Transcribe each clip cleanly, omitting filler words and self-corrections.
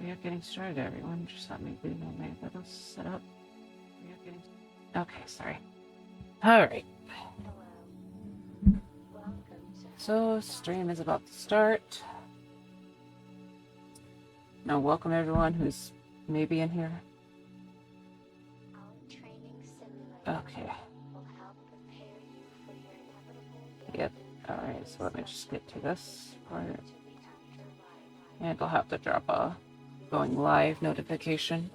We are getting started, everyone. Just let me do my little setup. We are getting... Okay, sorry. Alright. So, stream is about to start. Now, welcome everyone who's maybe in here. Okay. Yep. Alright, so let me just get to this part. And I'll have to drop a going live notification.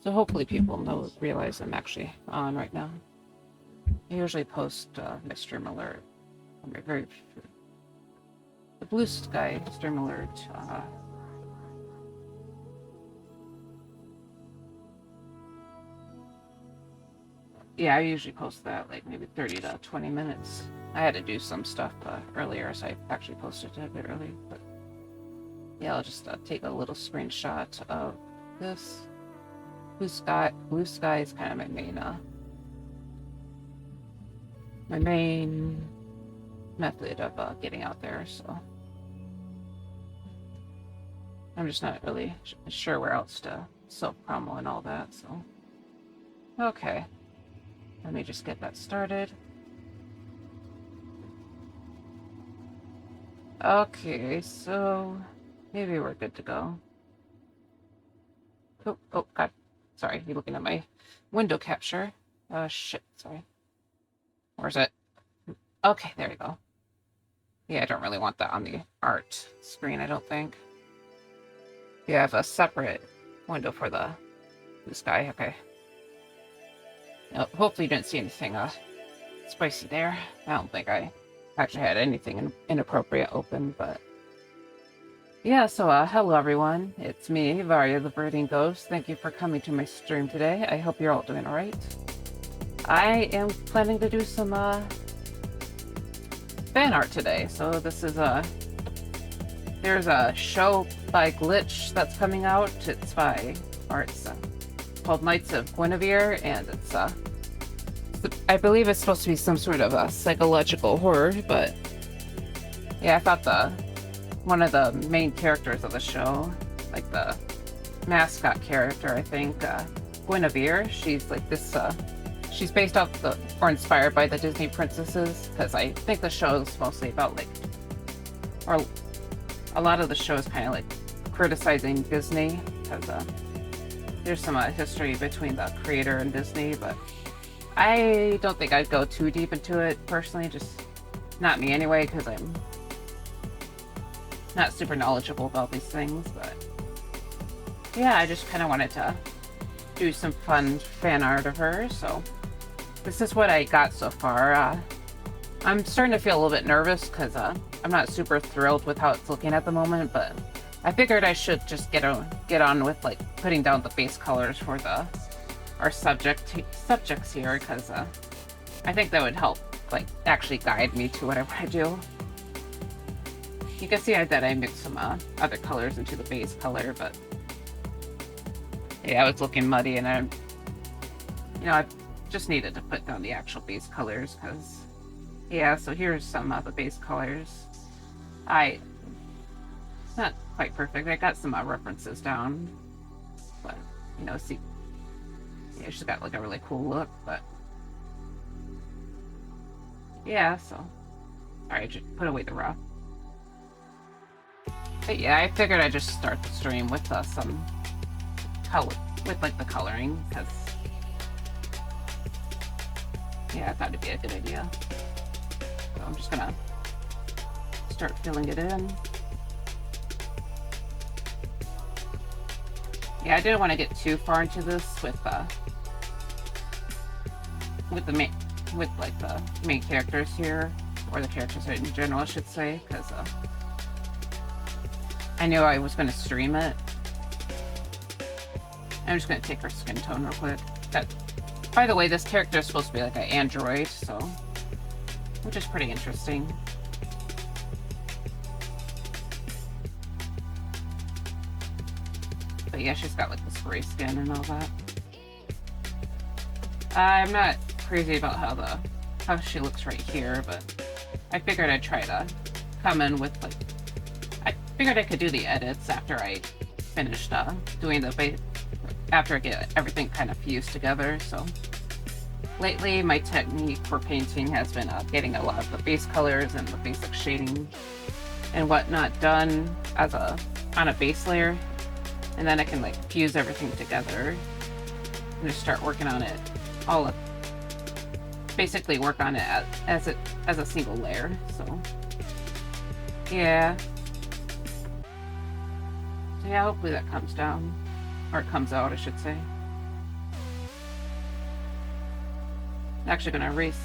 So hopefully people realize I'm actually on right now. I usually post my stream alert. The blue sky stream alert. Yeah, I usually post that like maybe 30 to 20 minutes. I had to do some stuff earlier, so I actually posted it a bit early. But yeah, I'll just take a little screenshot of this. Blue sky is kind of my main method of getting out there. So I'm just not really sure where else to self-promo and all that. So okay. Let me just get that started. Okay, so maybe we're good to go. Oh, God. Sorry, you're looking at my window capture. Shit, sorry. Where's it? Okay, there we go. Yeah, I don't really want that on the art screen, I don't think. Yeah, I have a separate window for this guy, okay. Hopefully you didn't see anything spicy there. I don't think I actually had anything inappropriate open, but yeah, so hello everyone. It's me, Varia the Birding Ghost. Thank you for coming to my stream today. I hope you're all doing alright. I am planning to do some fan art today. So this is there's a show by Glitch that's coming out. It's called Knights of Guinevere, and it's I believe it's supposed to be some sort of a psychological horror, but yeah, I thought one of the main characters of the show, like the mascot character, I think, Guinevere, she's like this, she's based off or inspired by the Disney princesses, because I think the show is mostly about or a lot of the show is kind of like criticizing Disney, because there's some history between the creator and Disney, but I don't think I'd go too deep into it personally, just not me anyway, because I'm not super knowledgeable about these things. But yeah, I just kind of wanted to do some fun fan art of her, so this is what I got so far. I'm starting to feel a little bit nervous because I'm not super thrilled with how it's looking at the moment, but I figured I should just get on with like putting down the base colors for our subjects here, because I think that would help like actually guide me to whatever I do. You can see that I mixed some other colors into the base color, but yeah, it's looking muddy, and I just needed to put down the actual base colors, because yeah. So here's some of the base colors. Not quite perfect. I got some references down, but see, yeah, she's got like a really cool look. But yeah, so alright, just put away the rough. But yeah, I figured I'd just start the stream with some color, with like the coloring, because yeah, I thought it'd be a good idea. So I'm just gonna start filling it in. Yeah, I didn't want to get too far into this with the main characters here, or the characters in general, I should say, because I knew I was going to stream it. I'm just going to take her skin tone real quick. By the way, this character is supposed to be like an android, so which is pretty interesting. But yeah, she's got like this gray skin and all that. I'm not crazy about how she looks right here, but I figured I'd try to come in with I figured I could do the edits after I finished doing the base after I get everything kind of fused together. So lately, my technique for painting has been getting a lot of the base colors and the basic shading and whatnot done as on a base layer, and then I can like fuse everything together and just start working on it all up. Basically, work on it as a single layer. So yeah. So yeah, hopefully that comes down, or it comes out, I should say. I'm actually going to erase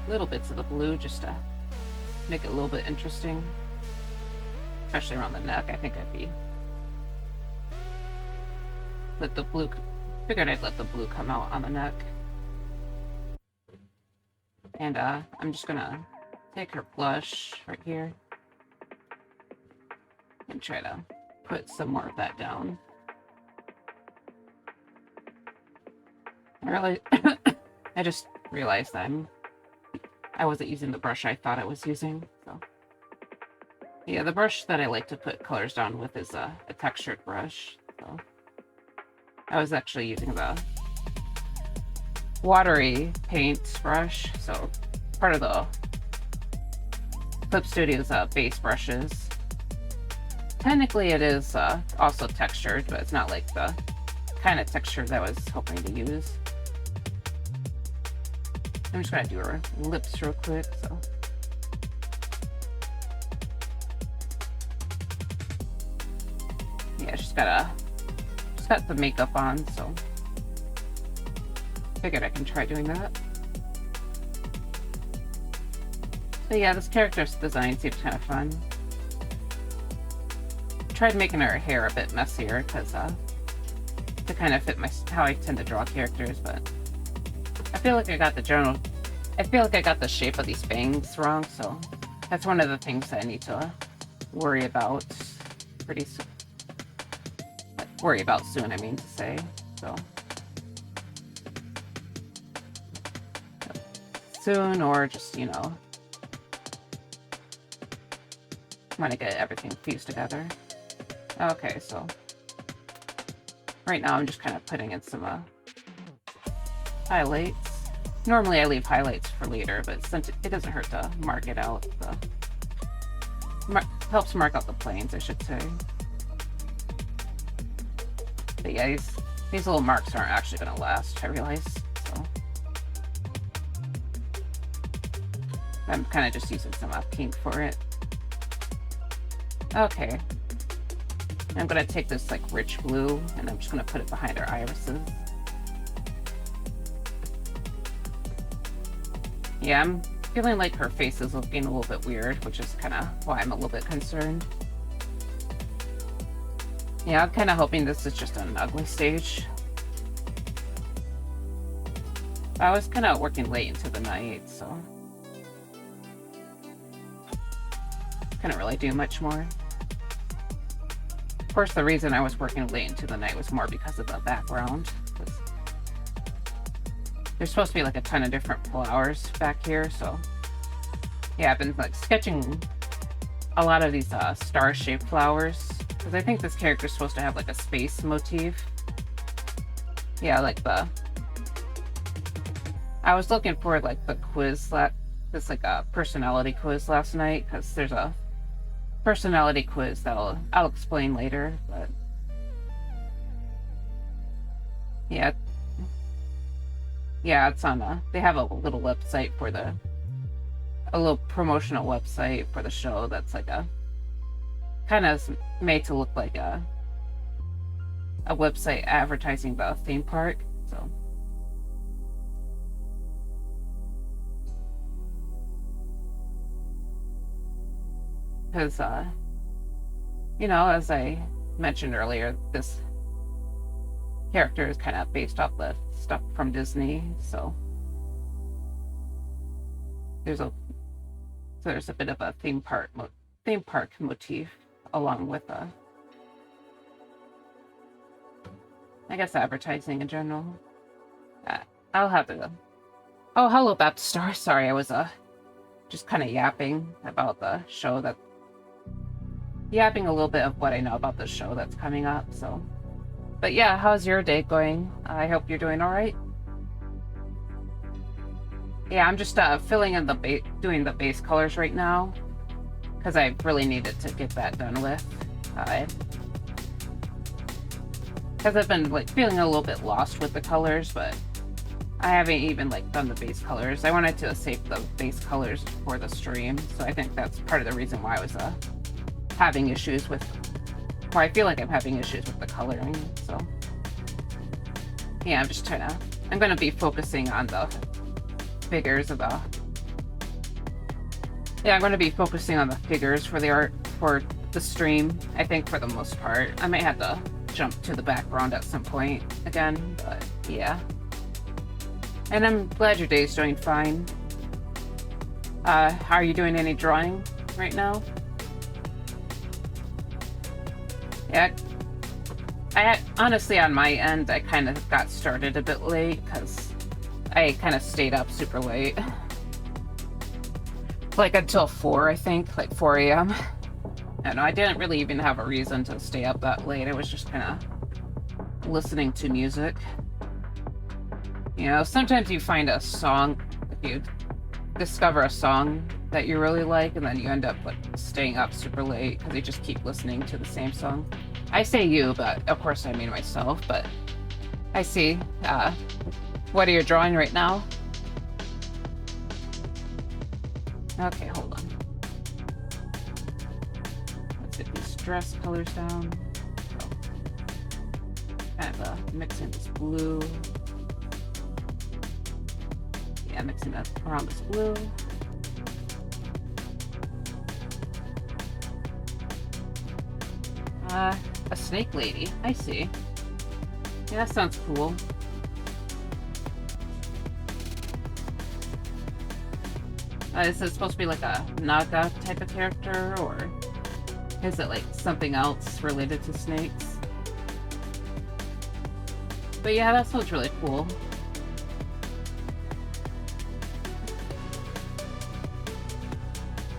little bits of the blue just to make it a little bit interesting, especially around the neck. I think figured I'd let the blue come out on the neck. And I'm just going to take her blush right here and try to put some more of that down. I just realized that I wasn't using the brush I thought I was using. So yeah, the brush that I like to put colors down with is a textured brush. So I was actually using the watery paint brush. So part of the Clip Studio's base brushes. Technically, it is also textured, but it's not like the kind of texture that I was hoping to use. I'm just gonna do her lips real quick. So yeah, she's got the makeup on, so figured I can try doing that. So yeah, this character's design seems kind of fun. Tried making her hair a bit messier because to kind of fit how I tend to draw characters, but I feel like I got the shape of these bangs wrong, so that's one of the things that I need to worry about soon, I mean to say. So soon, or just, you know, when I get everything fused together. Okay, so right now I'm just kind of putting in some highlights. Normally I leave highlights for later, but since it doesn't hurt to mark it out. Helps mark out the planes, I should say. But yeah, these little marks aren't actually going to last, I realize. So I'm kind of just using some pink for it. Okay. I'm going to take this like rich blue and I'm just going to put it behind her irises. Yeah, I'm feeling like her face is looking a little bit weird, which is kind of why I'm a little bit concerned. Yeah, I'm kind of hoping this is just an ugly stage. I was kind of working late into the night, so couldn't really do much more. Of course, the reason I was working late into the night was more because of the background. There's supposed to be like a ton of different flowers back here, so yeah, I've been like sketching a lot of these star-shaped flowers because I think this character is supposed to have like a space motif. Yeah, like I was looking for like the quiz this like a personality quiz last night because there's a personality quiz that I'll explain later, but yeah. Yeah, it's on they have a little website for a little promotional website for the show that's like a kind of made to look like a website advertising the theme park. So because you know, as I mentioned earlier, this character is kind of based off the stuff from Disney, so there's a bit of a theme park motif along with I guess advertising in general. I'll have to. Oh, hello, Baptist Star. Sorry, I was just kind of yapping about the show that yapping a little bit of what I know about the show that's coming up. So, but yeah, how's your day going? I hope you're doing all right. Yeah, I'm just filling in the doing the base colors right now because I really needed to get that done with. Because I've been like feeling a little bit lost with the colors, but I haven't even like done the base colors. I wanted to save the base colors for the stream, so I think that's part of the reason why I was having issues with, or I feel like I'm having issues with the coloring. So yeah, I'm gonna be focusing on the figures of the, yeah, I'm gonna be focusing on the figures for the art for the stream. I think for the most part, I might have to jump to the background at some point again, but yeah. And I'm glad your day's doing fine. Are you doing any drawing right now? Yeah, honestly, on my end, I kind of got started a bit late because I kind of stayed up super late. Like until 4, I think, like 4 a.m. And I didn't really even have a reason to stay up that late. I was just kind of listening to music. You know, sometimes you find a song, if you discover a song that you really like, and then you end up like staying up super late because you just keep listening to the same song. I say you, but of course I mean myself, but I see. What are you drawing right now? Okay, hold on. Let's get these dress colors down. So, kind of mixing this blue. Yeah, mixing that around this blue. A snake lady. I see. Yeah, that sounds cool. Is it supposed to be like a Naga type of character, or is it like something else related to snakes? But yeah, that sounds really cool.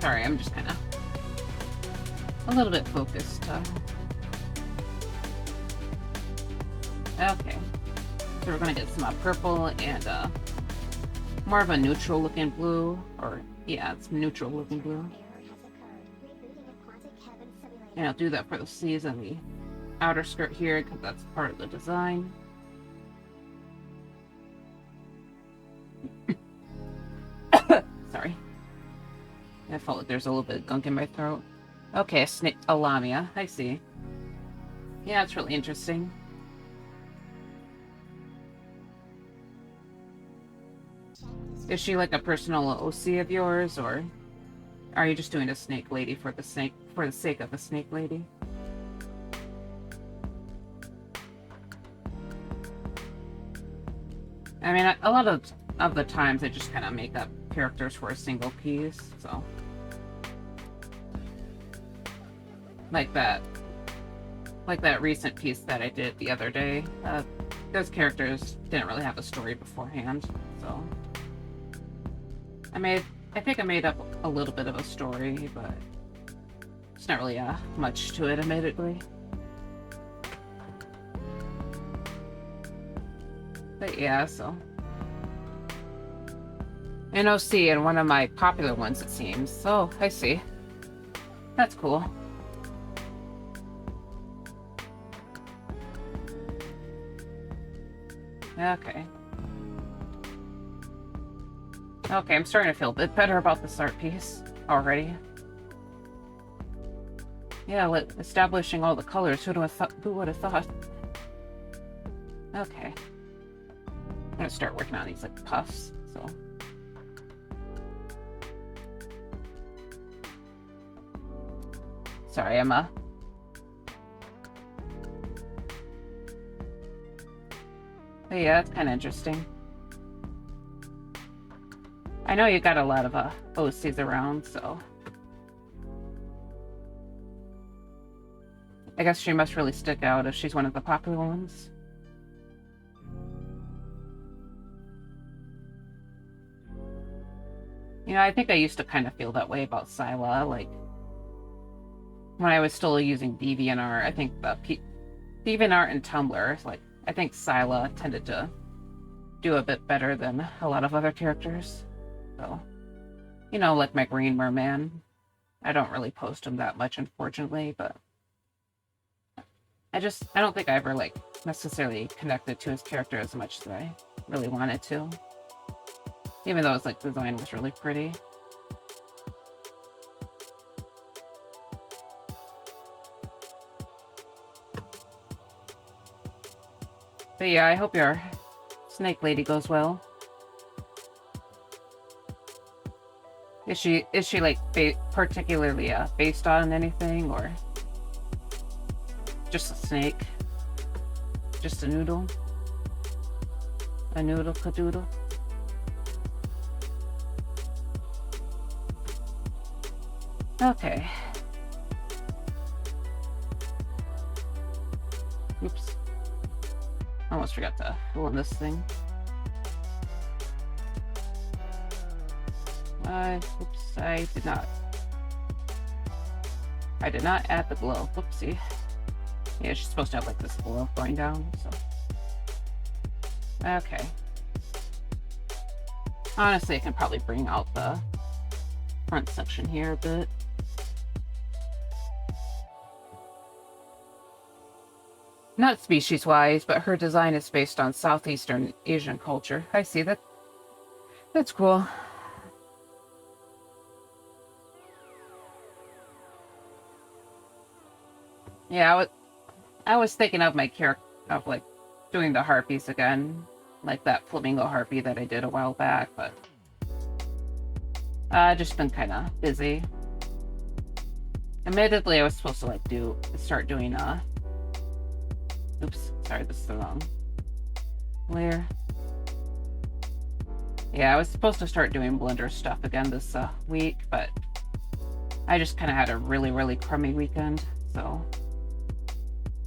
Sorry, I'm just kind of a little bit focused. Okay, so we're gonna get some purple and more of a neutral looking blue, or yeah, it's neutral looking blue. And I'll do that for the sleeves and the outer skirt here because that's part of the design. Sorry. I felt like there's a little bit of gunk in my throat. Okay, a lamia. I see. Yeah, it's really interesting. Is she like a personal OC of yours, or are you just doing a snake lady for the sake of a snake lady? I mean, a lot of the times I just kind of make up characters for a single piece, so like that recent piece that I did the other day. Those characters didn't really have a story beforehand, so I think I made up a little bit of a story, but it's not really much to it, admittedly. But yeah, so NOC and one of my popular ones, it seems. So I see. That's cool. Okay. Okay, I'm starting to feel a bit better about this art piece already. Yeah, establishing all the colors. Who would have thought? Okay. I'm gonna start working on these like puffs, so. Sorry, Emma. But yeah, that's kind of interesting. I know you got a lot of OCs around, so I guess she must really stick out if she's one of the popular ones. You know, I think I used to kind of feel that way about Scylla, like when I was still using DeviantArt, I think the DeviantArt and Tumblr, like, I think Scylla tended to do a bit better than a lot of other characters. So, you know, like my Green Merman. I don't really post him that much, unfortunately, but I don't think I ever, like, necessarily connected to his character as much as I really wanted to. Even though his, like, design was really pretty. But yeah, I hope your snake lady goes well. Is she like particularly based on anything, or just a snake? Just a noodle? A noodle cadoodle? Okay. Oops. Almost forgot to fill in this thing. Oops, I did not add the glow. Whoopsie. Yeah, she's supposed to have like this glow going down, so. Okay. Honestly, I can probably bring out the front section here a bit. Not species-wise, but her design is based on Southeastern Asian culture. I see that. That's cool. Yeah, I was thinking of my character, of like doing the harpies again, like that flamingo harpy that I did a while back, but just been kind of busy. Admittedly, I was supposed to like start doing oops, sorry, this is the wrong layer. Yeah, I was supposed to start doing Blender stuff again this week, but I just kind of had a really crummy weekend, so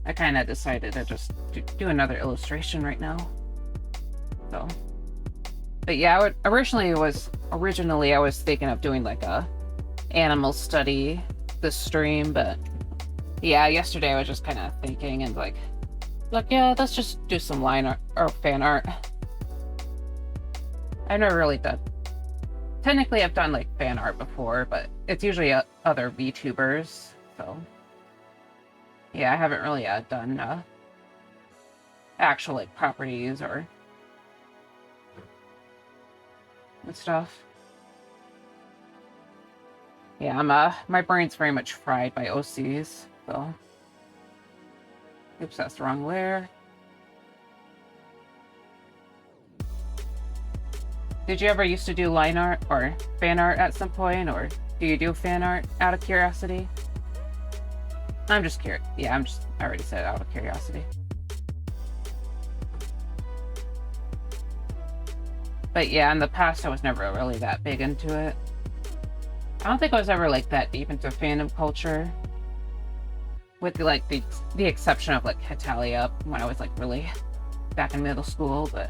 I kind of decided to just do another illustration right now. So, but yeah, originally I was thinking of doing like a animal study this stream, but yeah, yesterday I was just kind of thinking and like, yeah, let's just do some line art or fan art. I've never really done. Technically, I've done like fan art before, but it's usually other VTubers, so. Yeah, I haven't really done actual like properties or and stuff. Yeah, I'm my brain's very much fried by OCs, so. Oops, that's the wrong layer. Did you ever used to do line art or fan art at some point, or do you do fan art out of curiosity? I'm just curious. Yeah, I already said out of curiosity. But yeah, in the past I was never really that big into it. I don't think I was ever like that deep into fandom culture. With like the exception of like Hetalia when I was like really back in middle school, but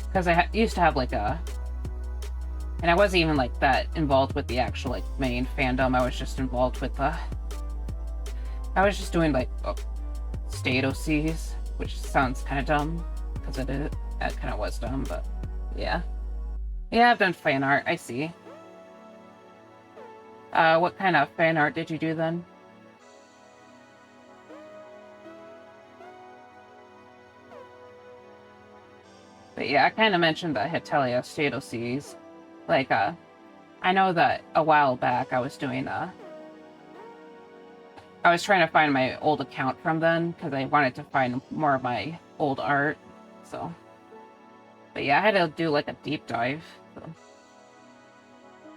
because I used to have like and I wasn't even like that involved with the actual like main fandom. I was just involved with I was just doing like state OCs, which sounds kind of dumb because it kind of was dumb, but yeah. Yeah, I've done fan art. I see. What kind of fan art did you do then? But yeah, I kind of mentioned the Hetalia state OCs. Like, I know that a while back I was doing I was trying to find my old account from then because I wanted to find more of my old art. So, but yeah, I had to do like a deep dive. So.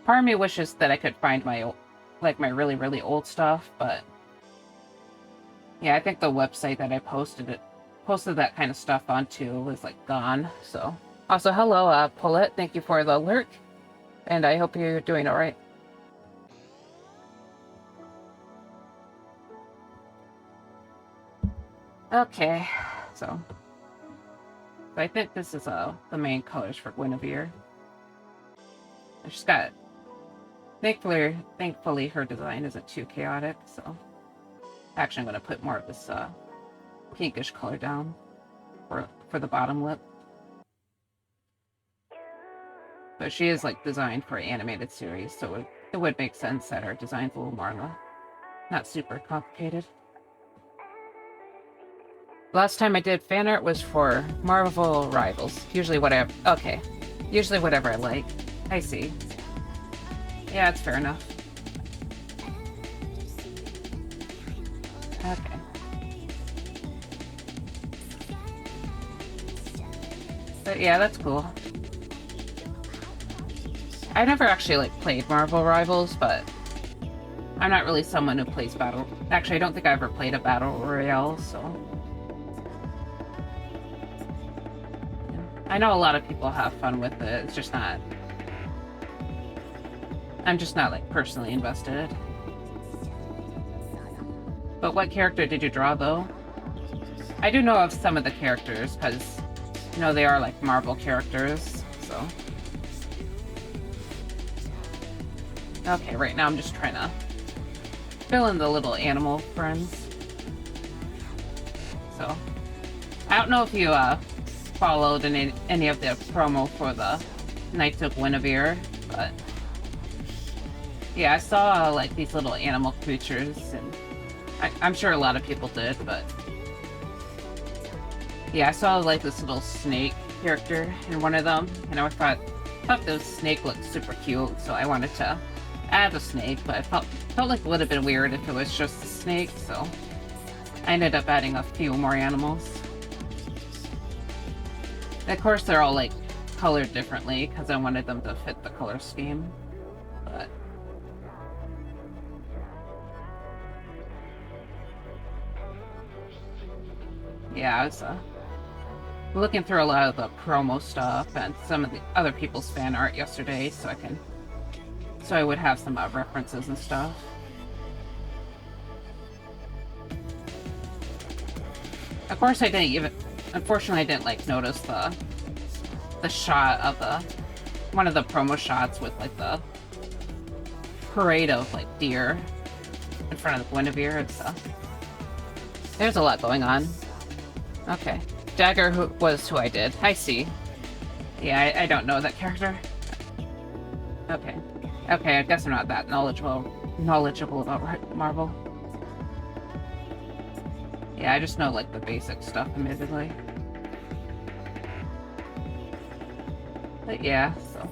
Part of me wishes that I could find my my really old stuff, but yeah, I think the website that I posted that kind of stuff onto was like gone. So, also hello, Paulette. Thank you for the alert, and I hope you're doing all right. Okay, so I think this is the main colors for Guinevere. I just got Thankfully, her design isn't too chaotic, so... Actually, I'm going to put more of this pinkish color down for the bottom lip. But she is, like, designed for an animated series, so it would make sense that her design's a little more, not super complicated. Last time I did fan art was for Marvel Rivals. Usually whatever I like. I see. Yeah, it's fair enough. Okay. But yeah, that's cool. I never actually, like, played Marvel Rivals, but I'm not really someone who plays battle... Actually, I don't think I ever played a battle royale, so... I know a lot of people have fun with it, it's just not... I'm just not, like, personally invested. But what character did you draw, though? I do know of some of the characters, because, you know, they are, like, Marvel characters, so... Okay, right now I'm just trying to fill in the little animal friends. So, I don't know if you followed any of the promo for the Knights of Guinevere, but yeah, I saw like these little animal creatures, and I'm sure a lot of people did, but yeah, I saw like this little snake character in one of them, and I thought the snake looked super cute, so I wanted to add a snake, but I felt like it would have been weird if it was just a snake, so I ended up adding a few more animals. And of course, they're all like colored differently because I wanted them to fit the color scheme, but yeah, I was looking through a lot of the promo stuff and some of the other people's fan art yesterday, so I would have some references and stuff. Of course, unfortunately, I didn't like notice the shot of one of the promo shots with like the parade of like deer in front of the Guinevere and stuff. There's a lot going on. Okay, Dagger was who I did. I see. Yeah, I don't know that character. Okay. Okay, I guess I'm not that knowledgeable about Marvel. Yeah, I just know, like, the basic stuff, admittedly. But yeah, so...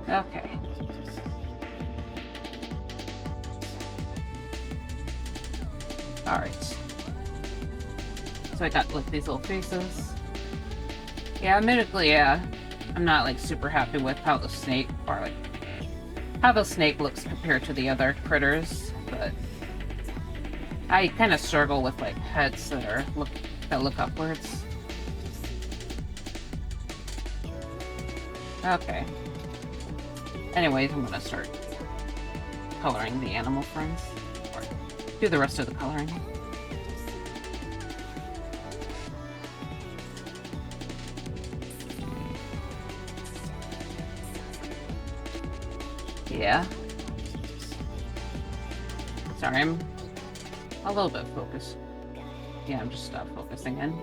Okay. Alright. So I got, like, these little faces. Yeah, admittedly, yeah, I'm not, like, super happy with how the snake looks compared to the other critters, but I kind of struggle with, like, heads that look upwards. Okay. Anyways, I'm gonna start coloring the animal friends, or do the rest of the coloring. Yeah. Sorry, I'm a little bit focused. Yeah, I'm just focusing in.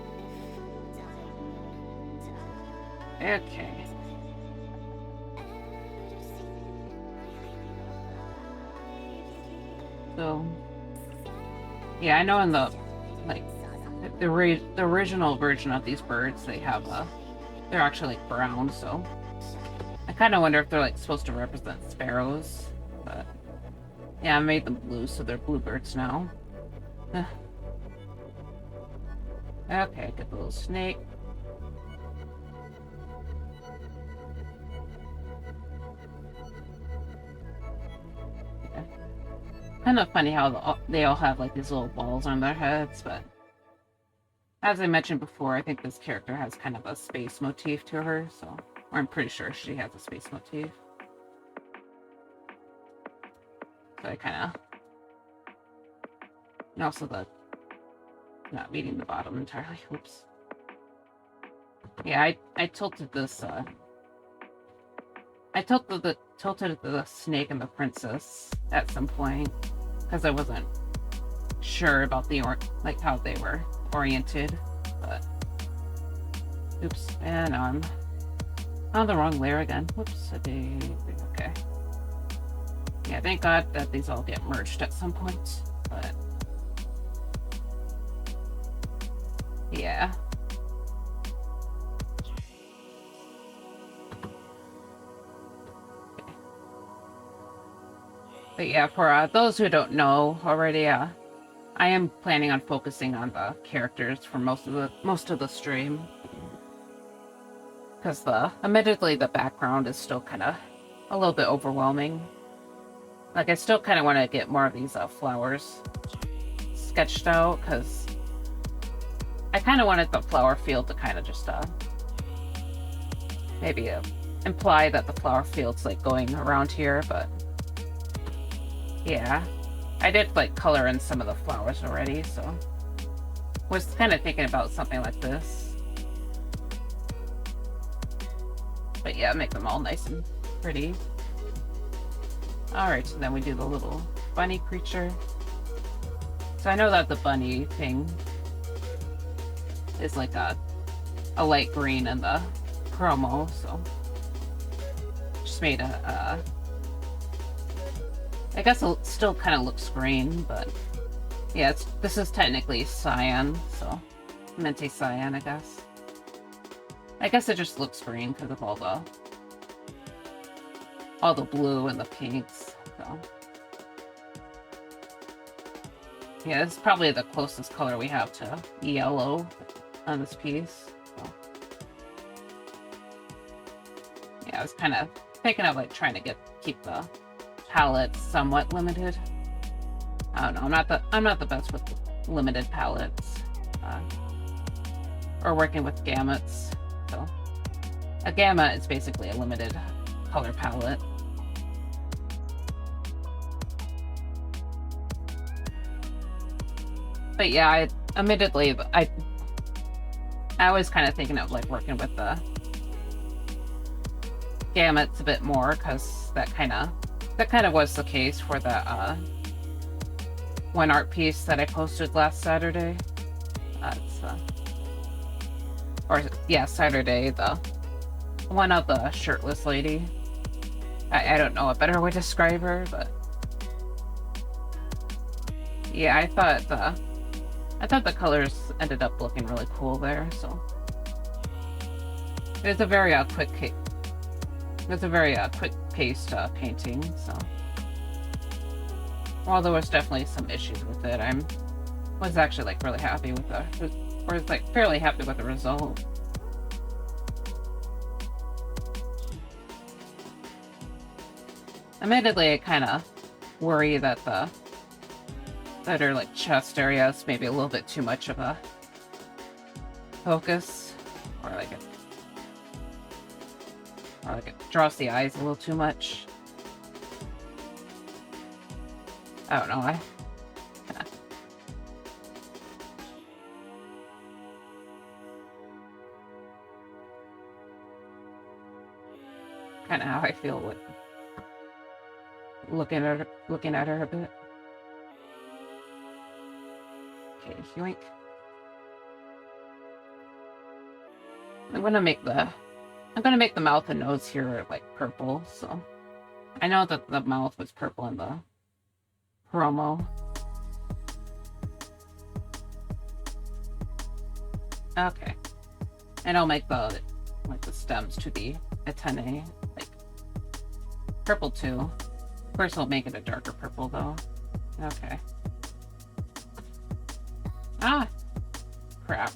Okay. So, yeah, I know in the, like, the original version of these birds, they're actually like brown, so I kind of wonder if they're like supposed to represent sparrows, but yeah, I made them blue, so they're bluebirds now. Okay, get the little snake. Yeah. Kind of funny how they all have like these little balls on their heads, but as I mentioned before, I think this character has kind of a space motif to her, so... Or I'm pretty sure she has a space motif. So I kind of... And also not meeting the bottom entirely. Oops. Yeah, I tilted this I tilted the snake and the princess at some point because I wasn't sure about the like how they were oriented, but oops, and I'm on the wrong layer again. Whoops, okay. Yeah, thank God that these all get merged at some point, but yeah. But yeah, for those who don't know already, I am planning on focusing on the characters for most of the stream, because admittedly the background is still kind of a little bit overwhelming. Like I still kind of want to get more of these flowers sketched out, because I kind of wanted the flower field to kind of just maybe imply that the flower field's like going around here, but yeah, I did like color in some of the flowers already, so was kind of thinking about something like this. But yeah, make them all nice and pretty. Alright, so then we do the little bunny creature. So I know that the bunny thing is like a light green in the promo, so just made a I guess it still kind of looks green, but yeah, this is technically cyan, so minty cyan, I guess. I guess it just looks green because of all the blue and the pinks. So yeah, this is probably the closest color we have to yellow on this piece. So yeah, I was kind of thinking of like trying to keep the palette somewhat limited. I don't know. I'm not the best with limited palettes or working with gamuts. So a gamut is basically a limited color palette. But yeah, admittedly, I was kind of thinking of like working with the gamuts a bit more, because that kind of was the case for the one art piece that I posted last Saturday. Saturday, the one of the shirtless lady. I don't know a better way to describe her, but yeah, I thought the colors ended up looking really cool there. So it was a very quick paced painting. So while there was definitely some issues with it, was actually like really happy with fairly happy with the result. Admittedly, I kind of worry that her like chest area is maybe a little bit too much of a focus, or like it draws the eyes a little too much. I don't know. Kind of how I feel with looking at her a bit. Okay, yoink. I'm gonna make the mouth and nose here like purple. So I know that the mouth was purple in the promo. Okay, and I'll make the stems to the antennae like purple too. Of course, I'll make it a darker purple though. Okay. Ah, crap.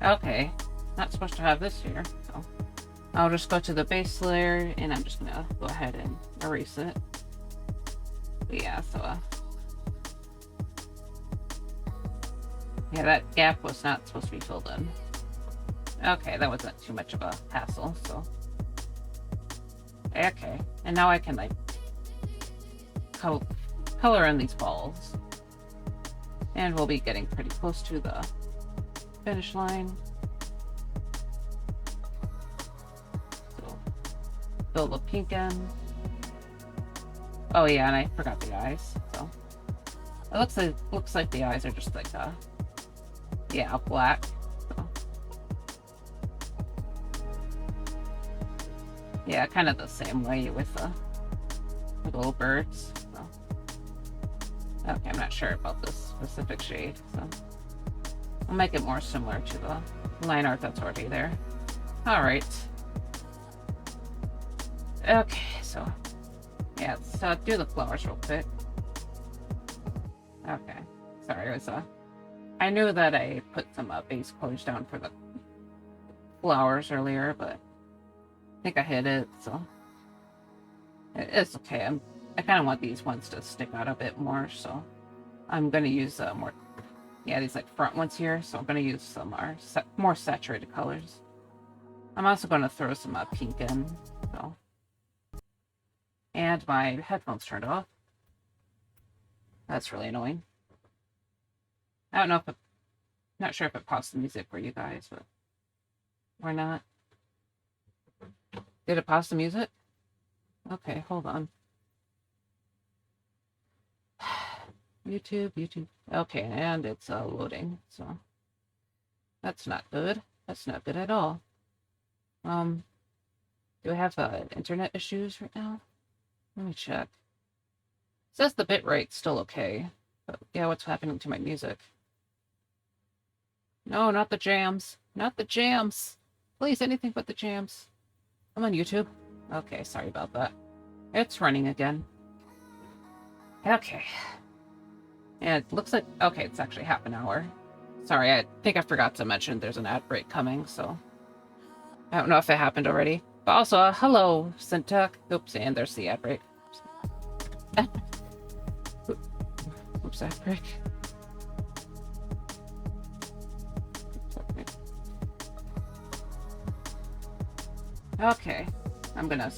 Okay, not supposed to have this here. So I'll just go to the base layer, and I'm just gonna go ahead and erase it. But yeah, so yeah, that gap was not supposed to be filled in. Okay, that wasn't too much of a hassle, so okay. And now I can like color in these balls. And we'll be getting pretty close to the finish line. fill the pink in. Oh yeah, and I forgot the eyes. So it looks like the eyes are just like yeah, black. So. Yeah, kind of the same way with the little birds. So. Okay, I'm not sure about this specific shade, so I'll make it more similar to the line art that's already there. All right. Okay, so yeah, let's do the flowers real quick. Okay, sorry, it was I knew that I put some base colors down for the flowers earlier, but I think I hit it, so it's okay. I kind of want these ones to stick out a bit more, so I'm gonna use more, yeah, these like front ones here. So I'm gonna use some more saturated colors. I'm also gonna throw some pink in, so. And my headphones turned off. That's really annoying. I don't know if not sure if it paused the music for you guys, but or not. Did it pause the music? Okay, hold on. YouTube. Okay, and it's loading, so that's not good. That's not good at all. Do I have internet issues right now? Let me check. It says the bitrate's still okay, but yeah, what's happening to my music? No, not the jams. Not the jams. Please, anything but the jams. I'm on YouTube. Okay, sorry about that. It's running again. Okay. And it looks like, okay, it's actually half an hour. Sorry, I think I forgot to mention there's an ad break coming, so I don't know if it happened already. But also, hello, Syntac. Oops, and there's the ad break. Oops, ad break. Okay, I'm gonna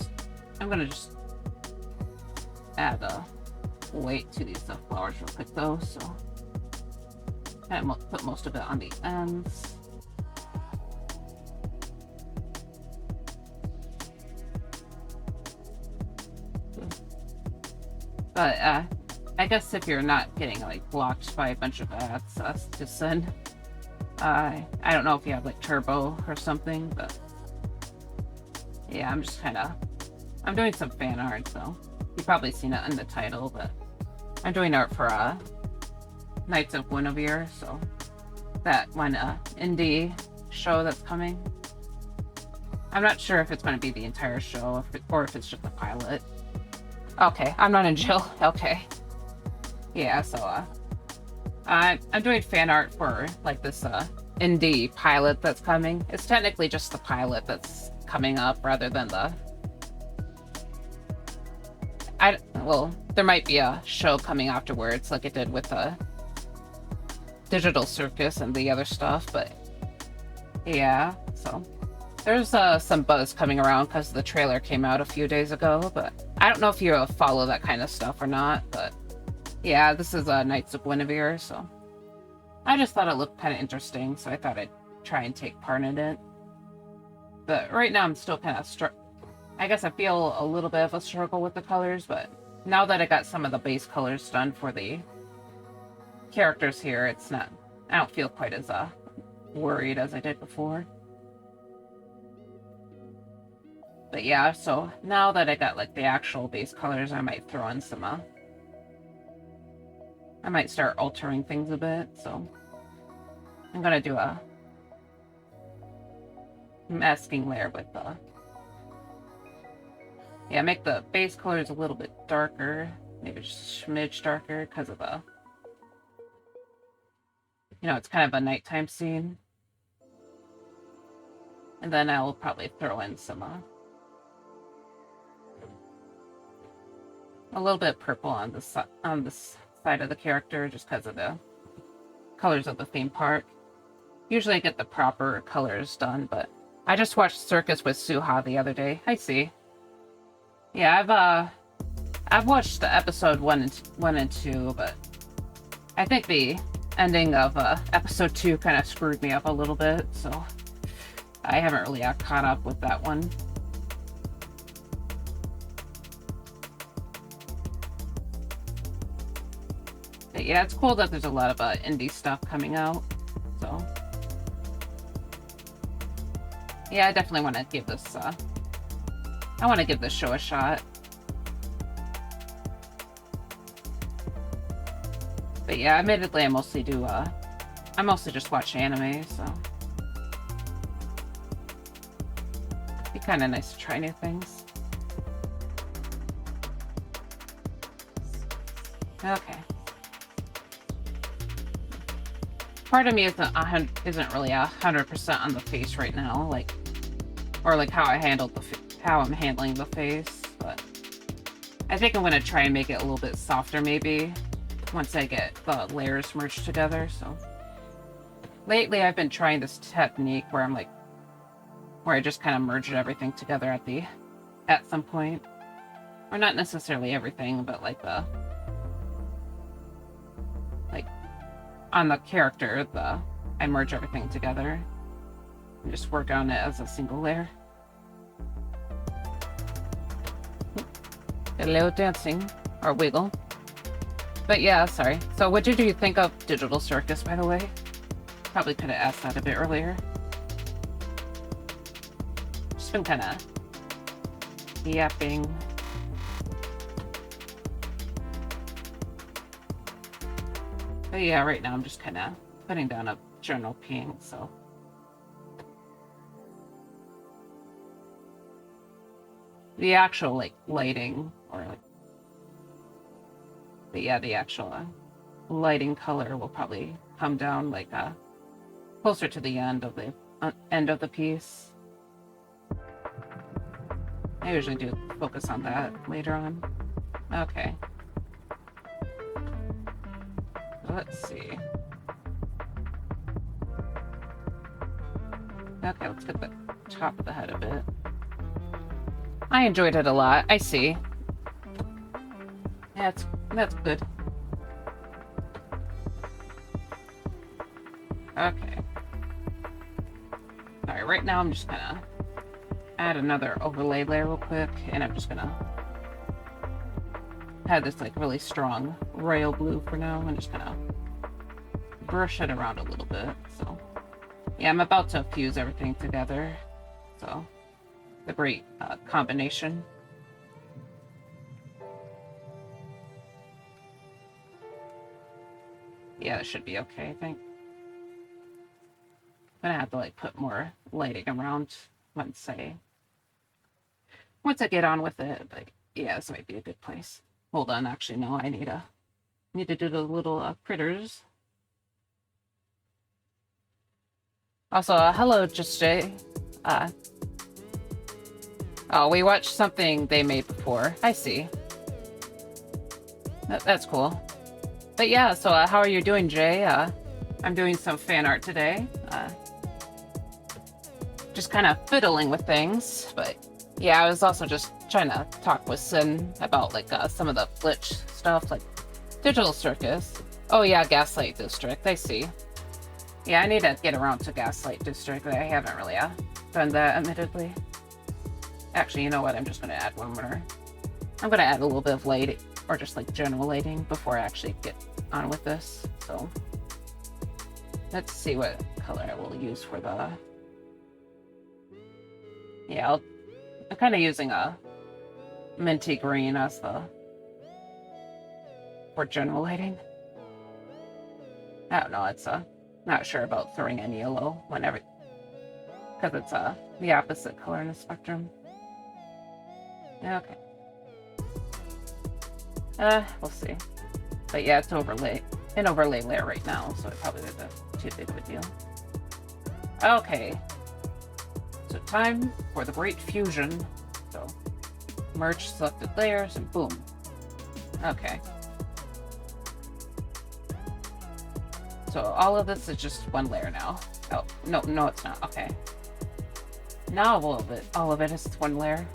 just add a weight to these flowers real quick though, so I put most of it on the ends. But I guess if you're not getting like blocked by a bunch of ads, just send. I don't know if you have like turbo or something, but yeah, I'm just I'm doing some fan art, so you've probably seen it in the title, but I'm doing art for Knights of Guinevere, so that one indie show that's coming. I'm not sure if it's going to be the entire show or if it's just a pilot. Okay, I'm not in jail. Okay. Yeah, so I'm doing fan art for like this indie pilot that's coming. It's technically just the pilot that's coming up rather than the well, there might be a show coming afterwards like it did with Digital Circus and the other stuff, but yeah, so there's some buzz coming around because the trailer came out a few days ago, but I don't know if you follow that kind of stuff or not, but yeah, this is Knights of Guinevere, so I just thought it looked kind of interesting, so I thought I'd try and take part in it. But right now I'm still kind of I guess I feel a little bit of a struggle with the colors, but now that I got some of the base colors done for the characters here, it's not, I don't feel quite as worried as I did before. But yeah, so now that I got like the actual base colors, I might throw in some I might start altering things a bit, so I'm gonna do a masking layer with yeah, make the base colors a little bit darker, maybe just a smidge darker because of the, you know, it's kind of a nighttime scene. And then I'll probably throw in some a little bit of purple on this side of the character just because of the colors of the theme park. Usually I get the proper colors done, but I just watched Circus with Suha the other day. I see. Yeah, I've watched the episode 1 and 2, but I think the ending of episode 2 kind of screwed me up a little bit, so I haven't really caught up with that one. But yeah, it's cool that there's a lot of indie stuff coming out. So yeah, I definitely want to give this. I want to give this show a shot. But yeah, admittedly, I mostly do. I mostly just watch anime, so it'd be kind of nice to try new things. Okay. Part of me isn't really 100% on the face right now, like, or like how I handled how I'm handling the face. But I think I'm gonna try and make it a little bit softer, maybe once I get the layers merged together. So lately, I've been trying this technique where I just kind of merged everything together at some point, or not necessarily everything, but like on the character, I merge everything together and just work on it as a single layer. A little dancing or wiggle. But yeah, sorry. So what did you think of Digital Circus, by the way? Probably could have asked that a bit earlier. Just been kind of yapping. But yeah, right now I'm just kind of putting down a general paint, so. The actual, like, lighting, or like, but yeah, the actual lighting color will probably come down, like, closer to the end of the piece. I usually do focus on that later on. Okay. Let's see. Okay, let's get the top of the head a bit. I enjoyed it a lot. I see. Yeah, that's good. Okay. Alright, right now I'm just gonna add another overlay layer real quick, and I'm just gonna have this like really strong royal blue for now. I'm just gonna brush it around a little bit. So yeah, I'm about to fuse everything together. So the great combination. Yeah, it should be okay, I think. I'm gonna have to like put more lighting around once I get on with it. But yeah, this might be a good place. Hold on, actually no, I need to do the little critters. Also, hello, Just Jay. Oh, we watched something they made before. I see. That's cool. But yeah, so how are you doing, Jay? I'm doing some fan art today. Just kind of fiddling with things, but yeah, I was also just trying to talk with Sin about like some of the glitch stuff, like Digital Circus. Oh yeah, Gaslight District, I see. Yeah, I need to get around to Gaslight District. I haven't really done that, admittedly. Actually, you know what? I'm just going to add one more. I'm going to add a little bit of lighting, or just like general lighting, before I actually get on with this. So let's see what color I will use for the... Yeah, I'm kind of using a minty green as for general lighting. I don't know, it's not sure about throwing in yellow whenever, because it's the opposite color in the spectrum. Okay. We'll see. But yeah, it's an overlay layer right now, so it probably isn't too big of a deal. Okay. So time for the great fusion. So merge selected layers and boom. Okay. So all of this is just one layer now. Oh, no, it's not. Okay. Now all of it is one layer.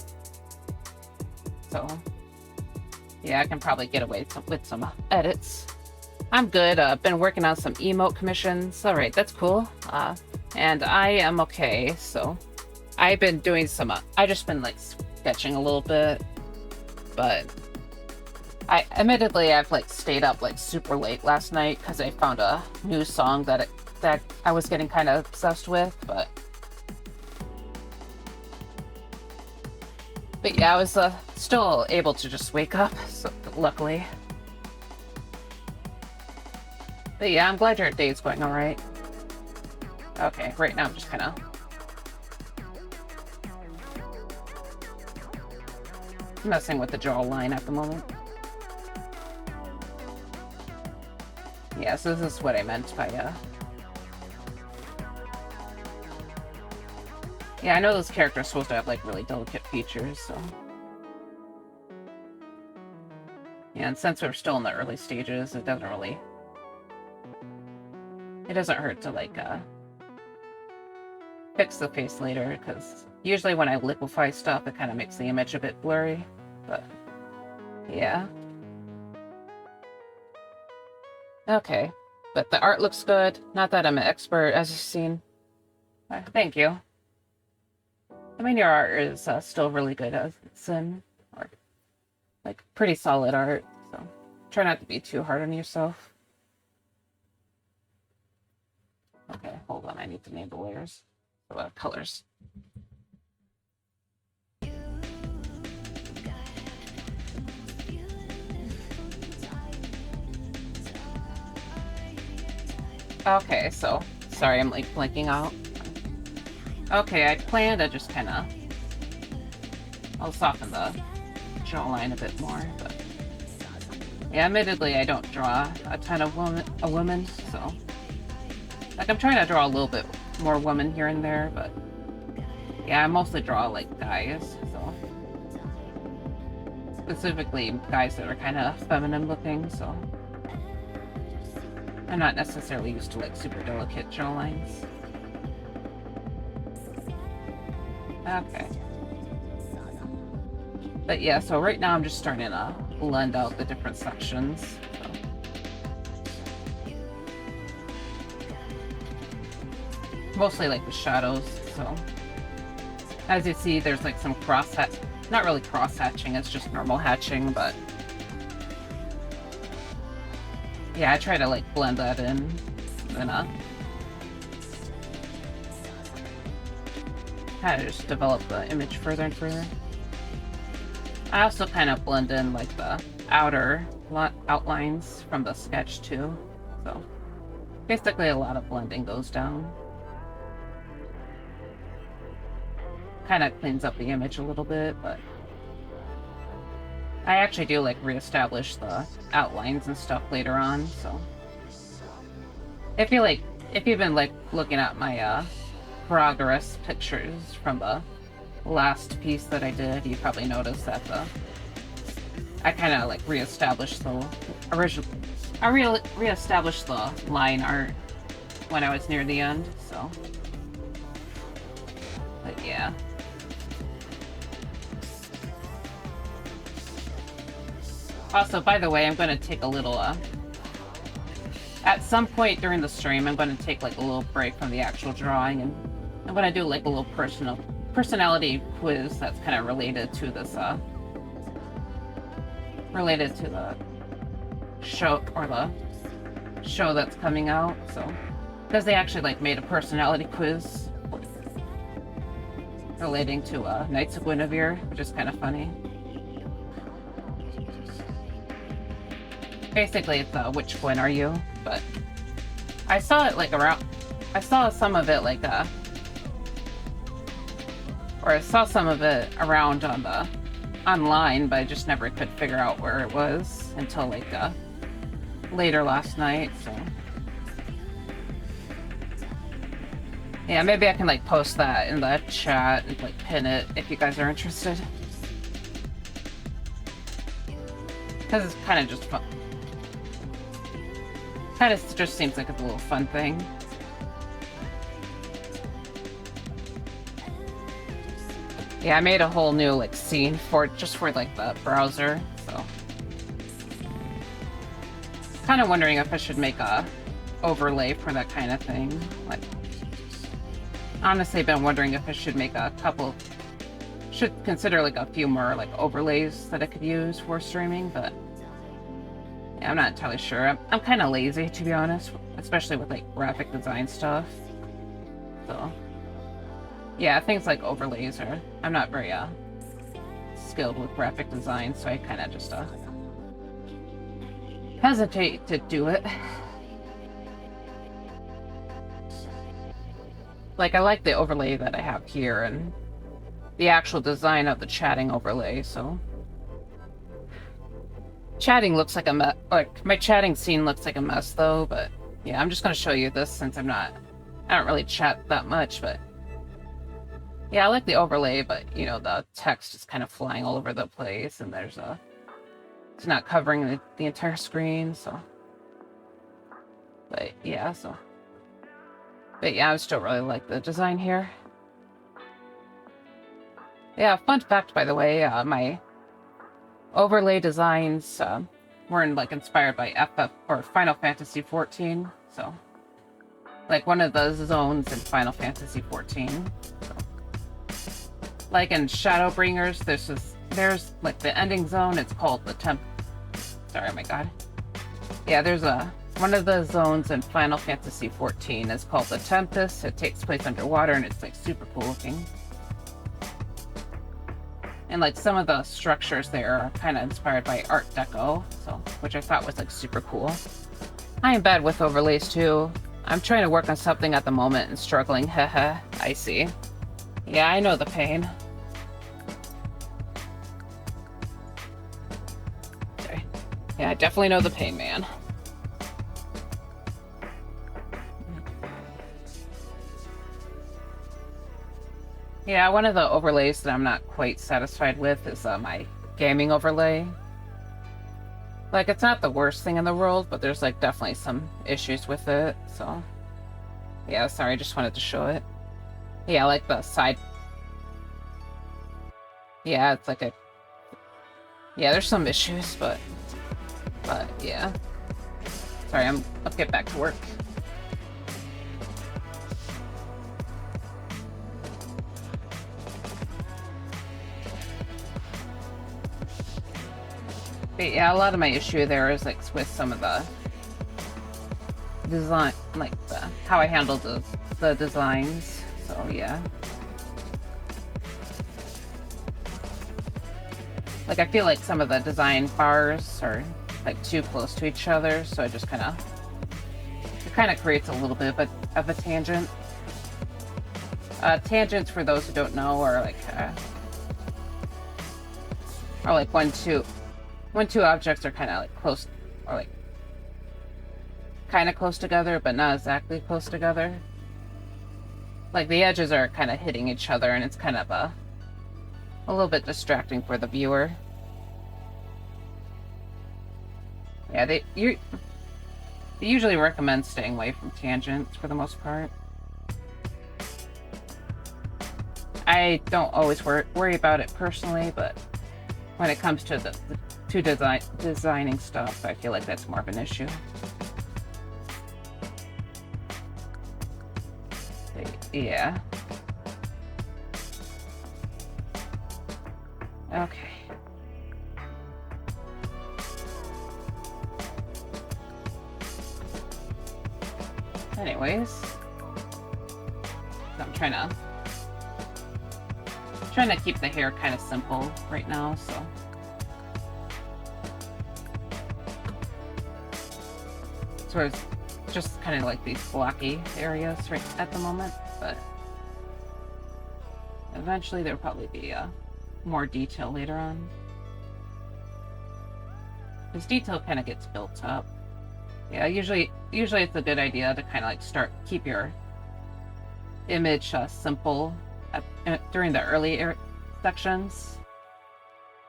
So yeah, I can probably get away with some edits. I'm good. Been working on some emote commissions. All right, that's cool. And I am okay. So I've been doing some. I just been like sketching a little bit, but Admittedly, I've like stayed up like super late last night because I found a new song that I was getting kind of obsessed with, but yeah, I was still able to just wake up, so luckily. But yeah, I'm glad your day's going all right. Okay, right now I'm just kind of messing with the jawline at the moment. Yeah, so this is what I meant by, yeah, I know those characters are supposed to have, like, really delicate features, so... Yeah, and since we're still in the early stages, it doesn't really... It doesn't hurt to, like, fix the face later, because usually when I liquefy stuff, it kind of makes the image a bit blurry, but... Yeah. Okay, but the art looks good. Not that I'm an expert, as you've seen. Thank you. I mean, your art is still really good as it's in, or like pretty solid art. So try not to be too hard on yourself. Okay, hold on. I need to name the layers. Colors. Okay, so sorry, I'm like blanking out. Okay, I plan to just kind of... I'll soften the jawline a bit more, but... Yeah, admittedly, I don't draw a ton of women, so... Like, I'm trying to draw a little bit more women here and there, but... Yeah, I mostly draw, like, guys, so... Specifically, guys that are kind of feminine looking, so... I'm not necessarily used to, like, super delicate jawlines. Okay. But yeah, so right now I'm just starting to blend out the different sections. So. Mostly like the shadows, so. As you see, there's like some not really cross-hatching, it's just normal hatching, but yeah, I try to like blend that in, and then kind of just develop the image further and further. I also kind of blend in like the outer outlines from the sketch too, so basically a lot of blending goes down. Kind of cleans up the image a little bit, but I actually do like reestablish the outlines and stuff later on, so if you've been like looking at my progress pictures from the last piece that I did, you probably noticed that I kind of like reestablished the reestablished the line art when I was near the end, so but yeah. Also, by the way, I'm going to take a little, at some point during the stream, I'm going to take like a little break from the actual drawing, and I'm going to do like a little personality quiz that's kind of related to this, related to the show, or the show that's coming out, so, because they actually like made a personality quiz relating to, Knights of Guinevere, which is kind of funny. Basically, it's which Gwyn are you? But I saw it like around. I saw some of it like or I saw some of it around on the online, but I just never could figure out where it was until like later last night. So yeah, maybe I can like post that in the chat and like pin it if you guys are interested, because it's kind of just fun. Kind of just seems like it's a little fun thing. Yeah, I made a whole new like scene for like the browser, so kind of wondering if I should make a overlay for that kind of thing. Like, honestly, been wondering if I should make should consider like a few more like overlays that I could use for streaming, but Yeah, I'm not entirely sure. I'm kind of lazy, to be honest, especially with like graphic design stuff. So, yeah, things like overlays are. I'm not very skilled with graphic design, so I kind of just hesitate to do it. Like, I like the overlay that I have here and the actual design of the chatting overlay, so. Chatting looks like a mess. Like, my chatting scene looks like a mess, though, but yeah, I'm just gonna show you this since I don't really chat that much, but yeah, I like the overlay, but you know, the text is kind of flying all over the place, and it's not covering the entire screen, so. But yeah, I still really like the design here. Yeah, fun fact, by the way, my overlay designs were inspired by FF or Final Fantasy 14. So, like one of the zones in Final Fantasy 14. So, like in Shadowbringers, there's like the ending zone. It's called the Sorry, oh my god. Yeah, there's one of the zones in Final Fantasy 14 is called the Tempest. It takes place underwater and it's like super cool looking. And like some of the structures there are kind of inspired by Art Deco, so which I thought was like super cool. I am bad with overlays too. I'm trying to work on something at the moment and struggling. Haha, I see. Yeah, I know the pain. Okay. Yeah, I definitely know the pain, man. Yeah, one of the overlays that I'm not quite satisfied with is my gaming overlay. Like, it's not the worst thing in the world, but there's like definitely some issues with it, so. Yeah, sorry, I just wanted to show it. Yeah, like the side. Yeah, it's like yeah, there's some issues, but yeah. Sorry, I'll get back to work. But yeah, a lot of my issue there is like with some of the design, like how I handled the designs. So yeah. Like I feel like some of the design bars are like too close to each other, so it just kind of creates a little bit of a tangent. Tangents, for those who don't know, are like when two objects are kind of like close, or like kind of close together, but not exactly close together. Like the edges are kind of hitting each other, and it's kind of a little bit distracting for the viewer. Yeah, they usually recommend staying away from tangents for the most part. I don't always worry about it personally, but when it comes to designing stuff, I feel like that's more of an issue. Yeah. Okay. Anyways, I'm trying to keep the hair kind of simple right now, so. So it's just kind of like these blocky areas right at the moment, but eventually there'll probably be more detail later on. This detail kind of gets built up. Yeah, usually it's a good idea to kind of like keep your image simple during the early sections,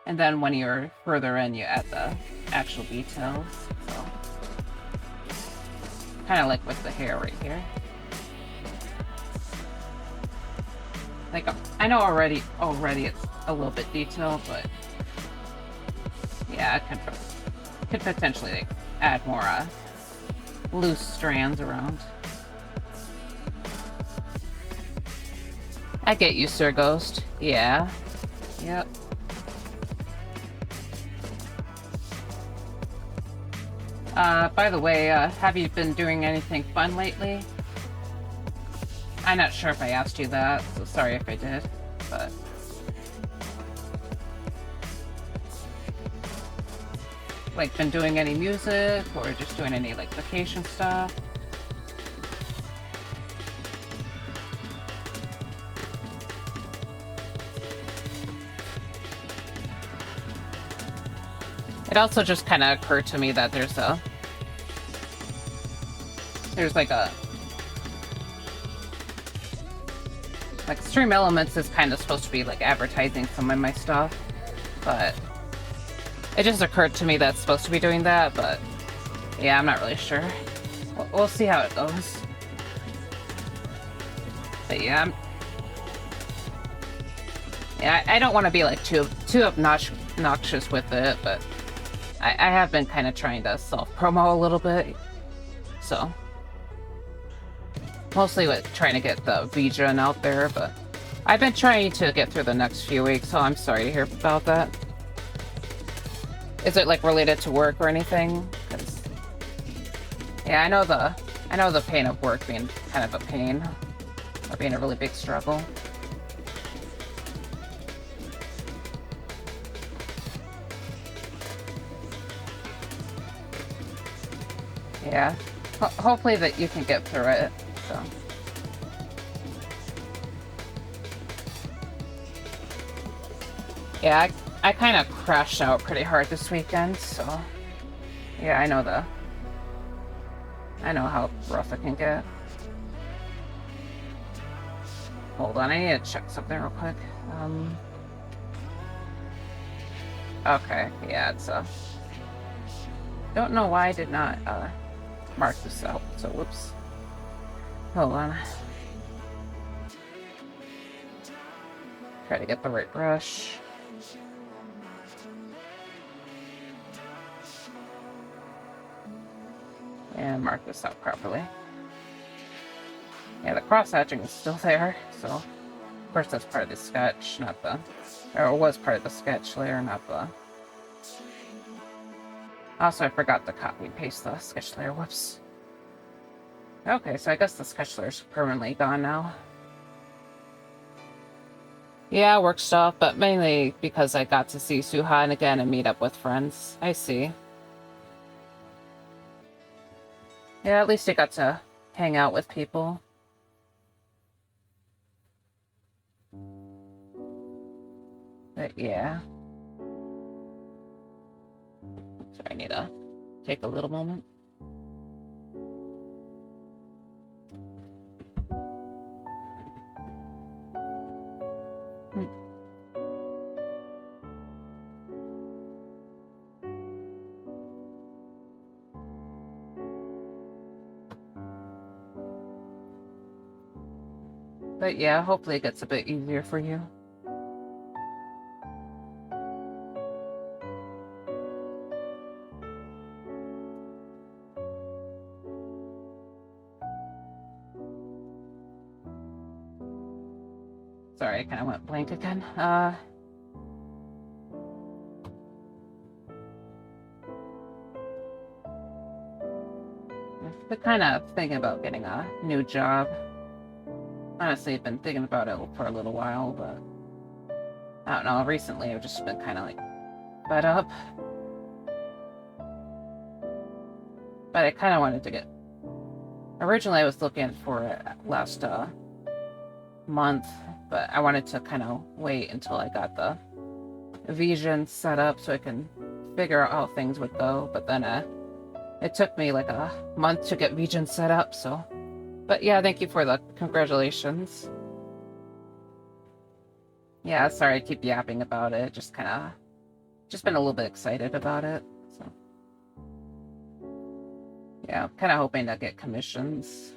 and then when you're further in, you add the actual details. So, kind of like with the hair right here. Like I know already it's a little bit detailed, but yeah, it could potentially like add more loose strands around. I get you, Sir Ghost. Yeah. Yep. By the way, have you been doing anything fun lately? I'm not sure if I asked you that, so sorry if I did, but... Like, been doing any music, or just doing any, like, vacation stuff? It also just kind of occurred to me that there's like a... Like, Stream Elements is kind of supposed to be, like, advertising some of my stuff, but... It just occurred to me that it's supposed to be doing that, but... Yeah, I'm not really sure. We'll see how it goes. But yeah, I don't want to be, like, too obnoxious with it, but... I have been kind of trying to self-promo a little bit, so... Mostly with trying to get the VGen out there, but... I've been trying to get through the next few weeks, so I'm sorry to hear about that. Is it, like, related to work or anything? 'Cause... Yeah, I know the pain of work being kind of a pain. Or being a really big struggle. Yeah. Hopefully that you can get through it, so... Yeah, I kind of crashed out pretty hard this weekend, so... Yeah, I know how rough it can get. Hold on, I need to check something real quick. Okay, yeah, it's don't know why I did not, mark this out, so whoops. Hold on. Try to get the right brush. And mark this out properly. Yeah, the cross-hatching is still there, so... Of course that's part of the sketch, not the... Or it was part of the sketch layer, not the... Also, I forgot to copy and paste the sketch layer, whoops. Okay, so I guess the sketch layer is permanently gone now. Yeah, work stuff, but mainly because I got to see Suhan again and meet up with friends. I see. Yeah, at least I got to hang out with people. But yeah. So I need to take a little moment. But yeah, hopefully it gets a bit easier for you. Sorry, I kind of went blank again. I've been kind of thinking about getting a new job. Honestly, I've been thinking about it for a little while, but I don't know, recently I've just been kind of like fed up. But I kind of wanted to get... Originally I was looking for it last month, but I wanted to kind of wait until I got the VGen set up so I can figure out how things would go, but then it took me like a month to get VGen set up, so... But yeah, thank you for the congratulations. Yeah, sorry I keep yapping about it, just been a little bit excited about it, so... Yeah, I'm kind of hoping to get commissions.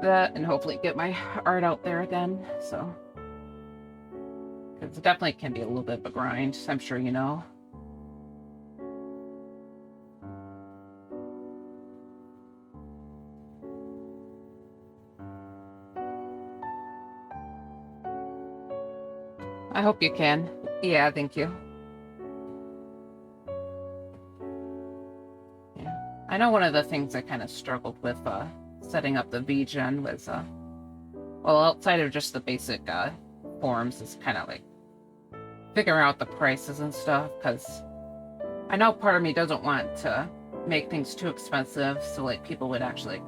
That, and hopefully get my art out there again, so... Because it definitely can be a little bit of a grind, I'm sure you know. I hope you can. Yeah, thank you. Yeah. I know one of the things I kind of struggled with setting up the VGen was, well, outside of just the basic forms, is kind of like figuring out the prices and stuff, because I know part of me doesn't want to make things too expensive, so like people would actually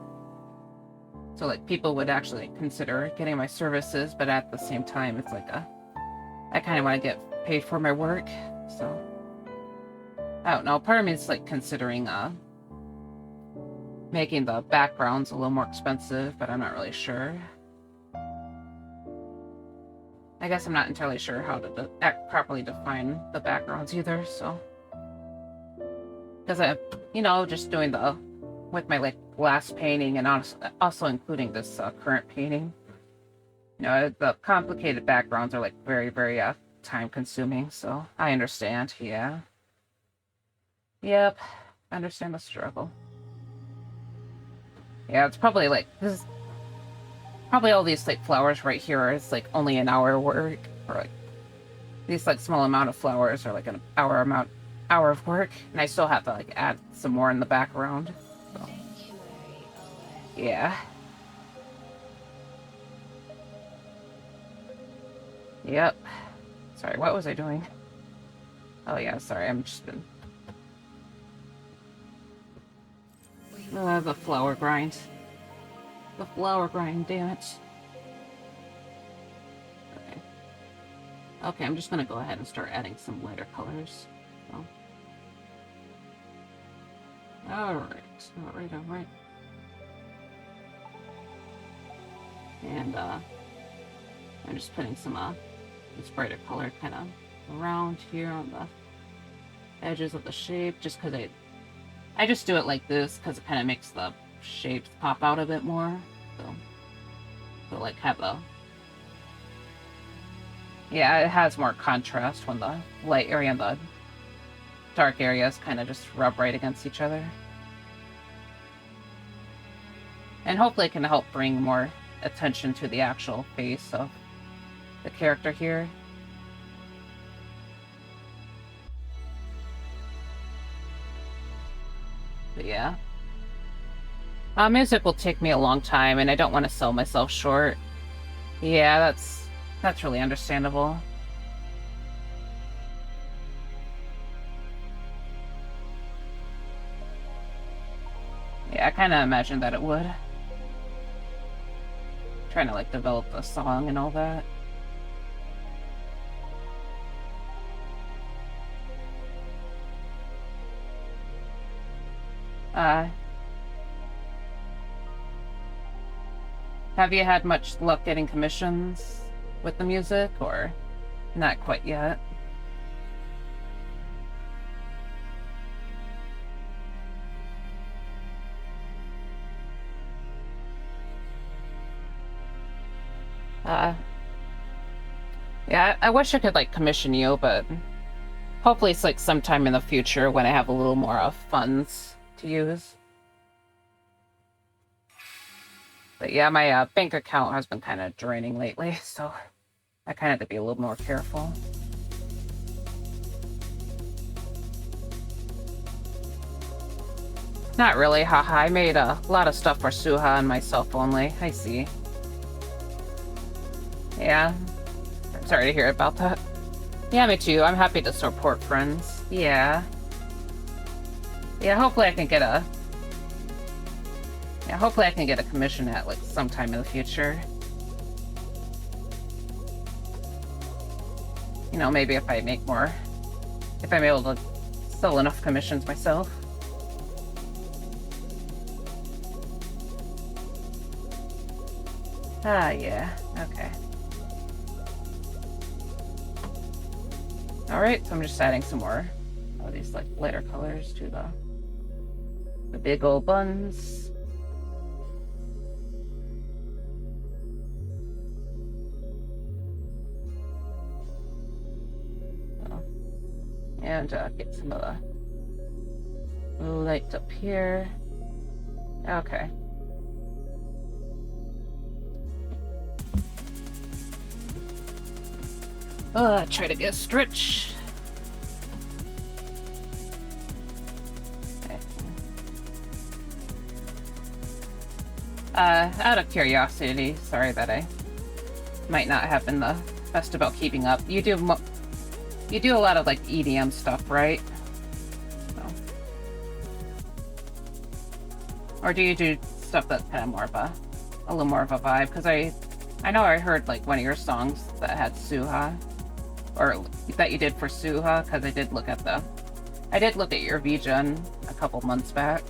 consider getting my services, but at the same time, it's like I kind of want to get paid for my work, so I don't know. Part of me is like considering making the backgrounds a little more expensive, but I'm not really sure. I guess I'm not entirely sure how to properly define the backgrounds either, so. Because just doing with my like last painting and also including this current painting, the complicated backgrounds are like very, very time consuming, so I understand, yeah. Yep, I understand the struggle. Yeah, it's probably like, this is probably all these like flowers right here is like only an hour work, or like these like small amount of flowers are like an hour of work, and I still have to like add some more in the background. So. Yeah. Yep. Sorry, what was I doing? Oh yeah, sorry, I'm just been the flower grind. The flower grind, damn it. Okay. Okay, I'm just gonna go ahead and start adding some lighter colors. So. Alright. And I'm just putting some this brighter color kind of around here on the edges of the shape, just because I just do it like this because it kind of makes the shapes pop out a bit more. So like have yeah, it has more contrast when the light area and the dark areas kind of just rub right against each other. And hopefully it can help bring more attention to the actual face of the character here. But yeah. Music will take me a long time, and I don't want to sell myself short. Yeah, that's really understandable. Yeah, I kind of imagined that it would. Trying to like develop the song and all that. Have you had much luck getting commissions with the music, or not quite yet? Yeah, I wish I could like commission you, but hopefully it's like sometime in the future when I have a little more funds to use. But yeah, my bank account has been kind of draining lately, so I kind of have to be a little more careful. Not really, haha. I made a lot of stuff for Suha and myself only. I see. Yeah. I'm sorry to hear about that. Yeah, me too. I'm happy to support friends. Yeah. Yeah, hopefully I can get a... Yeah, hopefully I can get a commission at, like, sometime in the future. You know, maybe if I make more... If I'm able to sell enough commissions myself. Ah, yeah. Okay. Alright, so I'm just adding some more of these, like, lighter colors to the big old buns. And get some of the light up here. Okay. Try to get a stretch. Okay. Out of curiosity, sorry that I might not have been the best about keeping up. You do a lot of like EDM stuff, right? So. Or do you do stuff that's kind of more of a little more of a vibe? Because I know I heard like one of your songs that had Suha, or that you did for Suha, because I did look at your VGen a couple months back.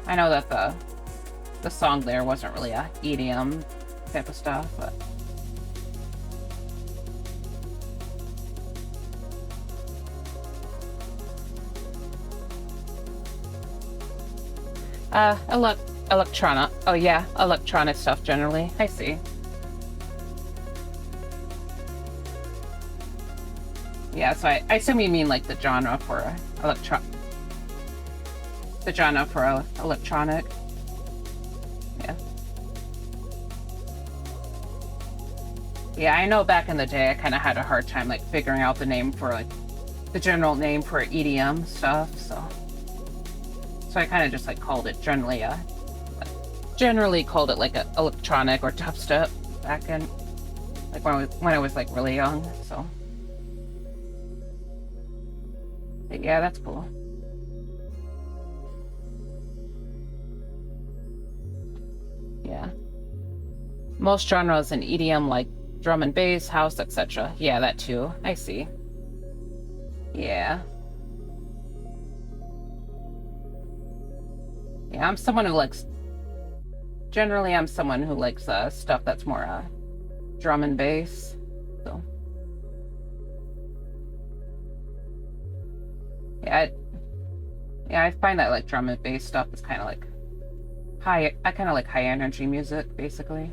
I know that the song there wasn't really a EDM type of stuff, but electronic. Oh yeah, electronic stuff generally. I see. Yeah, so I assume you mean like the genre for electronic. Yeah. Yeah, I know back in the day I kind of had a hard time like figuring out the name for like the general name for EDM stuff, so I kind of just like called it generally called it like a electronic or dubstep back in like when I was like really young, so. But yeah, that's cool. Yeah. Most genres in EDM like drum and bass, house, etc. Yeah, that too. I see. Yeah. Yeah, I'm someone who likes... Generally, I'm someone who likes stuff that's more drum and bass. So... Yeah, I find that like drum and bass stuff is kind of like I kind of like high energy music, basically.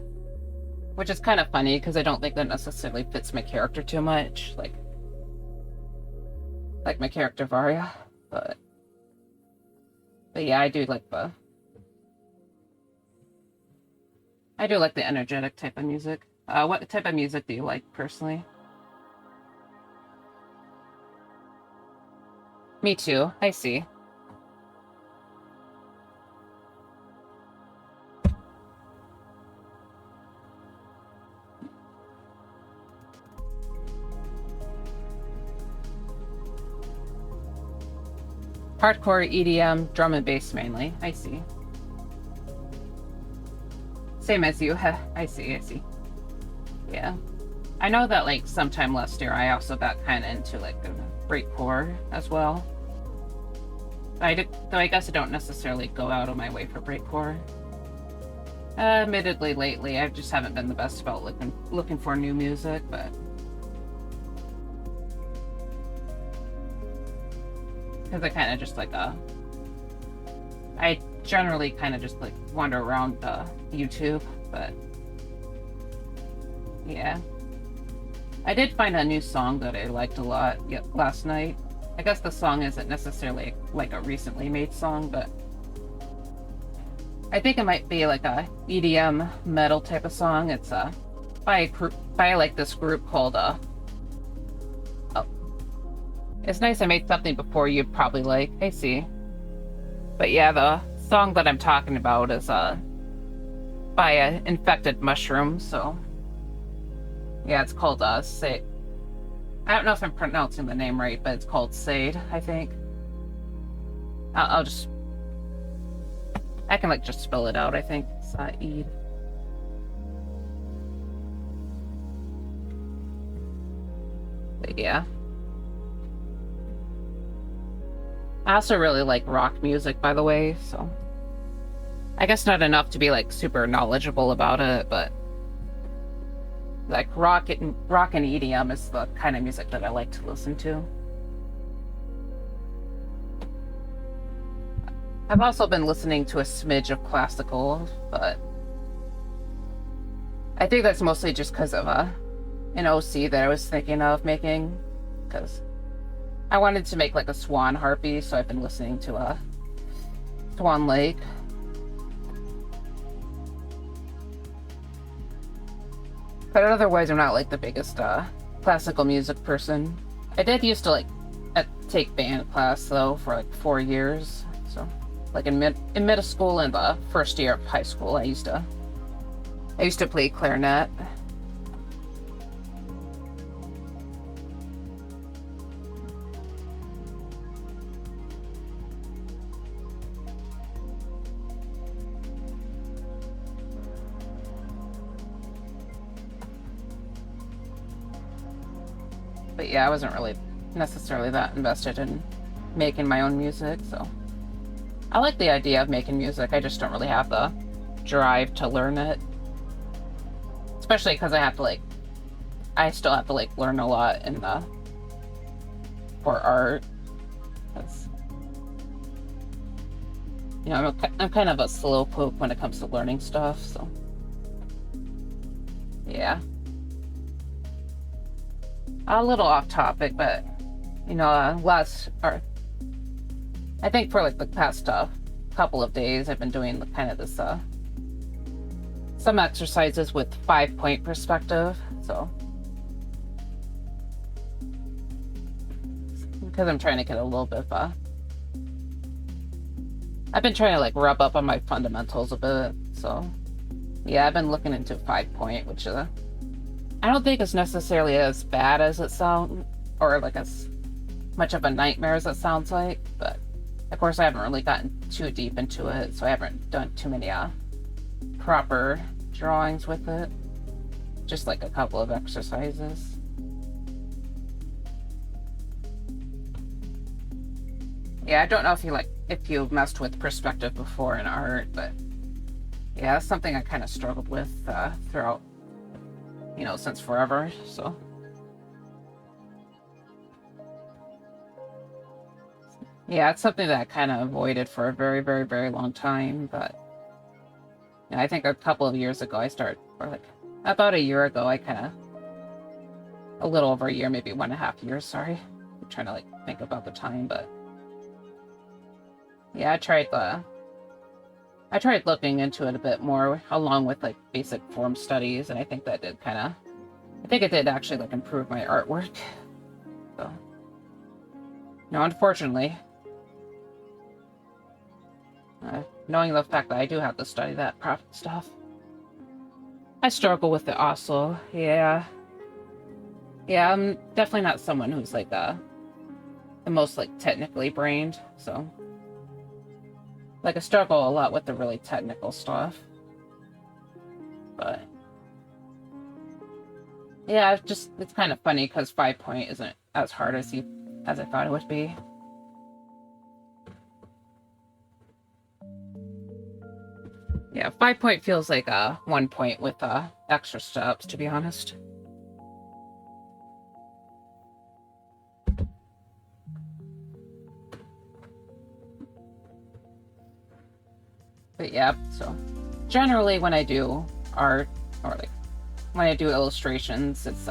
Which is kind of funny, because I don't think that necessarily fits my character too much. Like my character Varya. But yeah, I do like the energetic type of music. What type of music do you like, personally? Me too. I see. Hardcore, EDM, drum and bass mainly. I see. Same as you. I see. Yeah. I know that like sometime last year I also got kind of into like breakcore as well. Though I guess I don't necessarily go out of my way for breakcore. Admittedly, lately I just haven't been the best about looking for new music, but because I kind of just like I generally kind of just like wander around YouTube, but yeah. I did find a new song that I liked a lot last night. I guess the song isn't necessarily like a recently made song, but I think it might be like a EDM metal type of song. It's by like this group called oh. It's nice I made something before you'd probably like. I see. But yeah, the song that I'm talking about is by Infected Mushroom, so yeah, it's called Sade. I don't know if I'm pronouncing the name right, but it's called Sade, I think. I can like just spell it out, I think. Saeed. But yeah. I also really like rock music, by the way, so I guess not enough to be like super knowledgeable about it, but like rock and EDM is the kind of music that I like to listen to. I've also been listening to a smidge of classical, but I think that's mostly just because of an OC that I was thinking of making, because I wanted to make like a swan harpy, so I've been listening to Swan Lake. But otherwise, I'm not like the biggest classical music person. I did used to like take band class though for like 4 years. So like in middle school and the first year of high school, I used to play clarinet. But yeah, I wasn't really necessarily that invested in making my own music, so I like the idea of making music. I just don't really have the drive to learn it. Especially because I still have to like learn a lot in for art. Because, you know, I'm kind of a slowpoke when it comes to learning stuff, so yeah. A little off topic, but you know, I think for like the past couple of days, I've been doing kind of this some exercises with 5-point perspective. So because I'm trying to get a little bit of I've been trying to like rub up on my fundamentals a bit. So yeah, I've been looking into 5-point, which I don't think it's necessarily as bad as it sounds, or like as much of a nightmare as it sounds like, but of course I haven't really gotten too deep into it, so I haven't done too many proper drawings with it. Just like a couple of exercises. Yeah, I don't know if you messed with perspective before in art, but yeah, that's something I kind of struggled with throughout, you know, since forever, so. Yeah, it's something that I kind of avoided for a very, very, very long time, but you know, I think a couple of years ago or like about a year ago, a little over a year, maybe 1.5 years, sorry. I'm trying to like think about the time, but yeah, I tried looking into it a bit more along with like basic form studies, and I think it did actually like improve my artwork. So, no, unfortunately, knowing the fact that I do have to study that stuff, I struggle with it also. Yeah, I'm definitely not someone who's like the most like technically brained, so like I struggle a lot with the really technical stuff. But yeah, it's kind of funny because 5-point isn't as hard as I thought it would be. Yeah, 5-point feels like 1-point with extra steps, to be honest. But yeah, so generally when I do art, or like when I do illustrations, it's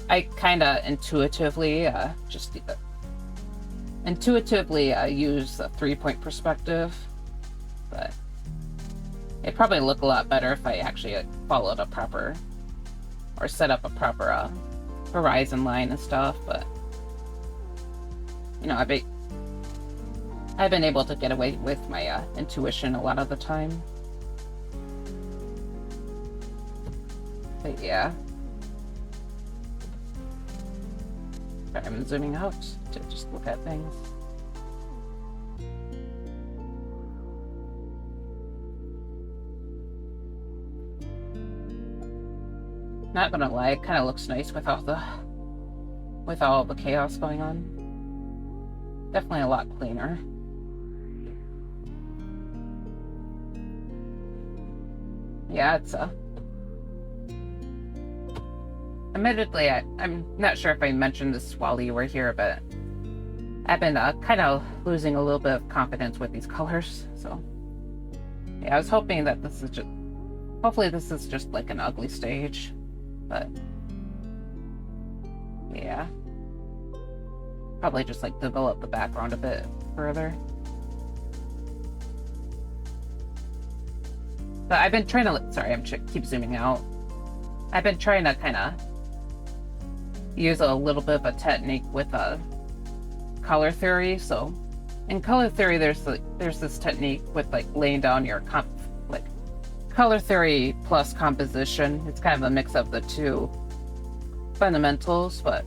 I kind of intuitively use a 3-point perspective, but it'd probably look a lot better if I actually followed a proper, or set up a proper horizon line and stuff. But you know, I've been able to get away with my intuition a lot of the time. But yeah, I'm zooming out to just look at things. Not gonna lie, it kind of looks nice with all the chaos going on. Definitely a lot cleaner. Yeah, it's admittedly, I'm not sure if I mentioned this while you were here, but I've been kind of losing a little bit of confidence with these colors. So yeah, I was hoping that hopefully this is just like an ugly stage, but yeah, probably just like develop the background a bit further. But I've been trying to, sorry, keep zooming out. I've been trying to kind of use a little bit of a technique with color theory. So in color theory, there's this technique with like laying down your color theory plus composition. It's kind of a mix of the two fundamentals, but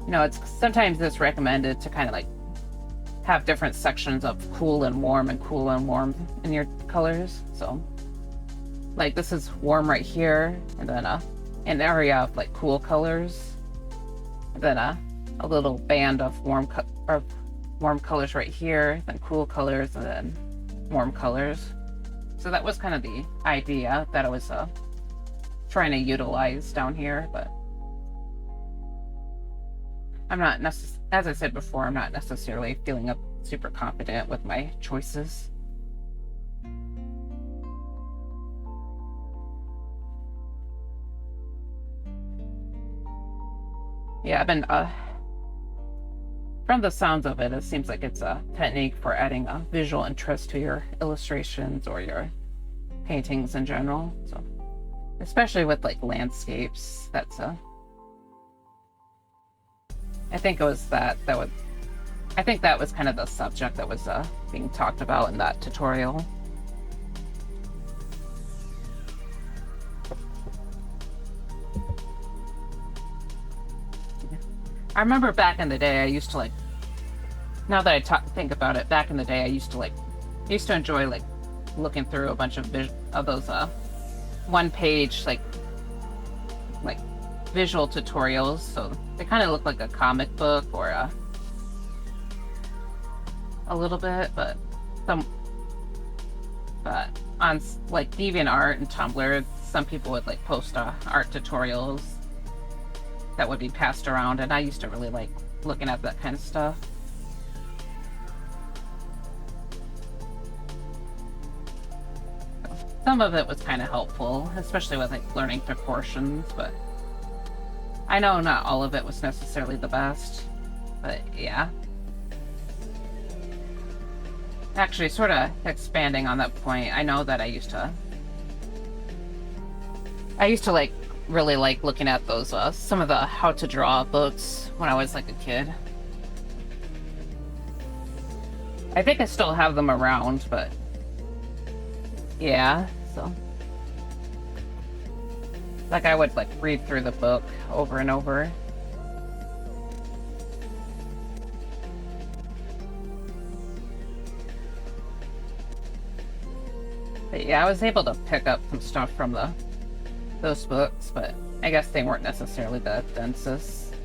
you know, sometimes it's recommended to kind of like have different sections of cool and warm in your colors. So like this is warm right here, and then an area of like cool colors, and then a little band of warm colors right here, then cool colors, and then warm colors. So that was kind of the idea that I was trying to utilize down here, but I'm not as I said before, I'm not necessarily feeling super confident with my choices. Yeah, I've been from the sounds of it, it seems like it's a technique for adding a visual interest to your illustrations or your paintings in general. So, especially with like landscapes, that's I think it was I think that was kind of the subject that was being talked about in that tutorial. I remember back in the day, I used to like, now that I think about it, back in the day, I used to enjoy like looking through a bunch of those one page like visual tutorials. So they kind of look like a comic book or a little bit, but on like DeviantArt and Tumblr, some people would like post art tutorials that would be passed around, and I used to really like looking at that kind of stuff. Some of it was kind of helpful, especially with like learning proportions, but I know not all of it was necessarily the best. But yeah. Actually, sort of expanding on that point, I know that I used to like really like looking at those some of the how to draw books when I was like a kid. I think I still have them around, but yeah, so like I would like read through the book over and over. But yeah, I was able to pick up some stuff from those books, but I guess they weren't necessarily the densest.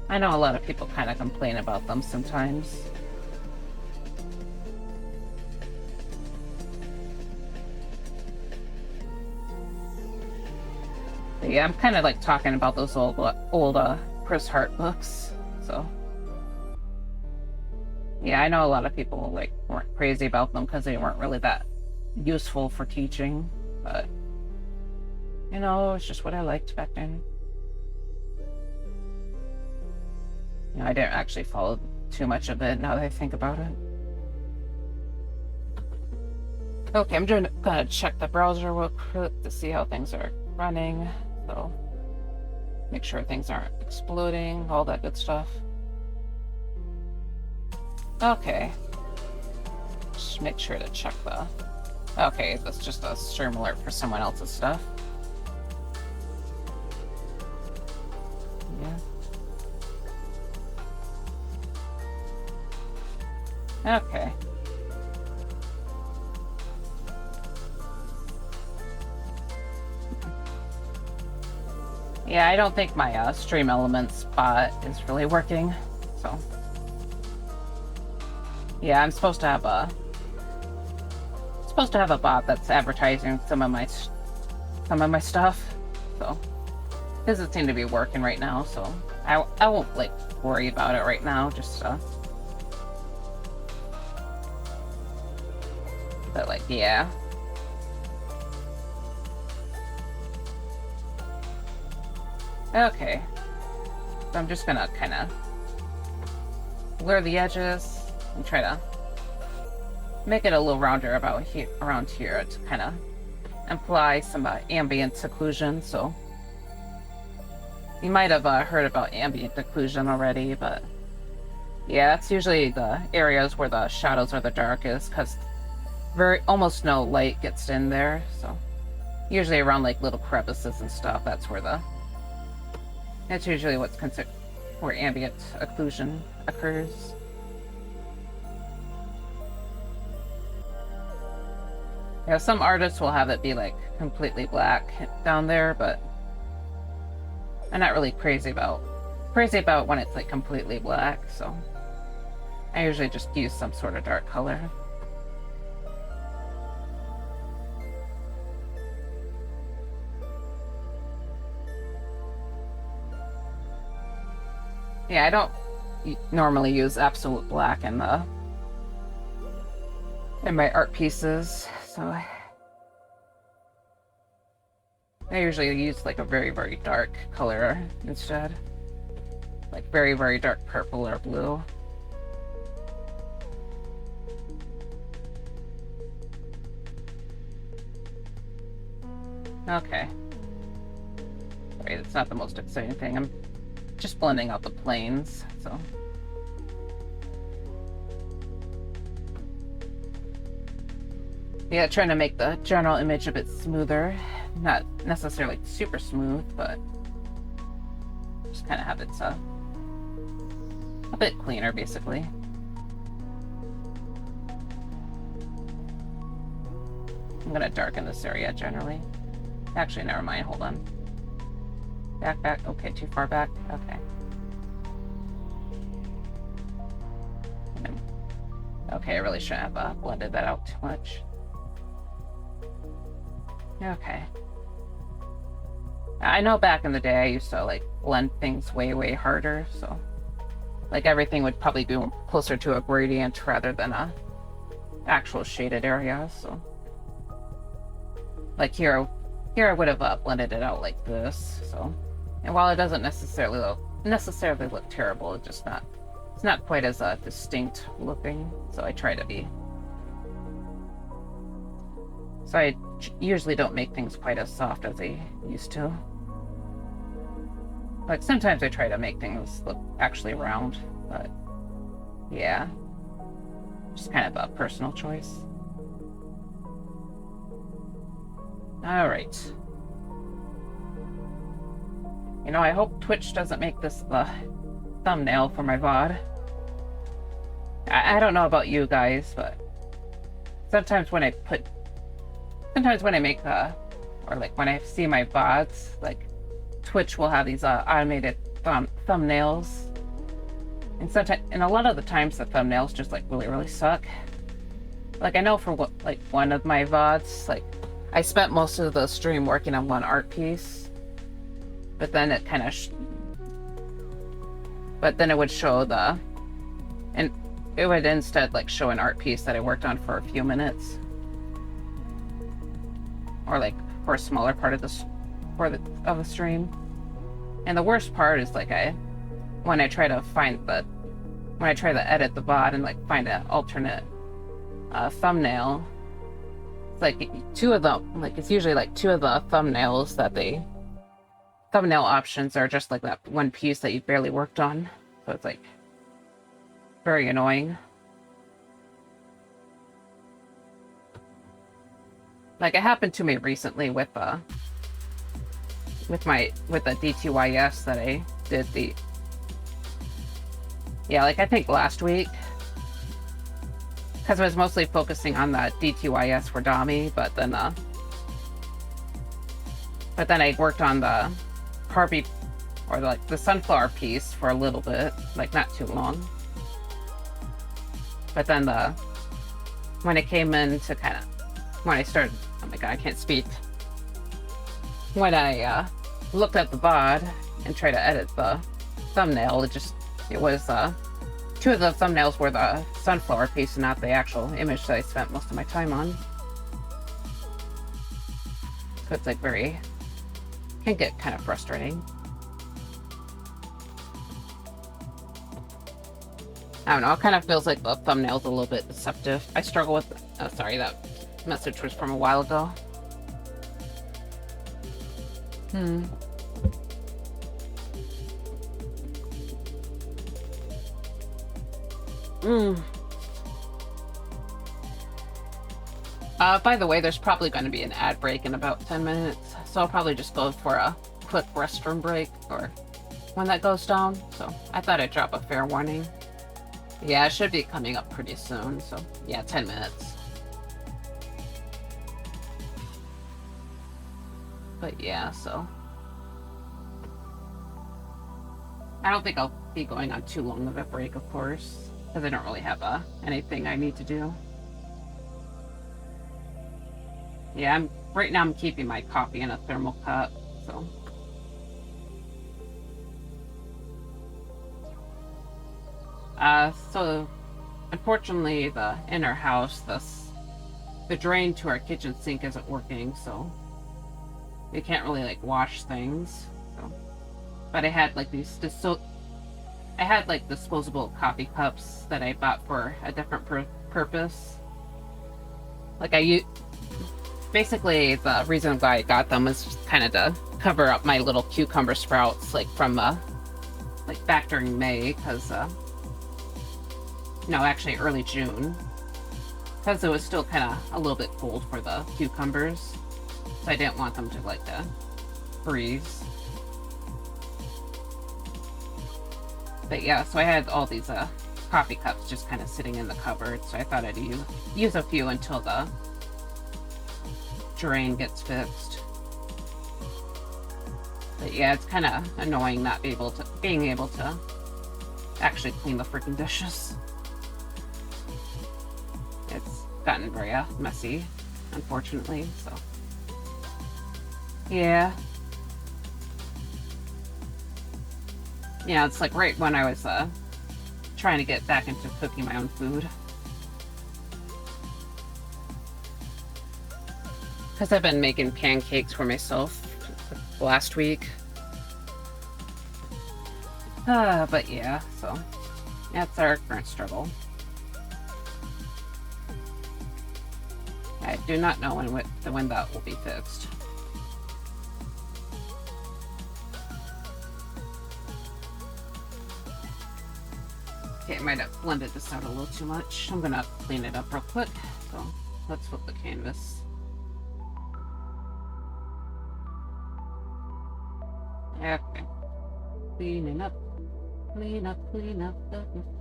I know a lot of people kind of complain about them sometimes. But yeah, I'm kind of like talking about those old Chris Hart books, so yeah, I know a lot of people like weren't crazy about them because they weren't really that useful for teaching, but you know, it's just what I liked back then. You know, I didn't actually follow too much of it now that I think about it. Okay, I'm gonna check the browser real quick to see how things are running, so make sure things aren't exploding, all that good stuff. Okay, just make sure to check okay, that's just a stream alert for someone else's stuff. Yeah. Okay. Yeah, I don't think my Stream Elements bot is really working, so yeah, I'm supposed to have a bot that's advertising some of my stuff, so it doesn't seem to be working right now, so I won't like worry about it right now, just but like, yeah. Okay, so I'm just gonna kind of blur the edges and try to make it a little rounder about here, around here to kind of imply some ambient occlusion. So you might have heard about ambient occlusion already, but yeah, that's usually the areas where the shadows are the darkest, because almost no light gets in there. So usually around like little crevices and stuff, that's usually what's considered where ambient occlusion occurs. Yeah, some artists will have it be like completely black down there, but I'm not really crazy about when it's like completely black, so I usually just use some sort of dark color. Yeah, I don't normally use absolute black in my art pieces, so I usually use like a very, very dark color instead. Like very, very dark purple or blue. Okay. Right, it's not the most exciting thing. I'm just blending out the planes, so. Yeah, trying to make the general image a bit smoother. Not necessarily super smooth, but just kind of have it a bit cleaner, basically. I'm gonna darken this area generally. Actually, never mind, hold on. Back, okay, too far back, okay. Okay, I really shouldn't have blended that out too much. Okay. I know back in the day I used to like blend things way, way harder, so like everything would probably be closer to a gradient rather than a actual shaded area, so like here I would have blended it out like this, so, and while it doesn't necessarily look terrible, it's not quite as distinct looking, so I try to be. So I usually don't make things quite as soft as I used to. Like sometimes I try to make things look actually round, but yeah, just kind of a personal choice. All right. You know, I hope Twitch doesn't make this the thumbnail for my VOD. I don't know about you guys, but sometimes when I make or like when I see my VODs, like Twitch will have these automated thumbnails, and a lot of the times the thumbnails just like really, really suck. Like I know for one of my VODs, like I spent most of the stream working on one art piece, but then it kind of it would show and it would instead like show an art piece that I worked on for a few minutes, or like for a smaller part of the stream. And the worst part is like when I try to edit the VOD and like find an alternate thumbnail, it's like two of them, like it's usually like two of the thumbnails thumbnail options are just like that one piece that you barely worked on, so it's like very annoying. Like it happened to me recently with the DTYS that I did like I think last week, because I was mostly focusing on the DTYS for Dami, but then I worked on the Harvey, or like the sunflower piece for a little bit, like not too long. But then when it came in to when I started, oh my god, I can't speak. When I looked at the VOD and tried to edit the thumbnail, it was two of the thumbnails were the sunflower piece and not the actual image that I spent most of my time on. So it's like can get kind of frustrating. I don't know, it kind of feels like the thumbnail's a little bit deceptive. I struggle with... Oh, sorry, that message was from a while ago. By the way, there's probably going to be an ad break in about 10 minutes, so I'll probably just go for a quick restroom break, or when that goes down, so I thought I'd drop a fair warning. Yeah, it should be coming up pretty soon, so yeah, 10 minutes. But yeah, so... I don't think I'll be going on too long of a break, of course, because I don't really have anything I need to do. Yeah, right now I'm keeping my coffee in a thermal cup, so... So unfortunately in our house, the drain to our kitchen sink isn't working, so we can't really like wash things. So, but I had like disposable coffee cups that I bought for a different purpose. Like basically the reason why I got them was kind of to cover up my little cucumber sprouts, like from like back during May, because no, actually early June, because it was still kind of a little bit cold for the cucumbers, so I didn't want them to like freeze. But yeah, so I had all these coffee cups just kind of sitting in the cupboard, so I thought I'd use a few until the drain gets fixed. But yeah, it's kind of annoying not being able to actually clean the freaking dishes. It's gotten very messy, unfortunately, so yeah. Yeah, it's like right when I was trying to get back into cooking my own food. Because I've been making pancakes for myself last week. But yeah, so that's our current struggle. I do not know when that will be fixed. Okay, I might have blended this out a little too much. I'm gonna clean it up real quick. So let's flip the canvas. Okay. Cleaning up. Clean up, clean up,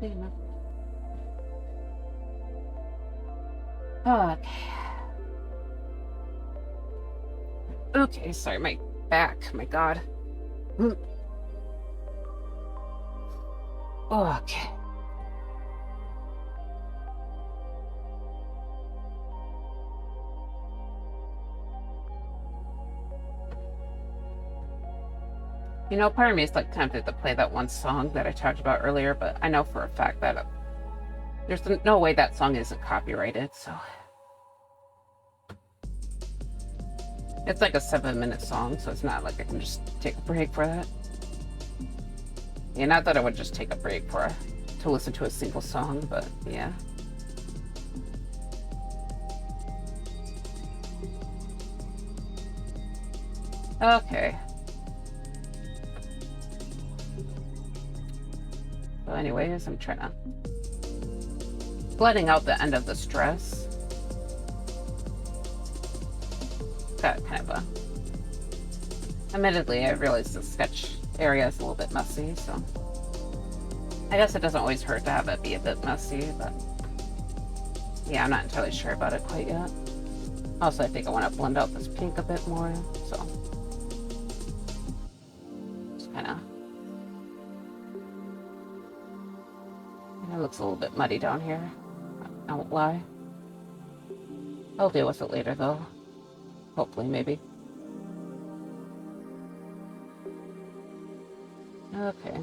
clean up. Okay. Okay, sorry, my back, my god. Okay. You know, part of me is like tempted to play that one song that I talked about earlier, but I know for a fact that there's no way that song isn't copyrighted, so... It's like a 7-minute song, so it's not like I can just take a break for that. Yeah, not that I would just take a break to listen to a single song, but yeah. Okay. So anyways, I'm trying to... blending out the end of the stress. Got kind of a... Admittedly, I realize the sketch area is a little bit messy, so... I guess it doesn't always hurt to have it be a bit messy, but... Yeah, I'm not entirely sure about it quite yet. Also, I think I want to blend out this pink a bit more, so... Just kind of... It looks a little bit muddy down here. I won't lie. I'll deal with it later, though. Hopefully, maybe. Okay.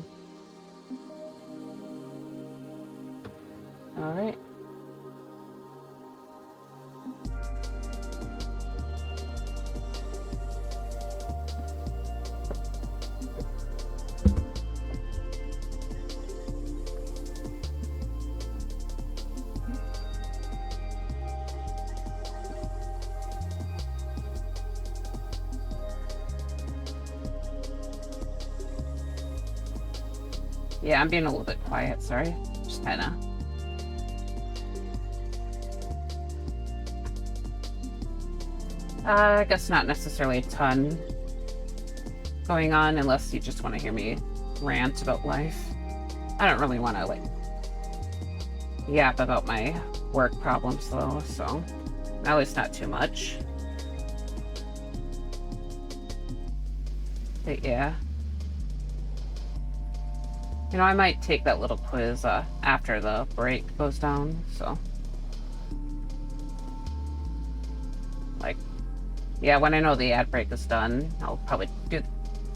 Alright. Yeah, I'm being a little bit quiet, sorry. Just kinda... I guess not necessarily a ton going on, unless you just want to hear me rant about life. I don't really want to, like, yap about my work problems, though, so... At least not too much. But yeah. You know, I might take that little quiz after the break goes down, so... Like, yeah, when I know the ad break is done, I'll probably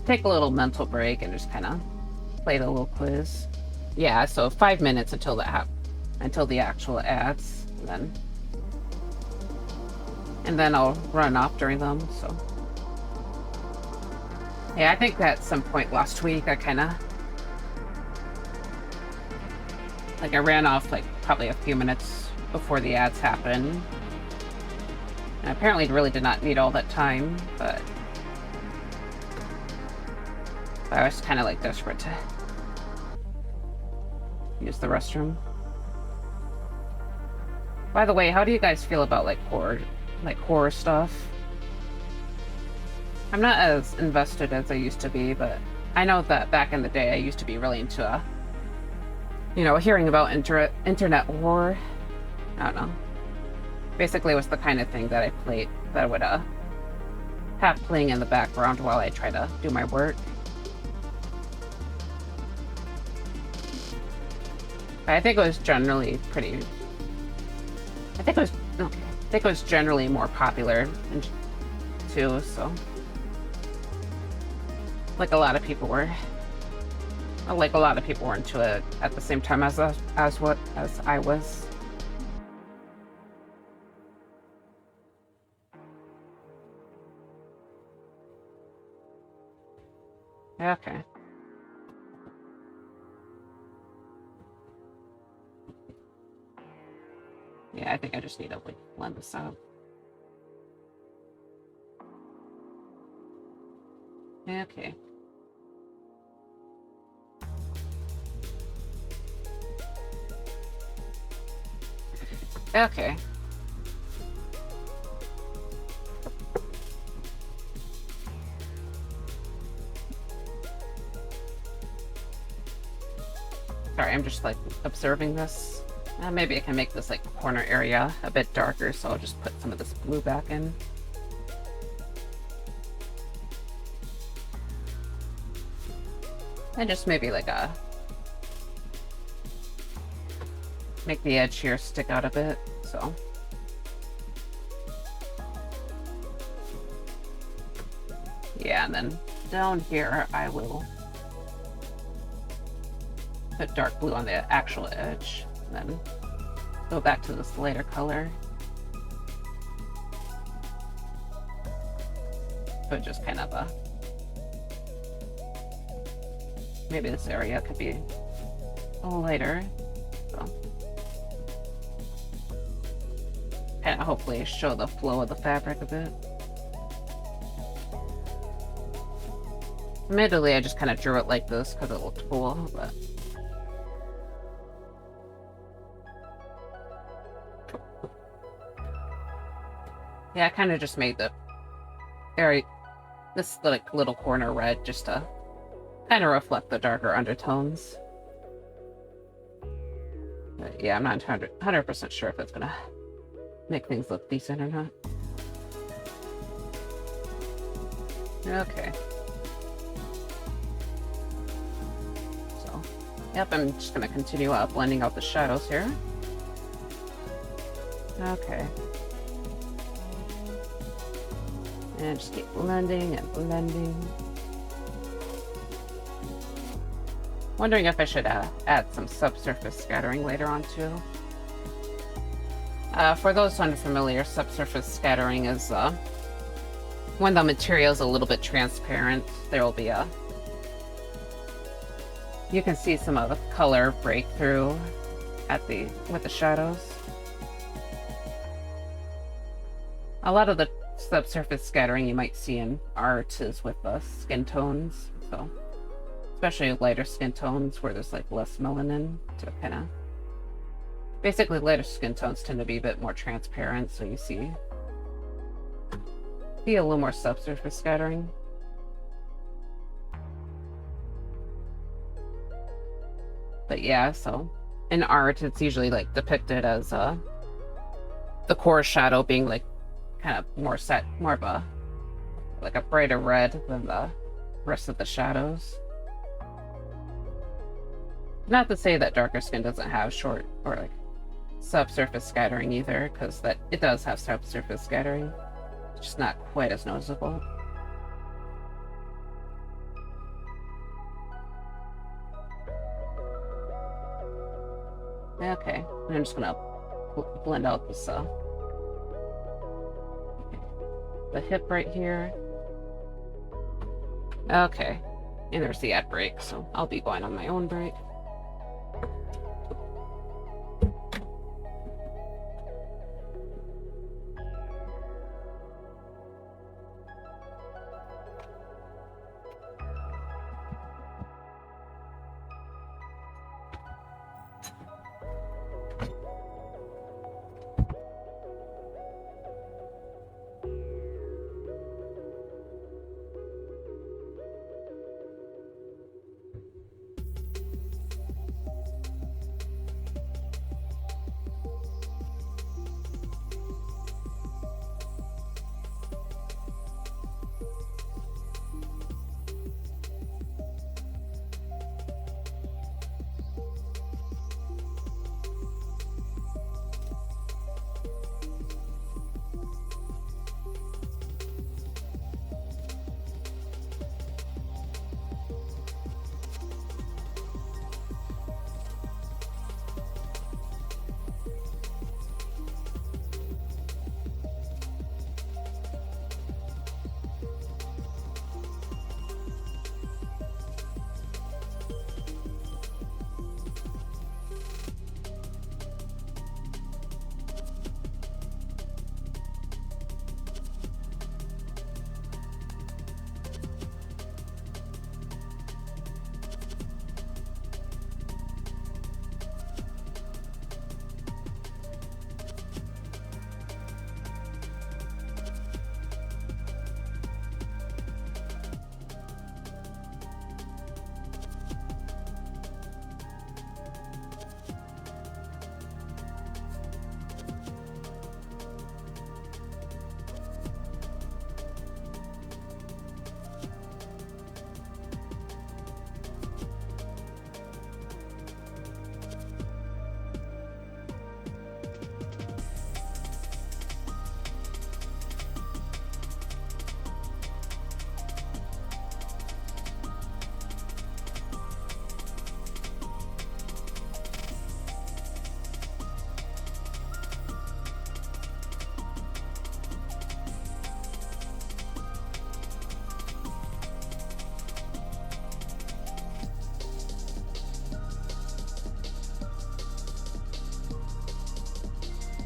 take a little mental break and just kind of play the little quiz. Yeah, so 5 minutes until the actual ads, and then I'll run off during them, so... Yeah, I think at some point last week I kind of... Like, I ran off, like, probably a few minutes before the ads happened. And apparently really did not need all that time, but... I was kind of, like, desperate to use the restroom. By the way, how do you guys feel about, like, horror stuff? I'm not as invested as I used to be, but I know that back in the day I used to be really into, you know, hearing about internet horror. I don't know. Basically, it was the kind of thing that I would have playing in the background while I try to do my work. I think it was generally pretty... I think it was generally more popular too, so... Like a lot of people were into it at the same time as I was. Okay. Yeah, I think I just need to like blend this out. Okay. Okay. Sorry, I'm just like observing this. Maybe I can make this like corner area a bit darker, so I'll just put some of this blue back in. And just maybe like make the edge here stick out a bit, so. Yeah, and then down here I will put dark blue on the actual edge, and then go back to this lighter color. So just kind of maybe this area could be a little lighter, so kind of hopefully show the flow of the fabric a bit. Admittedly, I just kind of drew it like this because it looked cool, but yeah, I kind of just made the area, this like little corner red, just to kind of reflect the darker undertones. But yeah, I'm not 100% sure if it's gonna make things look decent or not. Okay. So, yep, I'm just gonna continue blending out the shadows here. Okay. And just keep blending and blending. Wondering if I should add some subsurface scattering later on too. For those unfamiliar, subsurface scattering is when the material is a little bit transparent. There will be you can see some of the color breakthrough with the shadows. A lot of the subsurface scattering you might see in art is with the skin tones, so especially lighter skin tones where there's like less melanin to kind of. Basically, lighter skin tones tend to be a bit more transparent, so you see a little more subsurface scattering. But yeah, so in art, it's usually like depicted as the core shadow being like kind of more of a like a brighter red than the rest of the shadows. Not to say that darker skin doesn't have short or like subsurface scattering either, because that it does have subsurface scattering. It's just not quite as noticeable. Okay, I'm just gonna blend out this the hip right here. Okay, and there's the ad break, so I'll be going on my own break.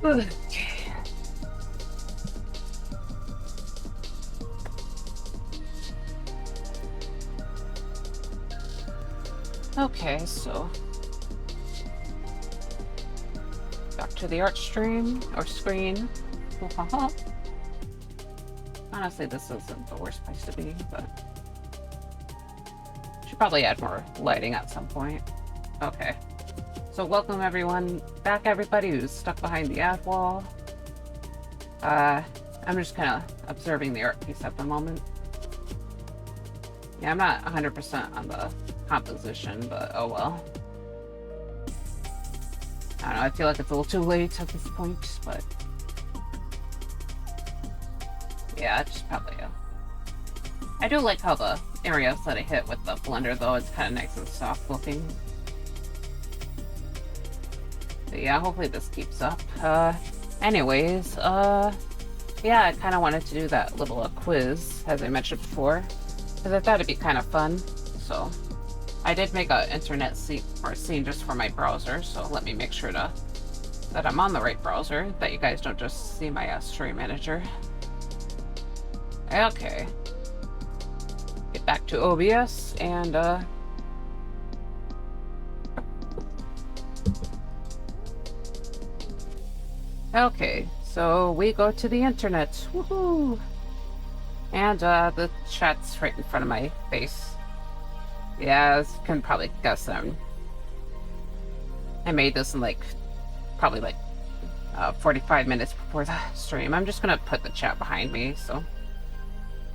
Okay. Okay, so back to the art stream or screen. Honestly, this isn't the worst place to be, but should probably add more lighting at some point. Okay. So welcome everyone back, everybody who's stuck behind the ad wall. I'm just kind of observing the art piece at the moment. Yeah, I'm not 100% on the composition, but oh well. I don't know, I feel like it's a little too late at this point, but yeah, it's probably I do like how the areas that I hit with the blender though, it's kind of nice and soft looking. But yeah, hopefully this keeps up. Anyways, yeah, I kind of wanted to do that little quiz, as I mentioned before, because I thought it'd be kind of fun. So I did make an internet scene just for my browser, so let me make sure that I'm on the right browser, that you guys don't just see my stream manager. Okay. Get back to OBS, and Okay, so we go to the internet. Woohoo! And the chat's right in front of my face. Yeah, as you can probably guess I made this in probably 45 minutes before the stream. I'm just gonna put the chat behind me, so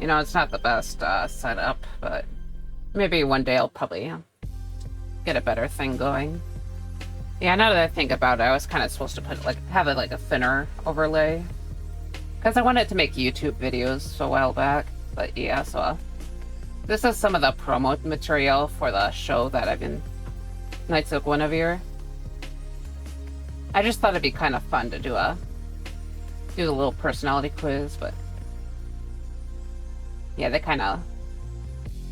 it's not the best setup, but maybe one day I'll probably get a better thing going. Yeah, now that I think about it, I was kind of supposed to have it like a thinner overlay, because I wanted to make YouTube videos a while back. But yeah, so this is some of the promo material for the show that I've been Knights of Guinevere. I just thought it'd be kind of fun to do a little personality quiz, but yeah, they kind of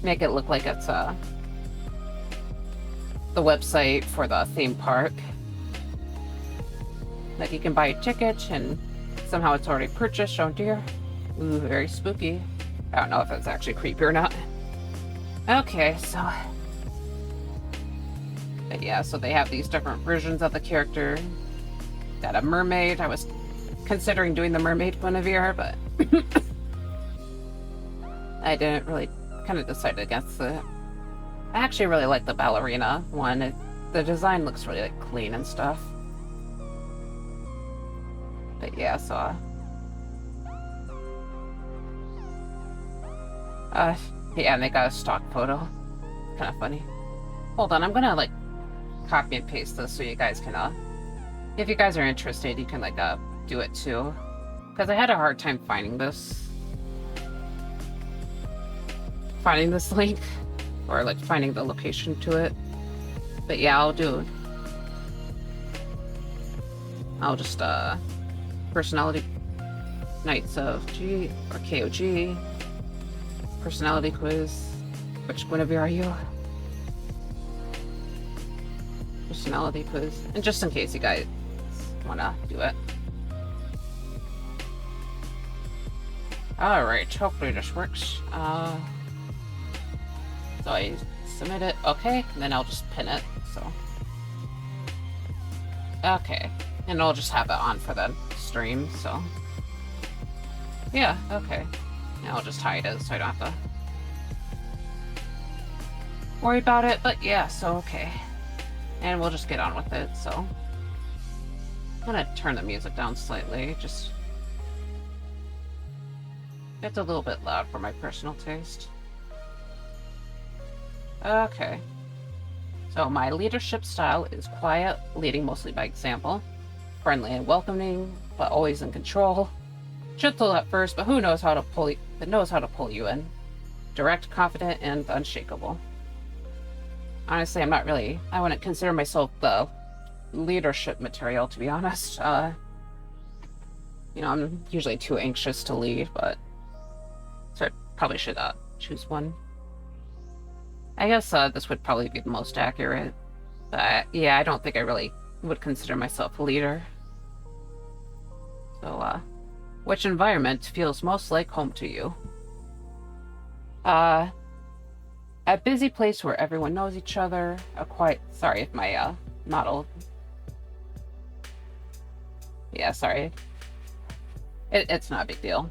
make it look like it's the website for the theme park. Like you can buy a ticket and somehow it's already purchased. Oh dear. Ooh, very spooky. I don't know if it's actually creepy or not. Okay, so... But yeah, so they have these different versions of the character. Got a mermaid. I was considering doing the mermaid Guinevere, but I didn't really kind of decide against it. I actually really like the ballerina one. The design looks really clean and stuff. But yeah, so yeah, and they got a stock photo. Kind of funny. Hold on, I'm gonna copy and paste this so you guys can if you guys are interested, you can do it too. Because I had a hard time finding this link, or finding the location to it. But yeah, I'll just personality Knights of G or KOG personality quiz. Which Guinevere are you? Personality quiz. And just in case you guys wanna do it. Alright, hopefully this works. So I submit it, okay, and then I'll just pin it, so. Okay, and I'll just have it on for the stream, so. Yeah, okay. And I'll just hide it so I don't have to worry about it, but yeah, so okay. And we'll just get on with it, so. I'm gonna turn the music down slightly, just. It's a little bit loud for my personal taste. Okay. So my leadership style is quiet, leading mostly by example. Friendly and welcoming, but always in control. Gentle at first, but knows how to pull you in. Direct, confident, and unshakable. Honestly, I wouldn't consider myself the leadership material, to be honest. I'm usually too anxious to lead, but so I probably should choose one. I guess this would probably be the most accurate. But yeah, I don't think I really would consider myself a leader. So, which environment feels most like home to you? A busy place where everyone knows each other. Sorry if my model. Yeah, sorry. It's not a big deal.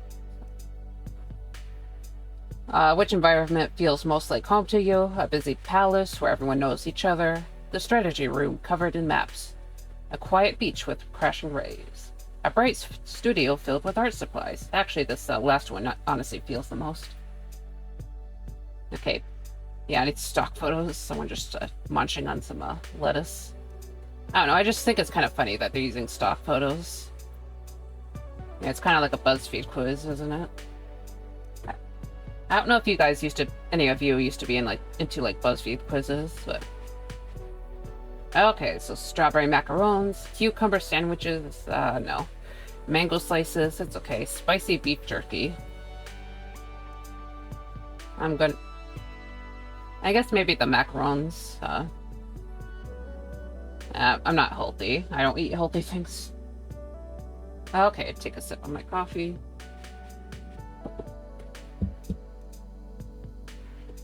Which environment feels most like home to you? A busy palace where everyone knows each other. The strategy room covered in maps. A quiet beach with crashing waves. A bright studio filled with art supplies. Actually, this last one honestly feels the most. Okay. Yeah, I need stock photos. Someone just munching on some lettuce. I don't know, I just think it's kind of funny that they're using stock photos. Yeah, it's kind of like a BuzzFeed quiz, isn't it? I don't know if you guys any of you used to be into BuzzFeed quizzes, but. Okay, so strawberry macarons, cucumber sandwiches, no. Mango slices, it's okay. Spicy beef jerky. I guess maybe the macarons. I'm not healthy. I don't eat healthy things. Okay, take a sip of my coffee.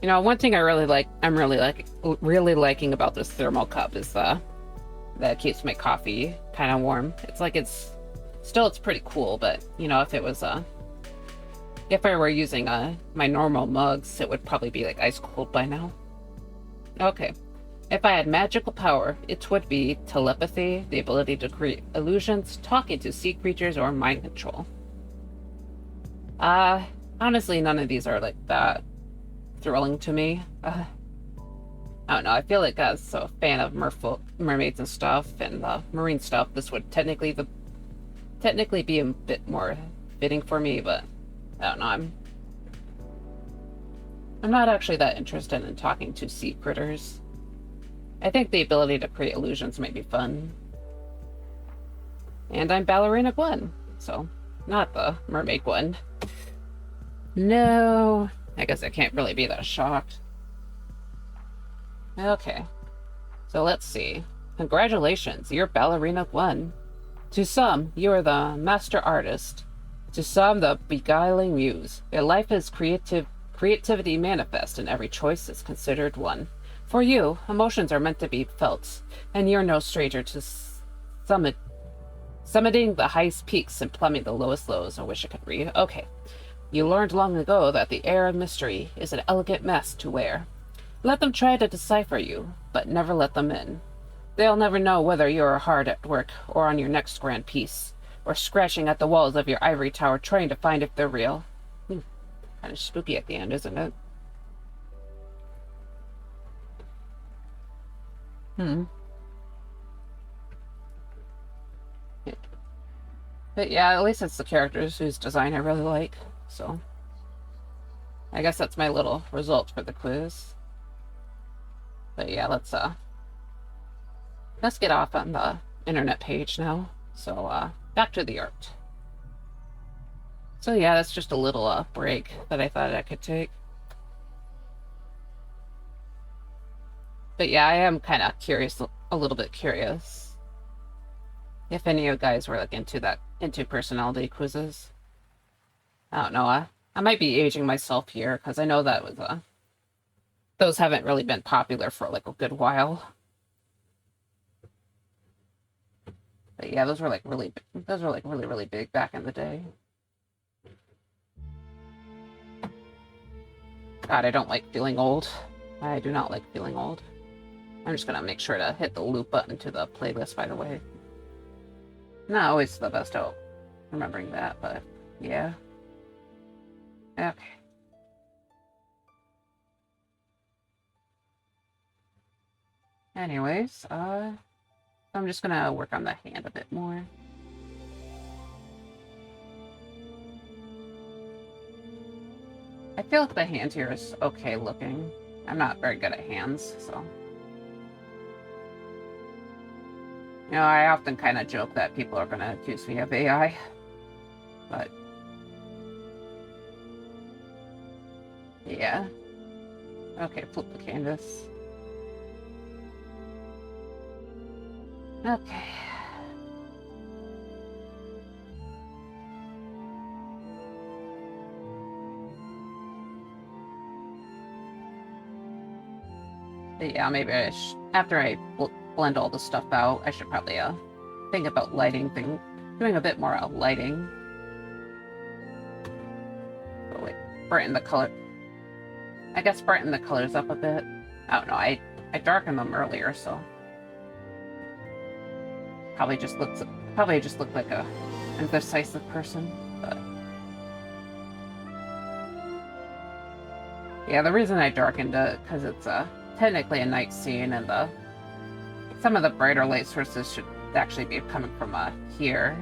One thing I'm really liking about this thermal cup is that it keeps my coffee kind of warm. It's Still, it's pretty cool, but, you know, if it was, if I were using, my normal mugs, it would probably be, like, ice cold by now. Okay. If I had magical power, it would be telepathy, the ability to create illusions, talking to sea creatures, or mind control. Honestly, none of these are, like, that thrilling to me. I don't know, I feel like as a fan of mermaids and stuff, and marine stuff, this would technically be a bit more fitting for me, but I don't know, I'm not actually that interested in talking to sea critters. I think the ability to create illusions might be fun. And I'm Ballerina Gwen, so not the mermaid Gwen. No, I guess I can't really be that shocked. Okay, so let's see. Congratulations, you're Ballerina Gwen. To some, you are the master artist. To some, the beguiling muse. Your life is creativity manifest, and every choice is considered one. For you, emotions are meant to be felt, and you're no stranger to summiting the highest peaks and plumbing the lowest lows. I wish I could read. Okay. You learned long ago that the air of mystery is an elegant mask to wear. Let them try to decipher you, but never let them in. They'll never know whether you are hard at work or on your next grand piece, or scratching at the walls of your ivory tower trying to find if they're real. Kind of spooky at the end, isn't it? But yeah, at least it's the characters whose design I really like, so I guess that's my little result for the quiz. But yeah, let's get off on the internet page now. So back to the art. So yeah, that's just a little break that I thought I could take. But yeah, I am kind of curious, a little bit curious, if any of you guys were like into personality quizzes. I don't know. I might be aging myself here because I know that was those haven't really been popular for like a good while. But yeah, those were like really big back in the day. God, I don't like feeling old. I do not like feeling old. I'm just gonna make sure to hit the loop button to the playlist, by the way. Not always the best hope remembering that, but yeah. Okay. Anyways, I'm just gonna work on the hand a bit more. I feel like the hand here is okay looking. I'm not very good at hands, so. You know, I often kind of joke that people are gonna accuse me of AI, but yeah. Okay, flip the canvas. Okay. But yeah, maybe after I blend all the stuff out, I should probably think about doing a bit more lighting. But wait, brighten the color. I guess brighten the colors up a bit. I don't know. I darkened them earlier, so probably just look like a indecisive person. But yeah, the reason I darkened it because it's technically a night scene, and some of the brighter light sources should actually be coming from here.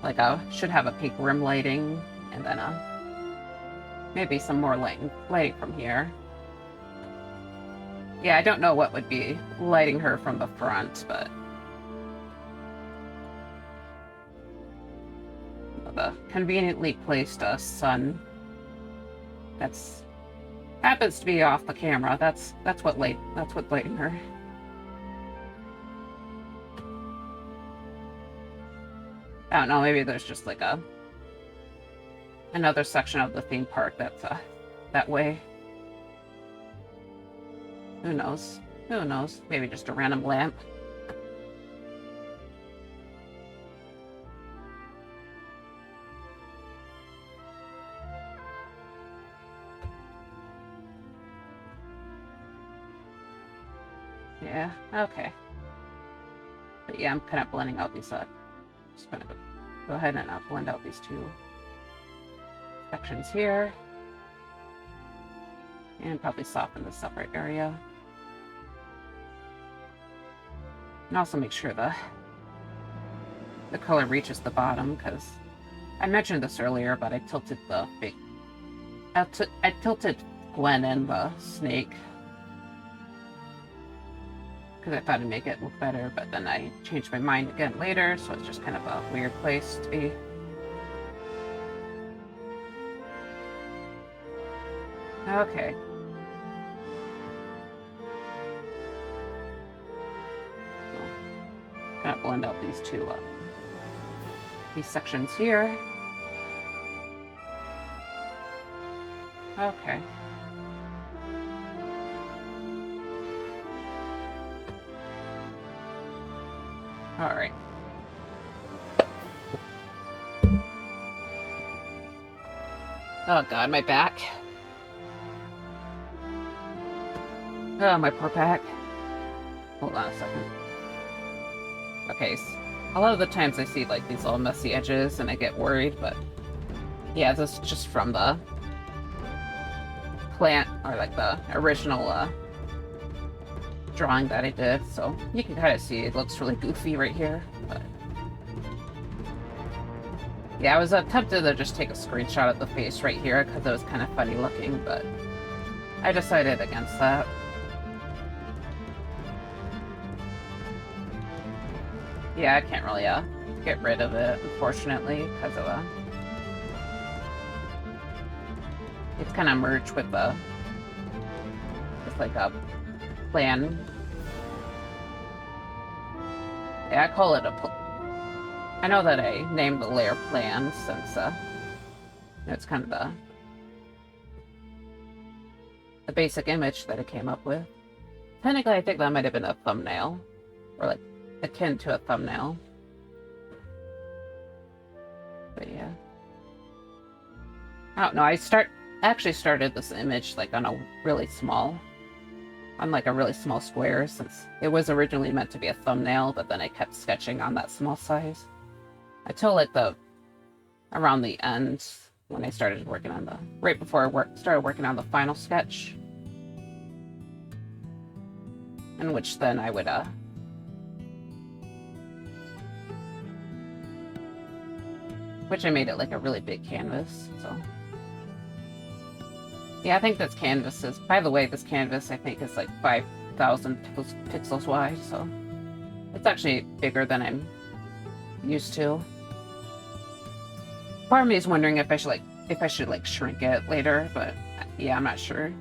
Like should have a peak rim lighting, and then maybe some more lighting from here. Yeah, I don't know what would be lighting her from the front, but the conveniently placed sun that's happens to be off the camera. That's what's lighting her. I don't know, maybe there's just like another section of the theme park that's that way. Who knows? Who knows? Maybe just a random lamp. Yeah, okay. But yeah, I'm kind of blending out these, just gonna go ahead and blend out these two sections here. And probably soften this upper area. And also make sure the color reaches the bottom, because I mentioned this earlier, but I tilted the fake. I tilted Gwen and the snake because I thought it'd make it look better, but then I changed my mind again later, so it's just kind of a weird place to be. Okay. Kind of blend out these two these sections here. Okay. All right. Oh god, my back. Oh, my poor back. Hold on a second. Okay, so a lot of the times I see like these little messy edges and I get worried, but yeah, this is just from the plant, or like the original drawing that I did, so you can kind of see it looks really goofy right here, but yeah, I was tempted to just take a screenshot of the face right here because it was kind of funny looking, but I decided against that. Yeah, I can't really get rid of it, unfortunately, because of it's kind of merged with the like a plan. Yeah, I call it I know that I named the layer plan since it's kind of the basic image that it came up with. Technically, I think that might have been a thumbnail, or like akin to a thumbnail. But yeah, I don't know. I actually started this image like on a really small square, since it was originally meant to be a thumbnail, but then I kept sketching on that small size until like around the end, when I started working on right before I started working on the final sketch, in which then I would which I made it like a really big canvas. So yeah, I think this canvas is, by the way, this canvas I think is like 5,000 pixels wide, so it's actually bigger than I'm used to. Part of me is wondering if I should like shrink it later, but yeah, I'm not sure.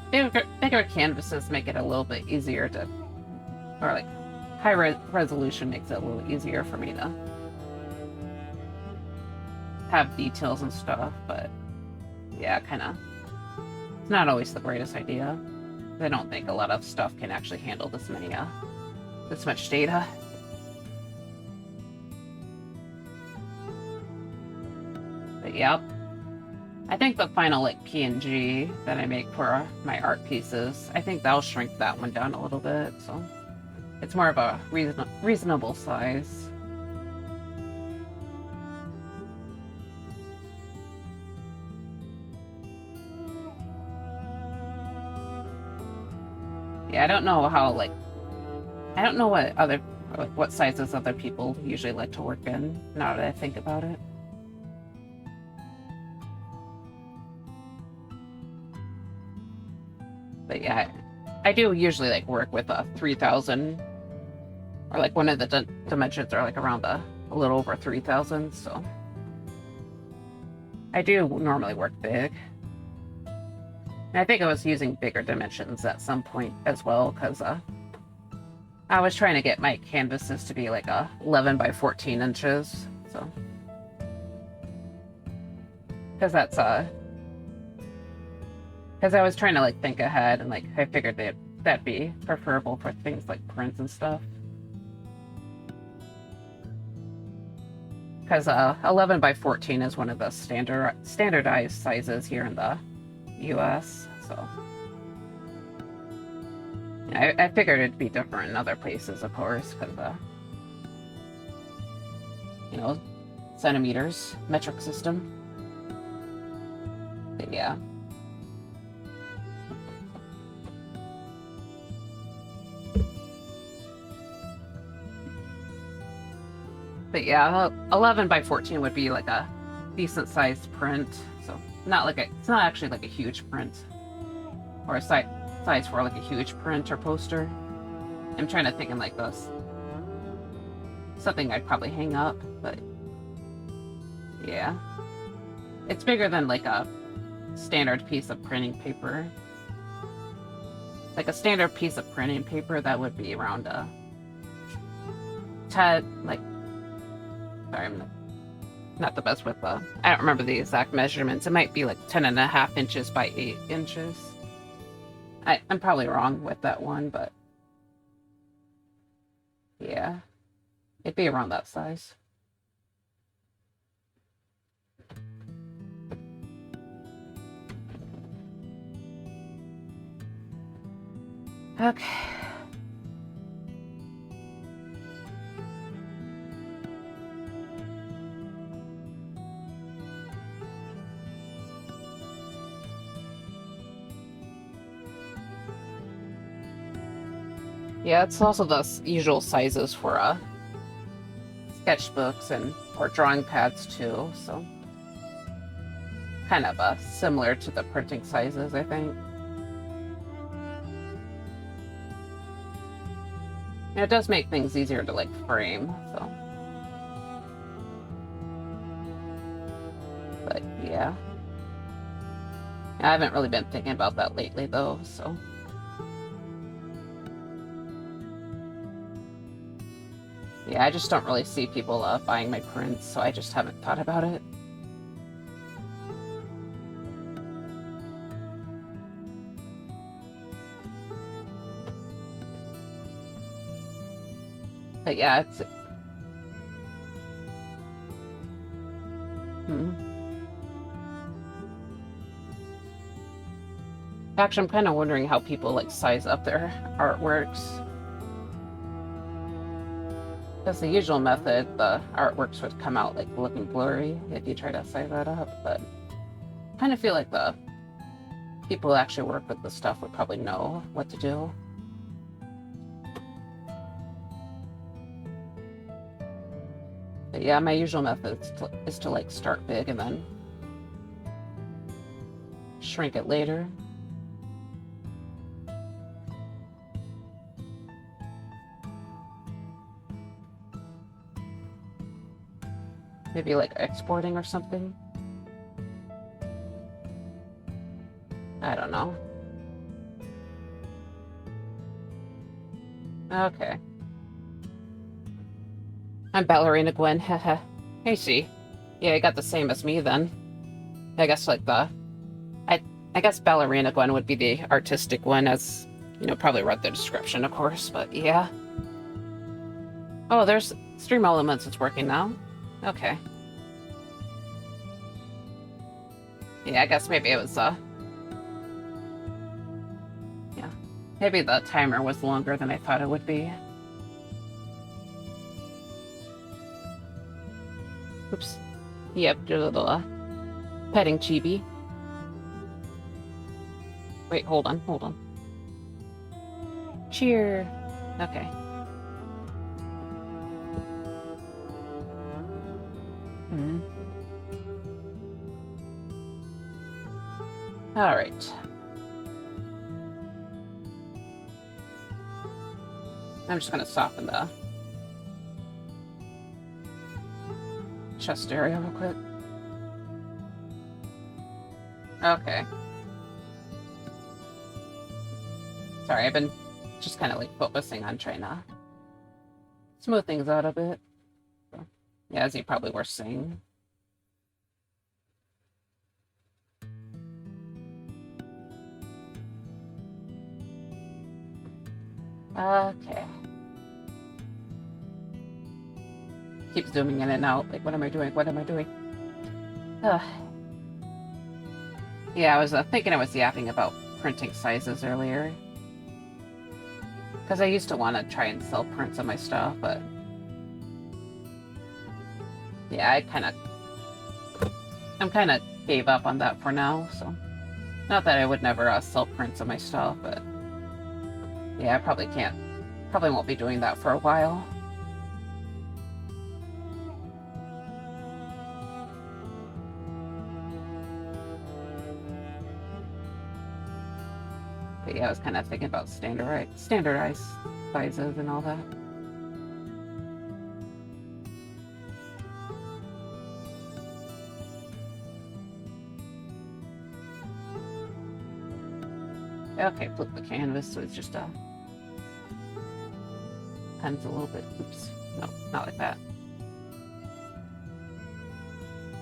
Bigger canvases make it a little bit easier to, or like high resolution makes it a little easier for me to have details and stuff, but yeah, it's not always the greatest idea. I don't think a lot of stuff can actually handle this much data. But yeah, I think the final like PNG that I make for my art pieces, I think that'll shrink that one down a little bit, so it's more of a reasonable size. Yeah, I don't know what sizes other people usually like to work in, now that I think about it. But yeah, I do usually like work with a 3,000, or like one of the dimensions are like around a little over 3,000, so I do normally work big. And I think I was using bigger dimensions at some point as well, because I was trying to get my canvases to be like 11 by 14 inches, so because I was trying to like think ahead, and like I figured that'd be preferable for things like prints and stuff. Because 11 by 14 is one of the standardized sizes here in the US, so I figured it'd be different in other places, of course, because you know, centimeters, metric system. But yeah. But yeah, 11 by 14 would be like a decent sized print. So not like it's not actually like a huge print or a size for like a huge print or poster. I'm trying to think in like this. Something I'd probably hang up, but yeah. It's bigger than like a standard piece of printing paper. Like a standard piece of printing paper that would be around a 10, like, sorry, I'm not the best with I don't remember the exact measurements. It might be like 10.5 inches by 8 inches. I'm probably wrong with that one, but yeah, it'd be around that size. Okay. Yeah, it's also the usual sizes for sketchbooks and or drawing pads too, so kind of similar to the printing sizes, I think. And it does make things easier to like frame, so. But yeah. I haven't really been thinking about that lately though, so. Yeah, I just don't really see people buying my prints, so I just haven't thought about it. But yeah, it's... Actually, I'm kind of wondering how people like size up their artworks. Because the usual method, the artworks would come out like looking blurry if you try to size that up, but I kind of feel like the people who actually work with the stuff would probably know what to do. But yeah, my usual method is to like start big and then shrink it later. Maybe like exporting or something. I don't know. Okay. I'm Ballerina Gwen, haha. Hey, see. Yeah, you got the same as me then. I guess like I guess Ballerina Gwen would be the artistic one, as, you know, probably read the description, of course, but yeah. Oh, there's Stream Elements, it's working now. Okay. Yeah, I guess maybe it was, yeah. Maybe the timer was longer than I thought it would be. Oops. Yep, do a little, petting chibi. Wait, hold on. Cheer. Okay. All right. I'm just gonna soften the chest area real quick. Okay. Sorry, I've been just kind of like focusing on trying to smooth things out a bit. So, yeah, as you probably were saying. Okay. Keep zooming in and out. Like, what am I doing? Yeah, I was thinking I was yapping about printing sizes earlier. Because I used to want to try and sell prints of my stuff, but yeah, I'm kind of gave up on that for now, so. Not that I would never sell prints of my stuff, but yeah, I probably won't be doing that for a while. But yeah, I was kind of thinking about standardized sizes and all that. Okay, flip the canvas so it's just pen's a little bit, oops, no, not like that.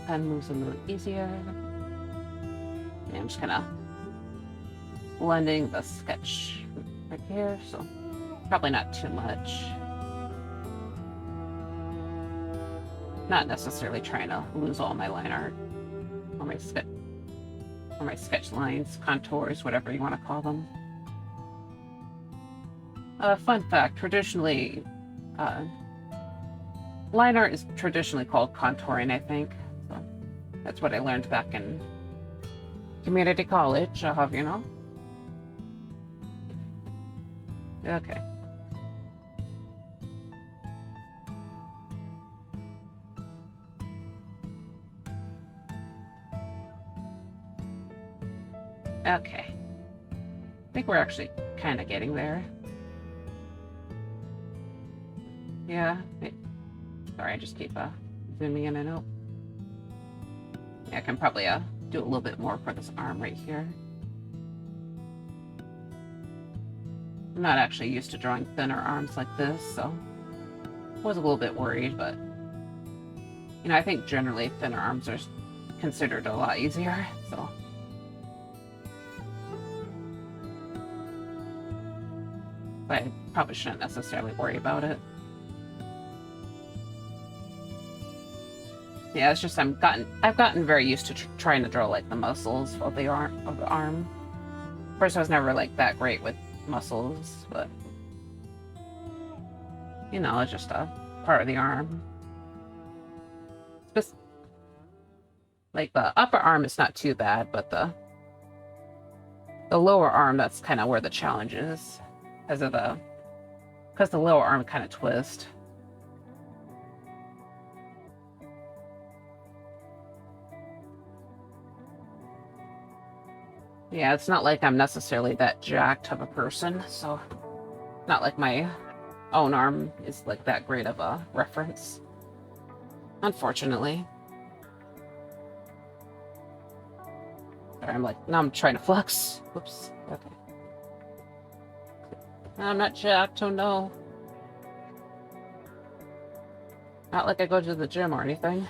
Pen moves a little easier. Yeah, I'm just kind of blending the sketch right here, so probably not too much. Not necessarily trying to lose all my line art or my sketch lines, contours, whatever you want to call them. Fun fact, traditionally, line art is traditionally called contouring, I think. So that's what I learned back in community college, I'll have you know. Okay. Okay. I think we're actually kind of getting there. Yeah. Sorry, I just keep zooming in and out. Yeah, I can probably do a little bit more for this arm right here. I'm not actually used to drawing thinner arms like this, so I was a little bit worried, but you know, I think generally thinner arms are considered a lot easier, so. But I probably shouldn't necessarily worry about it. Yeah, it's just I've gotten very used to trying to draw like the muscles of the arm. Of course, I was never like that great with muscles, but you know, it's just a part of the arm. Just like the upper arm is not too bad, but the lower arm, that's kind of where the challenge is, because the lower arm kind of twists. Yeah, it's not like I'm necessarily that jacked of a person, so not like my own arm is like that great of a reference, unfortunately. Sorry, now I'm trying to flex. Whoops. Okay. I'm not jacked, oh no. Not like I go to the gym or anything.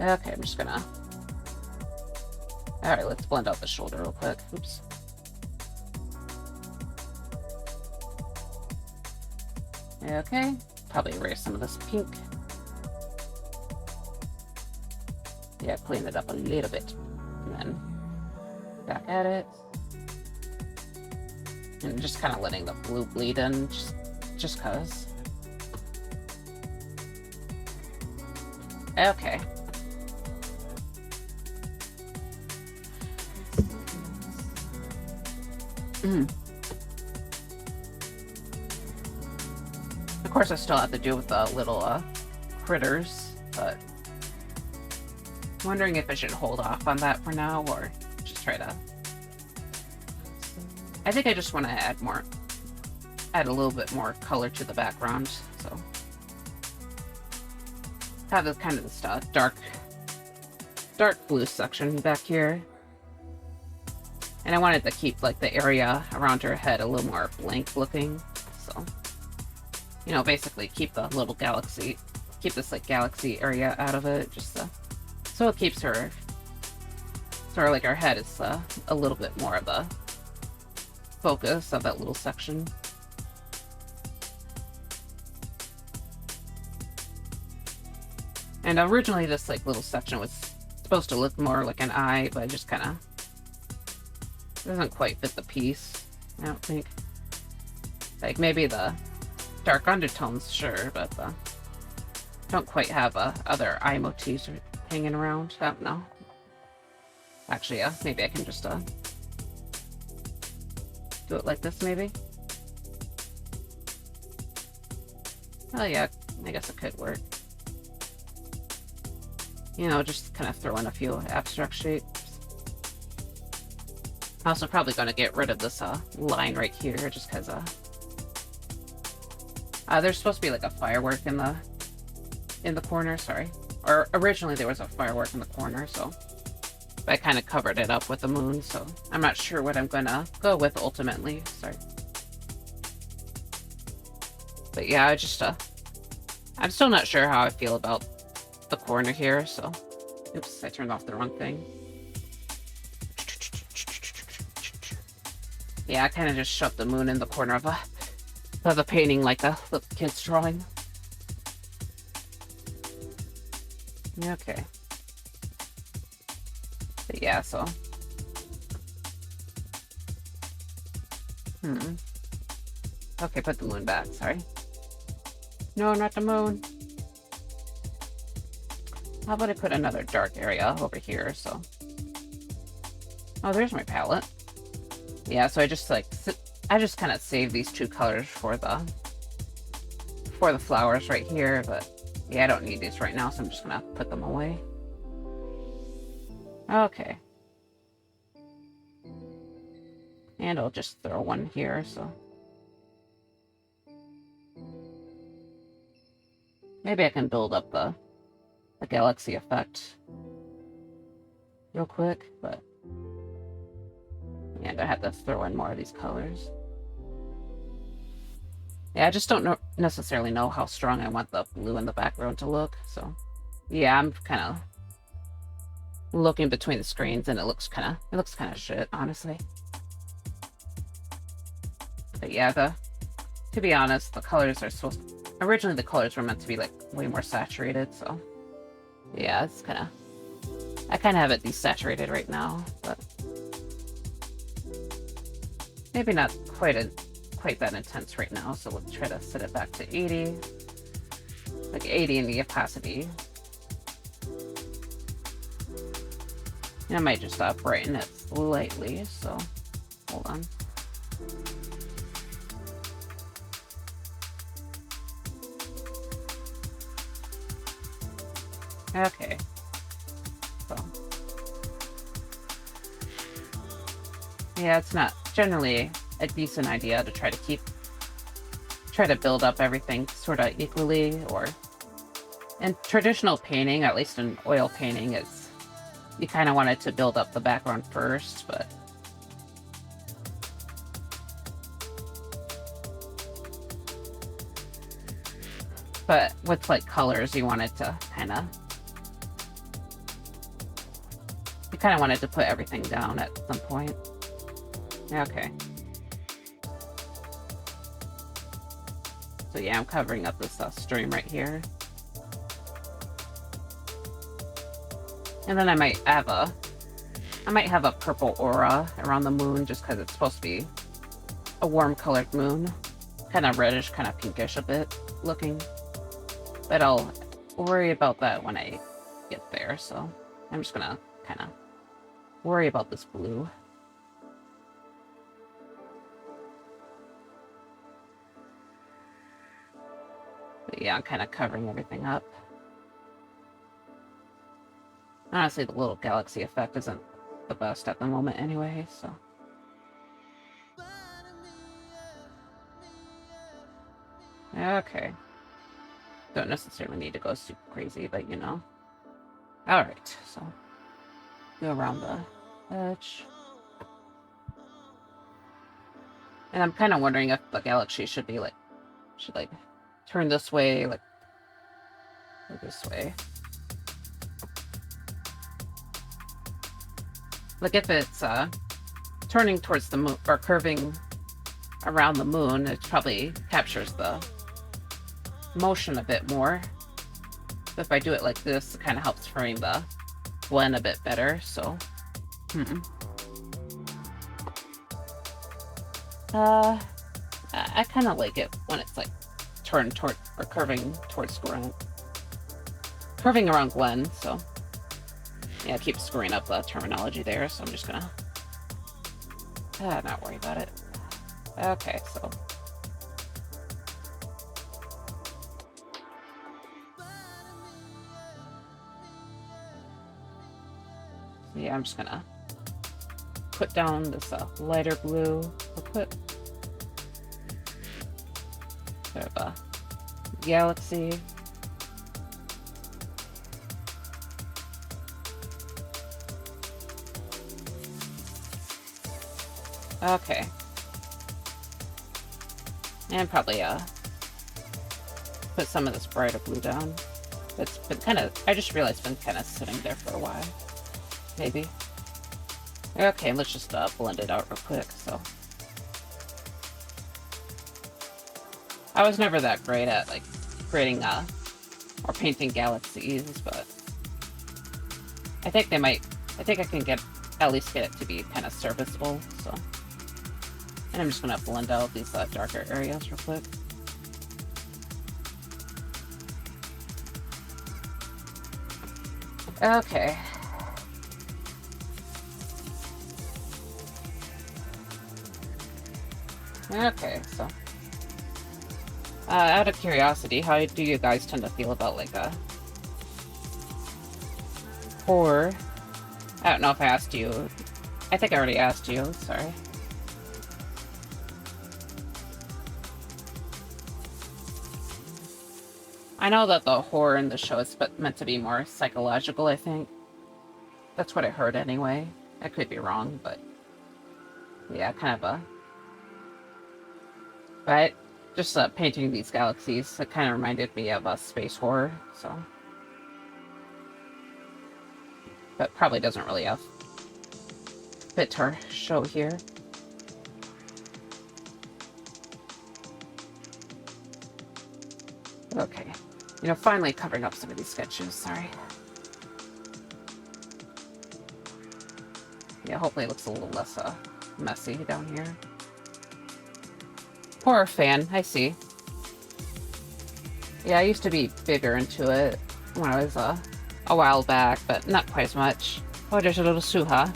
Okay, I'm just gonna... Alright, let's blend out the shoulder real quick. Oops. Okay, probably erase some of this pink. Yeah, clean it up a little bit. And then back at it. And just kind of letting the blue bleed in, just cause. Okay. Of course, I still have to do with the little critters, but I'm wondering if I should hold off on that for now or just try to. I think I just want to add a little bit more color to the background, so have this kind of this dark blue section back here. And I wanted to keep like the area around her head a little more blank looking. So, you know, basically keep the little galaxy, keep this like galaxy area out of it, just so it keeps her, sort of like her head is a little bit more of the focus of that little section. And originally this like little section was supposed to look more like an eye, but it just kind of doesn't quite fit the piece, I don't think. Like, maybe the dark undertones, sure, but don't quite have other eye motifs hanging around. I don't know. Actually, yeah, maybe I can just do it like this, maybe. Oh yeah, I guess it could work. You know, just kind of throw in a few abstract shapes. I'm also probably going to get rid of this line right here, just because there's supposed to be like a firework in the corner, sorry. Or originally there was a firework in the corner, so I kind of covered it up with the moon, so I'm not sure what I'm going to go with ultimately, sorry. But yeah, I just, I'm still not sure how I feel about the corner here, so... Oops, I turned off the wrong thing. Yeah, I kind of just shoved the moon in the corner of the painting like a little kid's drawing. Okay. But yeah, so... Okay, put the moon back, sorry. No, not the moon. How about I put another dark area over here, so... Oh, there's my palette. Yeah, so I just, like, I just kind of save these two colors for the flowers right here, but yeah, I don't need these right now, so I'm just gonna put them away. Okay. And I'll just throw one here, so... Maybe I can build up the galaxy effect real quick, but yeah, I'm gonna have to throw in more of these colors. Yeah, I just don't necessarily know how strong I want the blue in the background to look, so yeah, I'm kind of looking between the screens, and it looks kind of shit, honestly. But yeah, to be honest, the colors are originally the colors were meant to be like way more saturated, so yeah, it's I kind of have it desaturated right now, but maybe not quite that intense right now, so we'll try to set it back to 80. Like 80 in the opacity. And I might just brighten it slightly, so hold on. Okay. So. Yeah, it's not generally a decent idea to try to build up everything sort of equally, or in traditional painting, at least in oil painting, it's you kind of want it to build up the background first, but with like colors, you want it to you kind of wanted to put everything down at some point. Okay. So yeah, I'm covering up this stream right here. And then I might have a purple aura around the moon, just because it's supposed to be a warm colored moon. Kind of reddish, kind of pinkish a bit looking. But I'll worry about that when I get there, so I'm just gonna kind of worry about this blue. But yeah, I'm kind of covering everything up. Honestly, the little galaxy effect isn't the best at the moment anyway, so... Okay. Don't necessarily need to go super crazy, but you know. Alright, so... go around the edge. And I'm kind of wondering if the galaxy should be like... should like turn this way, like... or this way. Like if it's turning towards the moon, or curving around the moon, it probably captures the motion a bit more. But if I do it like this, it kind of helps frame the Gwen a bit better, so... I kind of like it when it's like turned toward or curving towards curving around Gwen. So yeah, I keep screwing up the terminology there. So I'm just gonna not worry about it. Okay, so yeah, I'm just gonna put down this lighter blue. We'll put sort of a galaxy. Okay. And probably put some of this brighter blue down. It's been kind of, I just realized it's been kind of sitting there for a while. Maybe. Okay, let's just blend it out real quick, so. I was never that great at, like, creating, or painting galaxies, but I think I can at least get it to be kind of serviceable, so. And I'm just gonna blend out these darker areas real quick. Okay. Okay, so out of curiosity, how do you guys tend to feel about like horror? I don't know if I asked you. I think I already asked you, sorry. I know that the horror in the show is meant to be more psychological, I think. That's what I heard anyway. I could be wrong, but yeah, kind of But just painting these galaxies, it kind of reminded me of a space horror, so. But probably doesn't really fit our show here. Okay. You know, finally covering up some of these sketches, sorry. Yeah, hopefully it looks a little less messy down here. Horror fan, I see. Yeah, I used to be bigger into it when I was a while back, but not quite as much. Oh, there's a little Suha.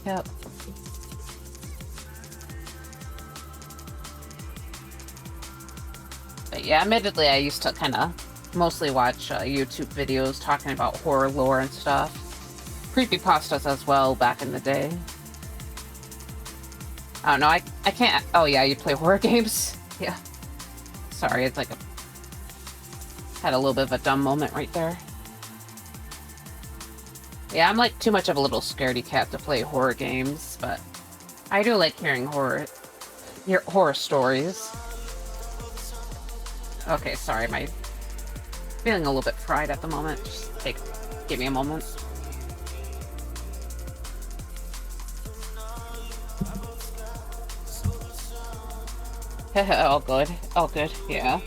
Yep. But yeah, admittedly, I used to kind of mostly watch YouTube videos talking about horror lore and stuff. Creepypastas as well back in the day. I don't know, I can't... Oh yeah, you play horror games? Yeah. Sorry, it's like had a little bit of a dumb moment right there. Yeah, I'm like too much of a little scaredy cat to play horror games, but I do like hearing horror stories. Okay, sorry, my feeling a little bit fried at the moment. Just give me a moment. All good. All good, yeah.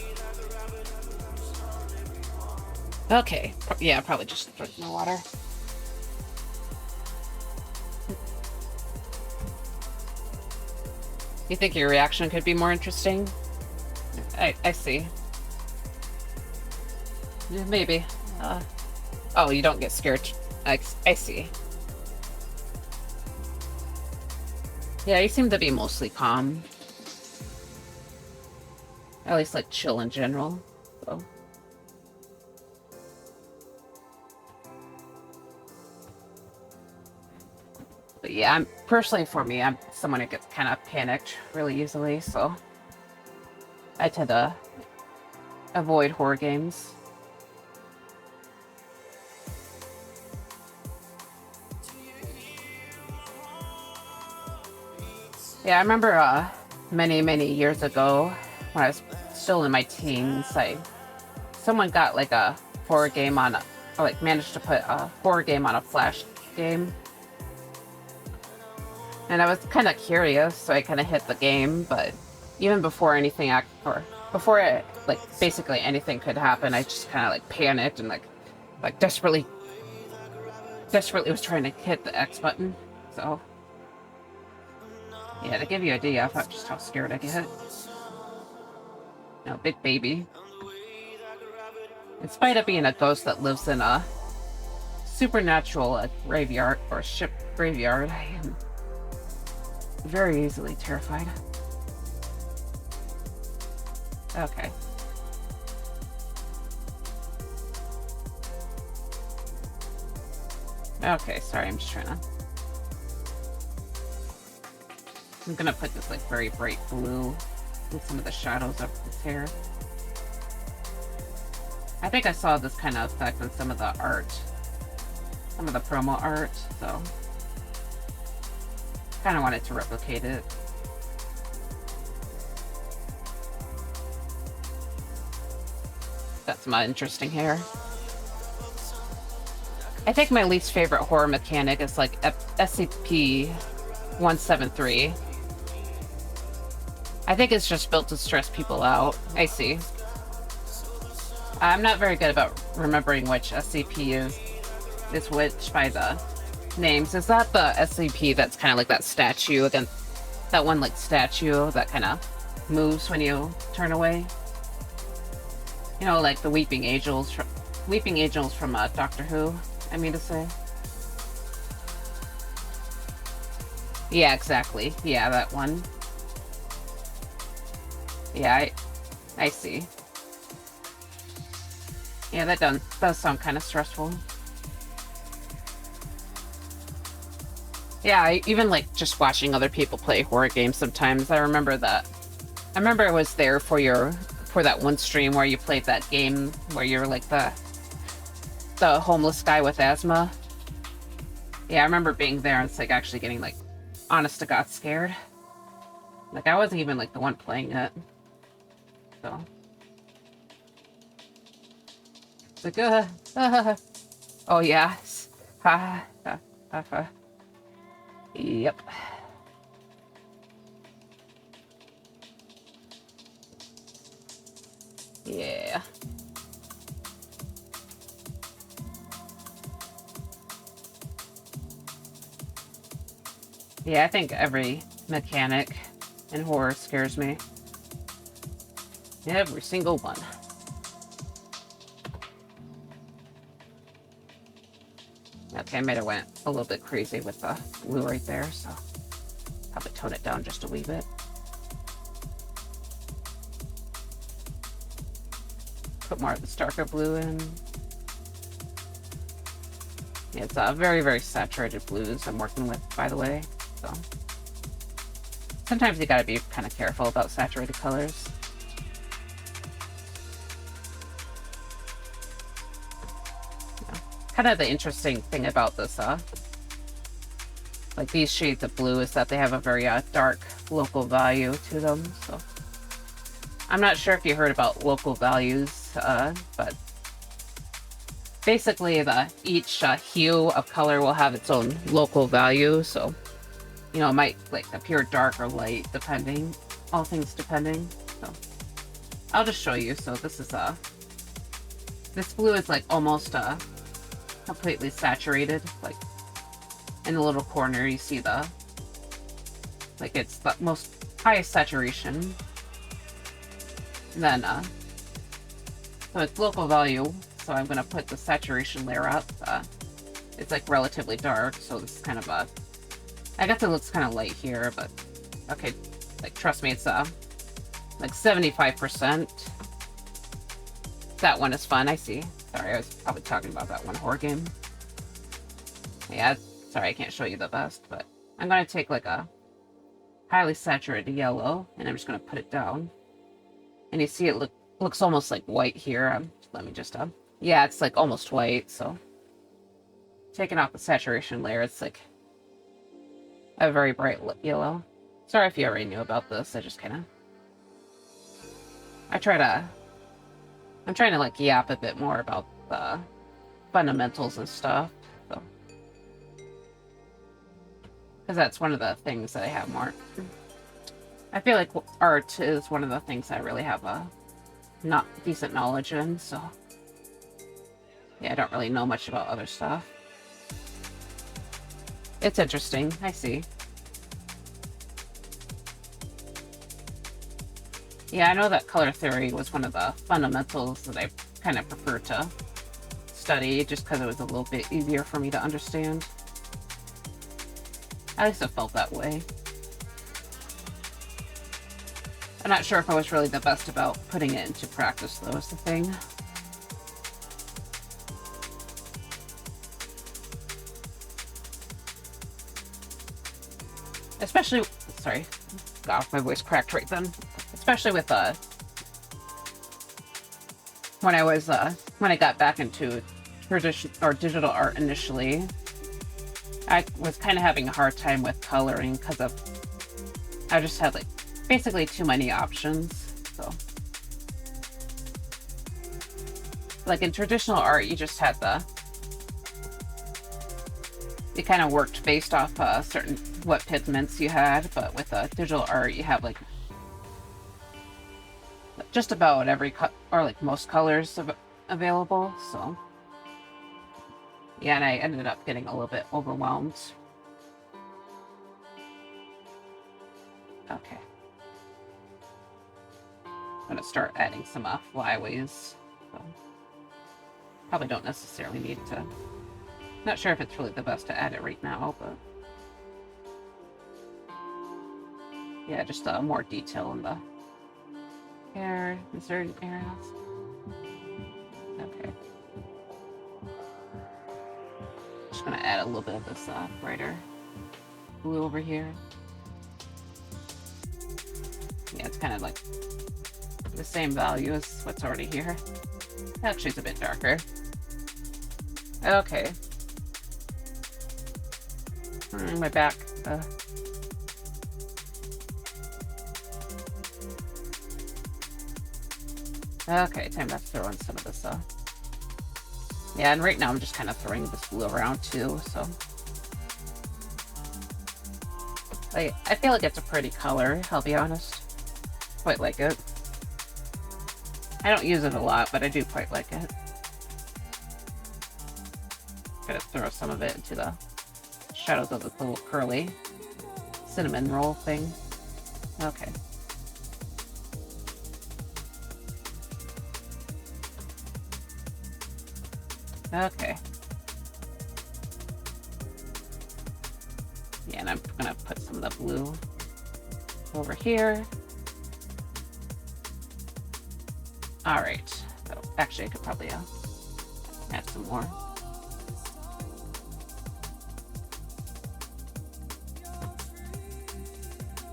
Okay, yeah, probably just drink my water. You think your reaction could be more interesting? I see. Yeah, maybe. Oh, you don't get scared. I see. Yeah, you seem to be mostly calm. At least, like, chill in general. So. But yeah, personally for me, I'm someone who gets kind of panicked really easily, so I tend to avoid horror games. Yeah, I remember many years ago when I was still in my teens, someone got like a horror game on or like managed to put a horror game on a flash game. And I was kind of curious, so I kind of hit the game, but even before anything basically anything could happen, I just kind of like panicked and like desperately desperately was trying to hit the X button, so... Yeah, to give you an idea of just how scared I get. No, big baby. In spite of being a ghost that lives in a supernatural graveyard, or ship graveyard, I am very easily terrified. Okay. Okay, sorry, I'm just trying to... I'm gonna put this, like, very bright blue with some of the shadows of his hair. I think I saw this kind of effect in some of the art. Some of the promo art, so... Kinda wanted to replicate it. Got some interesting hair. I think my least favorite horror mechanic is, like, SCP-173. I think it's just built to stress people out. I see. I'm not very good about remembering which SCP is which by the names. Is that the SCP that's kind of like that statue against that one, like, statue that kind of moves when you turn away? You know, like the Weeping Angels from Doctor Who, I mean to say. Yeah, exactly. Yeah, that one. Yeah, I see. Yeah, that does sound kind of stressful. Yeah, even like just watching other people play horror games sometimes. I remember that. I remember I was there for that one stream where you played that game where you're like the homeless guy with asthma. Yeah, I remember being there and it's like actually getting like honest to God scared. Like I wasn't even like the one playing it. So it's like oh yeah. Yep. Yeah. Yeah, I think every mechanic in horror scares me. Every single one. Okay, I might have went a little bit crazy with the blue right there, so probably tone it down just a wee bit. Put more of the darker blue in. Yeah, it's very, very saturated blues I'm working with, by the way. So sometimes you gotta be kind of careful about saturated colors. Yeah. Kind of the interesting thing about this, like these shades of blue, is that they have a very dark local value to them. So I'm not sure if you heard about local values, but basically each hue of color will have its own local value. So, you know, it might like appear dark or light depending, all things depending. So I'll just show you. So this is this blue is like almost completely saturated. Like in the little corner you see like it's the most highest saturation. And then so it's local value, so I'm gonna put the saturation layer up. It's like relatively dark, so it's kind of I guess it looks kind of light here, but okay, like trust me, it's like 75%. That one is fun. I see. Sorry, I was probably talking about that one horror game. Yeah, sorry, I can't show you the best, but I'm gonna take like a highly saturated yellow, and I'm just gonna put it down. And you see it looks almost like white here. Let me just yeah, it's like almost white. So taking off the saturation layer, it's like a very bright yellow. Sorry if you already knew about this. I just kind of I'm trying to like yap a bit more about the fundamentals and stuff. So because that's one of the things that I have more. I feel like art is one of the things I really have a not decent knowledge in, so yeah, I don't really know much about other stuff. It's interesting. I see. Yeah, I know that color theory was one of the fundamentals that I kind of prefer to study, just because it was a little bit easier for me to understand. At least it felt that way. I'm not sure if I was really the best about putting it into practice, though, is the thing. Especially, sorry, God, my voice cracked right then. Especially with when I got back into tradition or digital art initially, I was kind of having a hard time with coloring because I just had like basically too many options. So, like in traditional art, you just had you kind of worked based off certain what pigments you had, but with digital art, you have like just about every or like most colors available. So yeah, and I ended up getting a little bit overwhelmed. Okay, I'm gonna start adding some flyaways. So probably don't necessarily need to. Not sure if it's really the best to add it right now, but yeah, just more detail in the hair in certain areas. Okay. Just gonna add a little bit of this brighter blue over here. Yeah, it's kind of like the same value as what's already here. Actually, it's a bit darker. Okay. My back. Okay, time to throw in some of this. Yeah, and right now I'm just kind of throwing this blue around too, so. I feel like it's a pretty color, I'll be honest. Quite like it. I don't use it a lot, but I do quite like it. Gonna throw some of it into the shadows of the little curly cinnamon roll thing. Okay. Okay. Yeah, and I'm gonna put some of the blue over here. All right. So actually, I could probably add some more.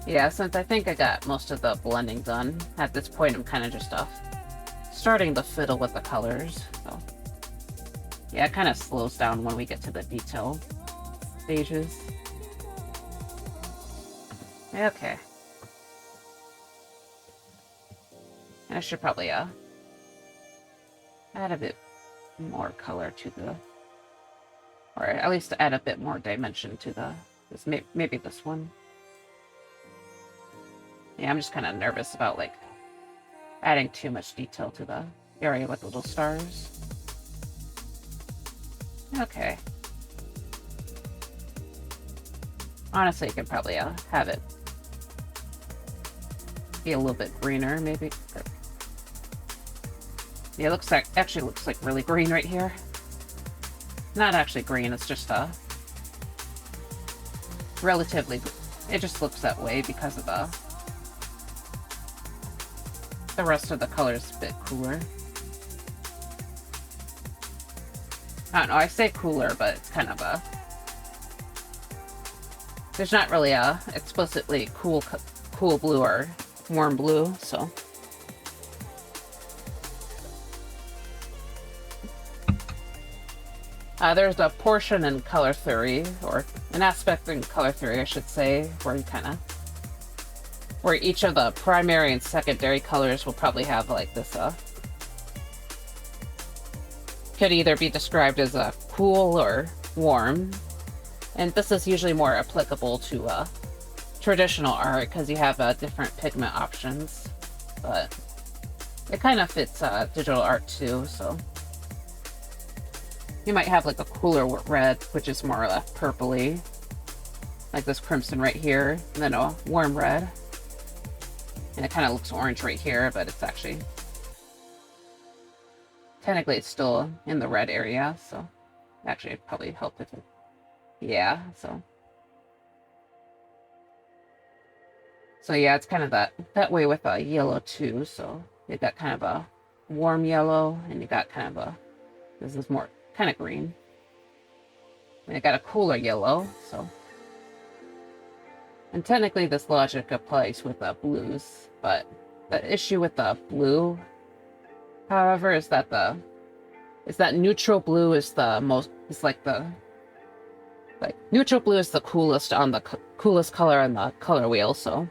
Yeah, since I think I got most of the blending done, at this point I'm kind of just starting to fiddle with the colors. So yeah, it kind of slows down when we get to the detail stages. Okay. And I should probably add a bit more color to the, or at least add a bit more dimension to this, maybe this one. Yeah, I'm just kind of nervous about like adding too much detail to the area with the little stars. Okay. Honestly, you could probably have it be a little bit greener, maybe. Yeah, it actually looks like really green right here. Not actually green, it's just relatively. It just looks that way because of the rest of the color is a bit cooler. I don't know, I say cooler, but it's kind of there's not really a explicitly cool blue or warm blue, so. There's a portion in color theory, or an aspect in color theory, I should say, where where each of the primary and secondary colors will probably have like this, could either be described as cool or warm. And this is usually more applicable to traditional art because you have different pigment options, but it kind of fits digital art too, so. You might have like a cooler red, which is more purpley, like this crimson right here, and then a warm red. And it kind of looks orange right here, but it's actually... Technically, it's still in the red area, so... Actually, it probably helped if it... Yeah, so... So yeah, it's kind of that way with a yellow too, so... You got kind of a warm yellow, and you got kind of a... This is more kind of green. And it got a cooler yellow, so... And technically this logic applies with the blues, but the issue with the blue, however, is that neutral blue is the most, it's like neutral blue is the coolest on the coolest color on the color wheel, so.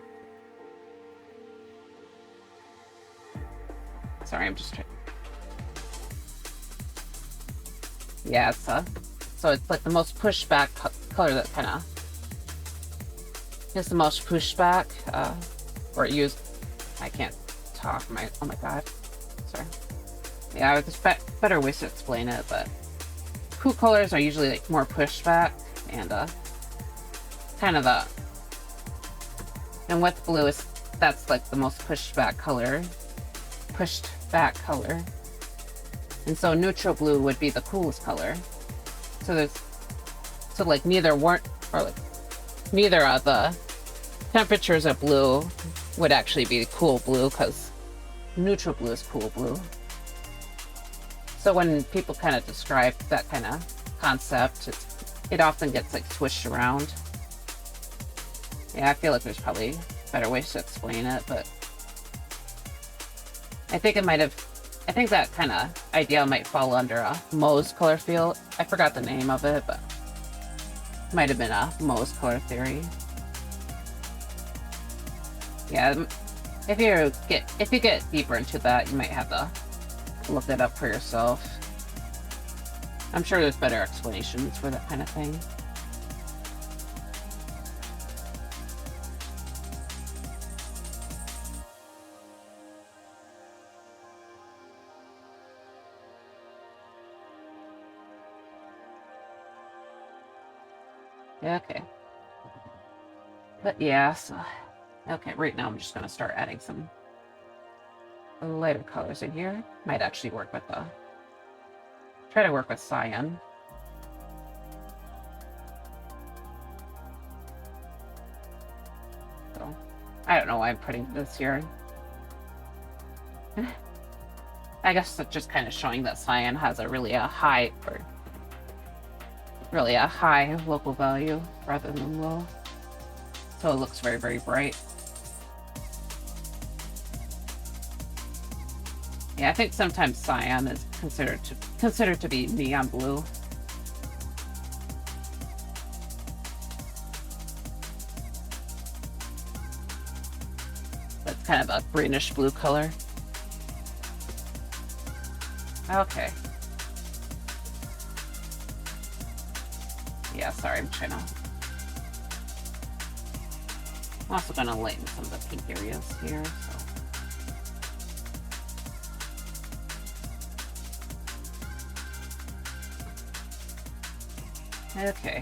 Sorry, I'm just trying. Yeah, so it's like the most pushed back color that kind of is the most pushback, or used. I can't talk. Oh my god. Sorry. Yeah, there's better ways to explain it, but cool colors are usually like more pushback, and kind of and with blue that's like the most pushed back color, and so neutral blue would be the coolest color. So like neither of the temperatures of blue would actually be cool blue, because neutral blue is cool blue. So when people kind of describe that kind of concept, it often gets like switched around. Yeah, I feel like there's probably better ways to explain it, but I think that kind of idea might fall under a Mohs color field. I forgot the name of it, but it might have been a Mohs color theory. Yeah, if you get deeper into that, you might have to look it up for yourself. I'm sure there's better explanations for that kind of thing. Yeah, okay. But yeah, so... Okay, right now I'm just going to start adding some lighter colors in here. Might actually work with try to work with cyan. So, I don't know why I'm putting this here. I guess it's just kind of showing that cyan has a really high local value rather than low. So it looks very, very bright. Yeah, I think sometimes cyan is considered to be neon blue. That's kind of a greenish blue color. Okay. Yeah, sorry, I'm also gonna lighten some of the pink areas here, so. Okay.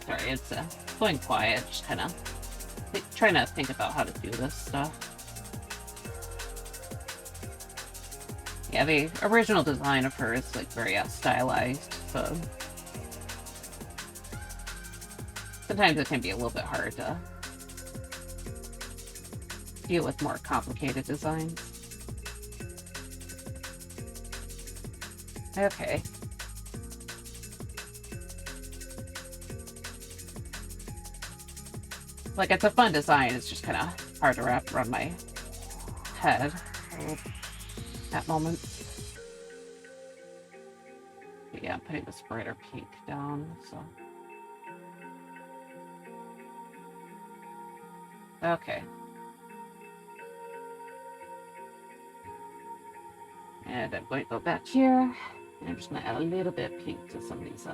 Sorry, it's going quiet, just kind of trying to think about how to do this stuff. Yeah, the original design of her is like very stylized, so sometimes it can be a little bit hard to deal with more complicated designs. Okay. Like, it's a fun design, it's just kind of hard to wrap around my head at moments. But yeah, I'm putting this brighter pink down, so. Okay. And I'm going to go back here, and I'm just going to add a little bit of pink to some of these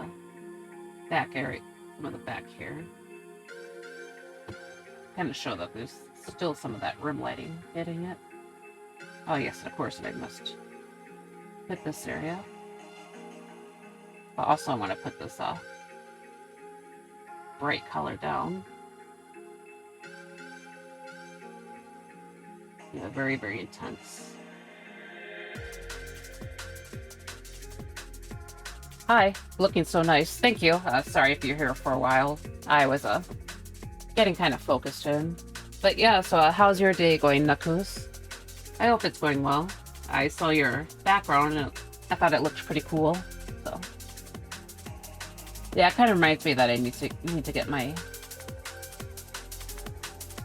back area, some of the back here. Kind of show that there's still some of that rim lighting hitting it. Oh yes, of course I must hit this area. But also I want to put this bright color down. Yeah, very, very intense. Hi, looking so nice. Thank you. Sorry if you're here for a while. I was getting kind of focused in. But yeah, so how's your day going, Nakus? I hope it's going well. I saw your background and I thought it looked pretty cool. So yeah, it kind of reminds me that I need to get my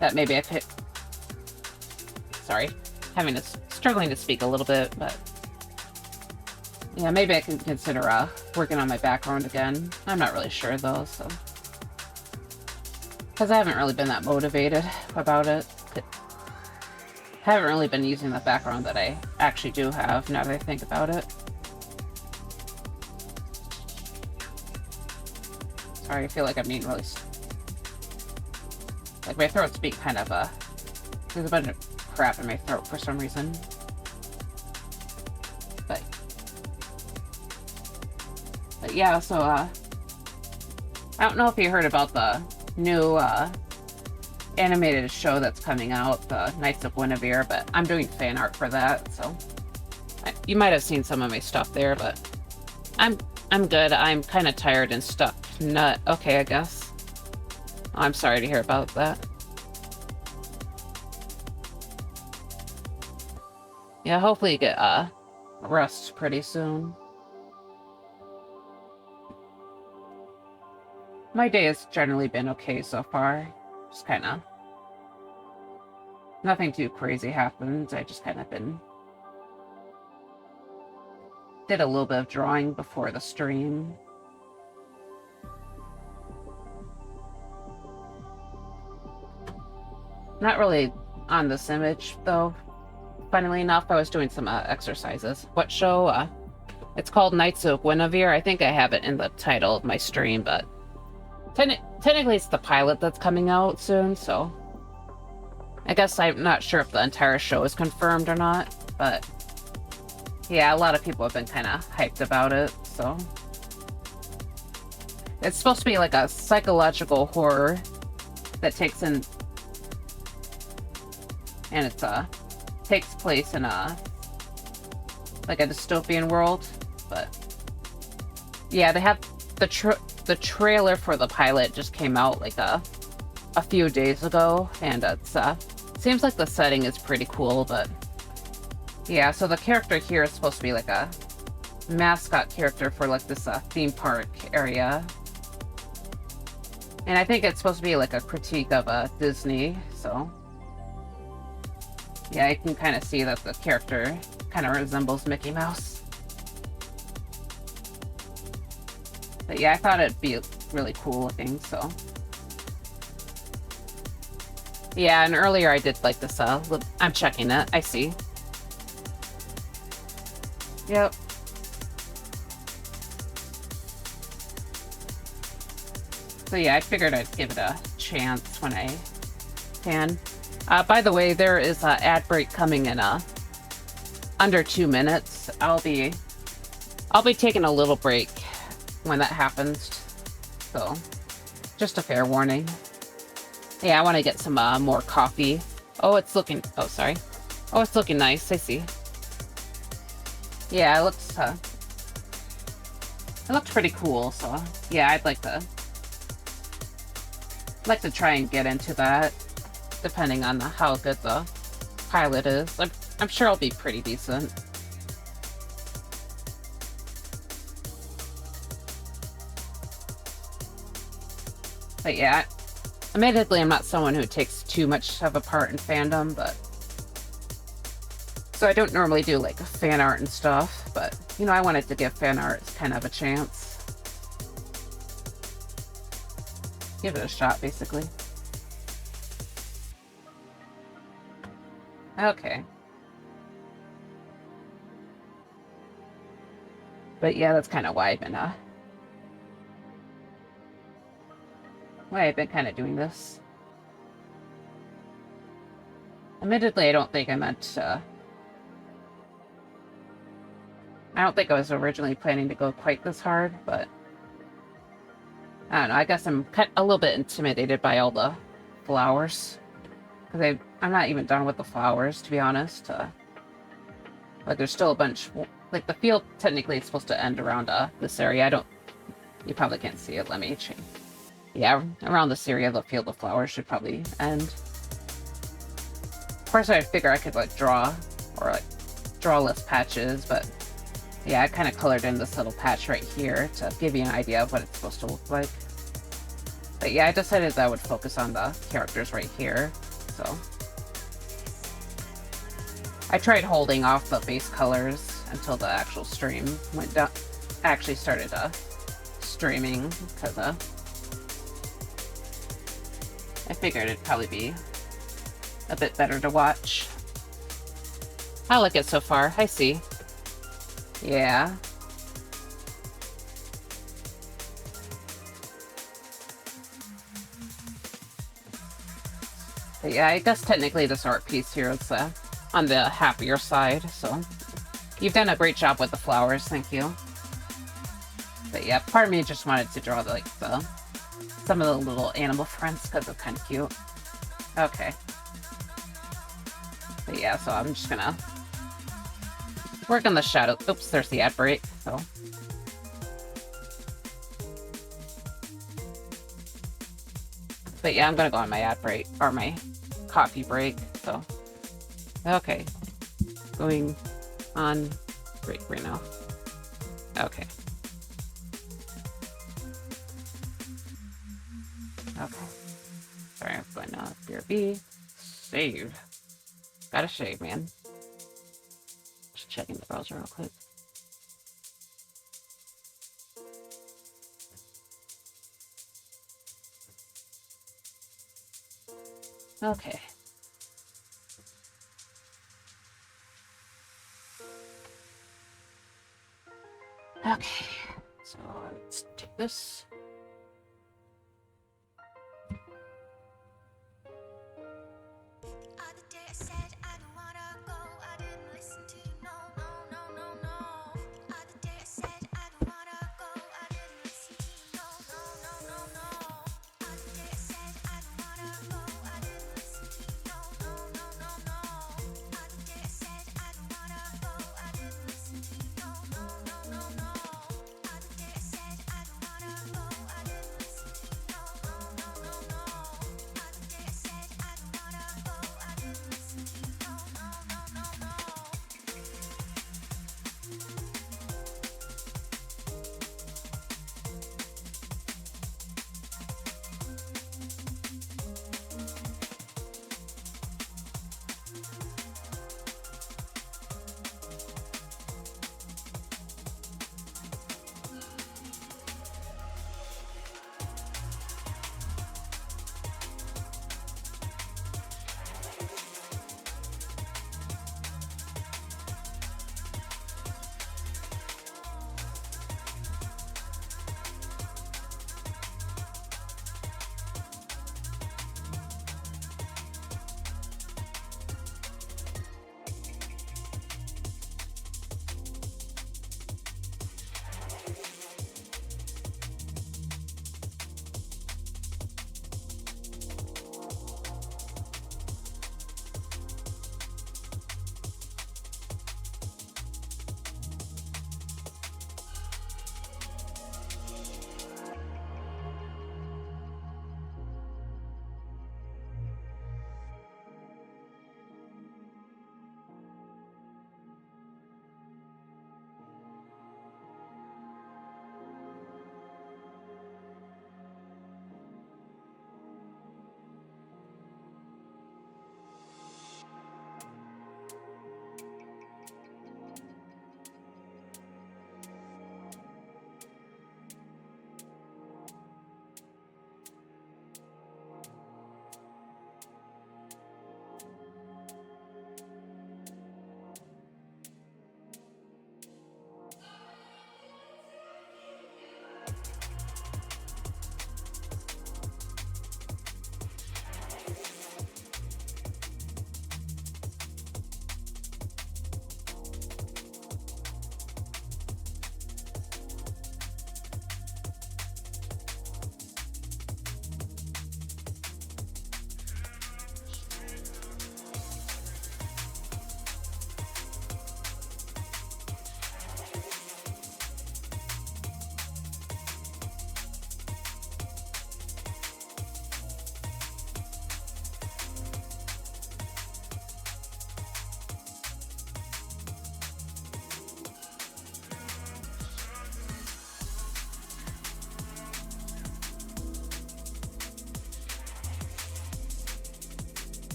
that maybe I pick. Sorry, struggling to speak a little bit, but yeah, maybe I can consider working on my background again. I'm not really sure though, so because I haven't really been that motivated about it. I haven't really been using the background that I actually do have now that I think about it. Sorry, I feel like I'm being really like my throat's being kind of there's a bunch of crap in my throat for some reason. But yeah, so I don't know if you heard about the new animated show that's coming out, the Knights of Guinevere, but I'm doing fan art for that, so you might have seen some of my stuff there, but I'm good. I'm kind of tired and stuck. Nut. Okay, I guess. Oh, I'm sorry to hear about that. Yeah, hopefully you get rest pretty soon. My day has generally been okay so far. Just kind of nothing too crazy happened. I just kind of did a little bit of drawing before the stream. Not really on this image though. Funnily enough, I was doing some exercises. What show? It's called Knights of Guinevere. I think I have it in the title of my stream, but technically it's the pilot that's coming out soon, so I guess I'm not sure if the entire show is confirmed or not, but yeah, a lot of people have been kind of hyped about it, so it's supposed to be like a psychological horror that takes in, and it's takes place in like a dystopian world. But yeah, they have the trailer for the pilot just came out like a few days ago, and it's seems like the setting is pretty cool. But yeah, so the character here is supposed to be like a mascot character for like this theme park area, and I think it's supposed to be like a critique of Disney, so yeah, I can kind of see that the character kind of resembles Mickey Mouse. But yeah, I thought it'd be really cool looking, so. Yeah, and earlier I did like this, I'm checking it, I see. Yep. So yeah, I figured I'd give it a chance when I can. By the way, there is an ad break coming in under 2 minutes. I'll be taking a little break when that happens. So, just a fair warning. Yeah, I want to get some more coffee. Oh, it's looking. Oh, sorry. Oh, it's looking nice. I see. Yeah, it looks. It looks pretty cool. So, yeah, I'd like to try and get into that. Depending on how good the pilot is. I'm sure it'll be pretty decent. But yeah, admittedly, I'm not someone who takes too much of a part in fandom, but so I don't normally do like fan art and stuff, but you know, I wanted to give fan art kind of a chance. Give it a shot, basically. Okay. But yeah, that's kind of why I've been kind of doing this. Admittedly, I don't think I meant I don't think I was originally planning to go quite this hard, but I don't know. I guess I'm a little bit intimidated by all the flowers. Because I'm not even done with the flowers, to be honest. Like, there's still a bunch. Like, the field technically is supposed to end around this area. You probably can't see it. Let me change. Yeah, around this area, the field of flowers should probably end. Of course, I figure I could, like, draw less patches, but yeah, I kind of colored in this little patch right here to give you an idea of what it's supposed to look like. But yeah, I decided that I would focus on the characters right here, so. I tried holding off the base colors until the actual stream went down. Actually started streaming, because I figured it'd probably be a bit better to watch. I like it so far. I see. Yeah. But yeah, I guess technically this art piece here is on the happier side, so you've done a great job with the flowers, thank you. But yeah, part of me just wanted to draw some of the little animal friends because it's kind of cute. Okay. But yeah, so I'm just gonna work on the shadow. Oops, there's the ad break, so. But yeah, I'm gonna go on my ad break, or my coffee break, so. Okay. Going on break right now. Okay. Okay. Sorry, I'm going to BRB. Save. Gotta save, man. Just checking the browser real quick. Okay. Okay. So let's take this.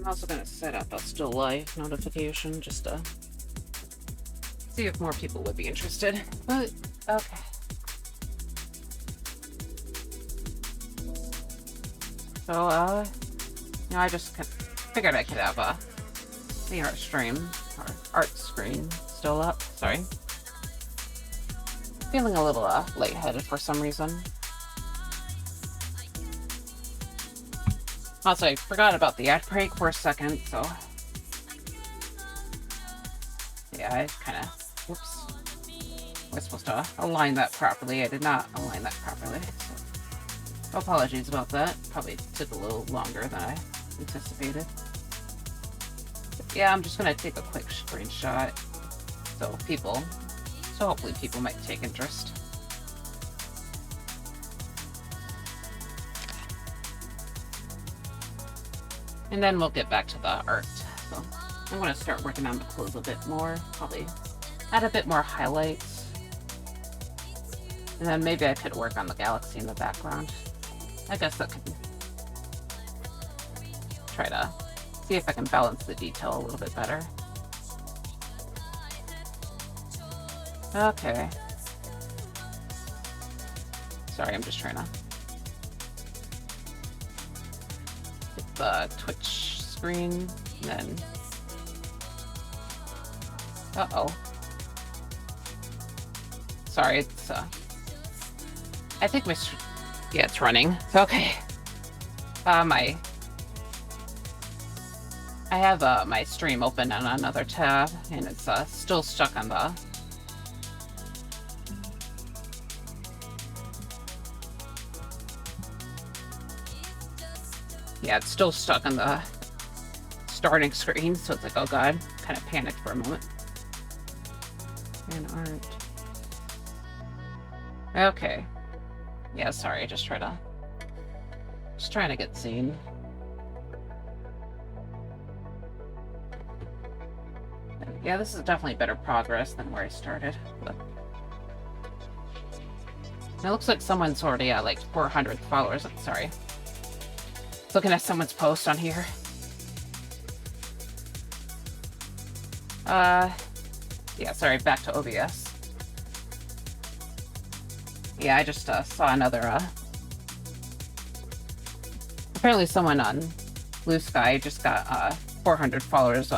I'm also gonna set up a still live notification just to see if more people would be interested. But okay. So I just figured I could have the art stream or art screen still up. Sorry. Feeling a little lightheaded for some reason. Also, I forgot about the ad break for a second, so yeah, I kind of, whoops. I was supposed to align that properly. I did not align that properly, so apologies about that. Probably took a little longer than I anticipated. But yeah, I'm just gonna take a quick screenshot so hopefully people might take interest. And then we'll get back to the art. So I'm going to start working on the clothes a bit more. Probably add a bit more highlights. And then maybe I could work on the galaxy in the background. I guess that could try to see if I can balance the detail a little bit better. Okay. Sorry, I'm just trying to get the Twitch screen, and then... Uh-oh. Sorry, it's, I think yeah, it's running. Okay. I have, my stream open on another tab, and it's, still stuck on the... Yeah, it's still stuck on the starting screen, so it's like, oh god, kind of panicked for a moment. Fanart. Okay. Yeah, sorry, just trying to get seen. Yeah, this is definitely better progress than where I started. But it looks like someone's already at like 400 followers. Sorry. Looking at someone's post on here. Yeah, sorry, back to OBS. Yeah, I just saw another, apparently someone on Blue Sky just got 400 followers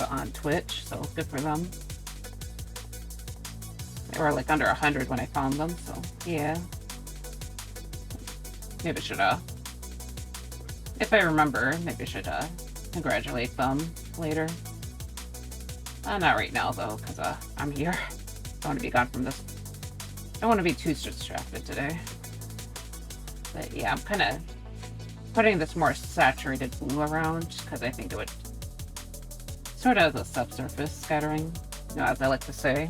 on Twitch, so good for them. They were like under 100 when I found them, so yeah. Maybe I should, if I remember, maybe I should congratulate them later. Not right now though, because I'm here. Don't want to be gone from this. I don't want to be too distracted today. But yeah, I'm kind of putting this more saturated blue around because I think it would sort of as a subsurface scattering, you know, as I like to say.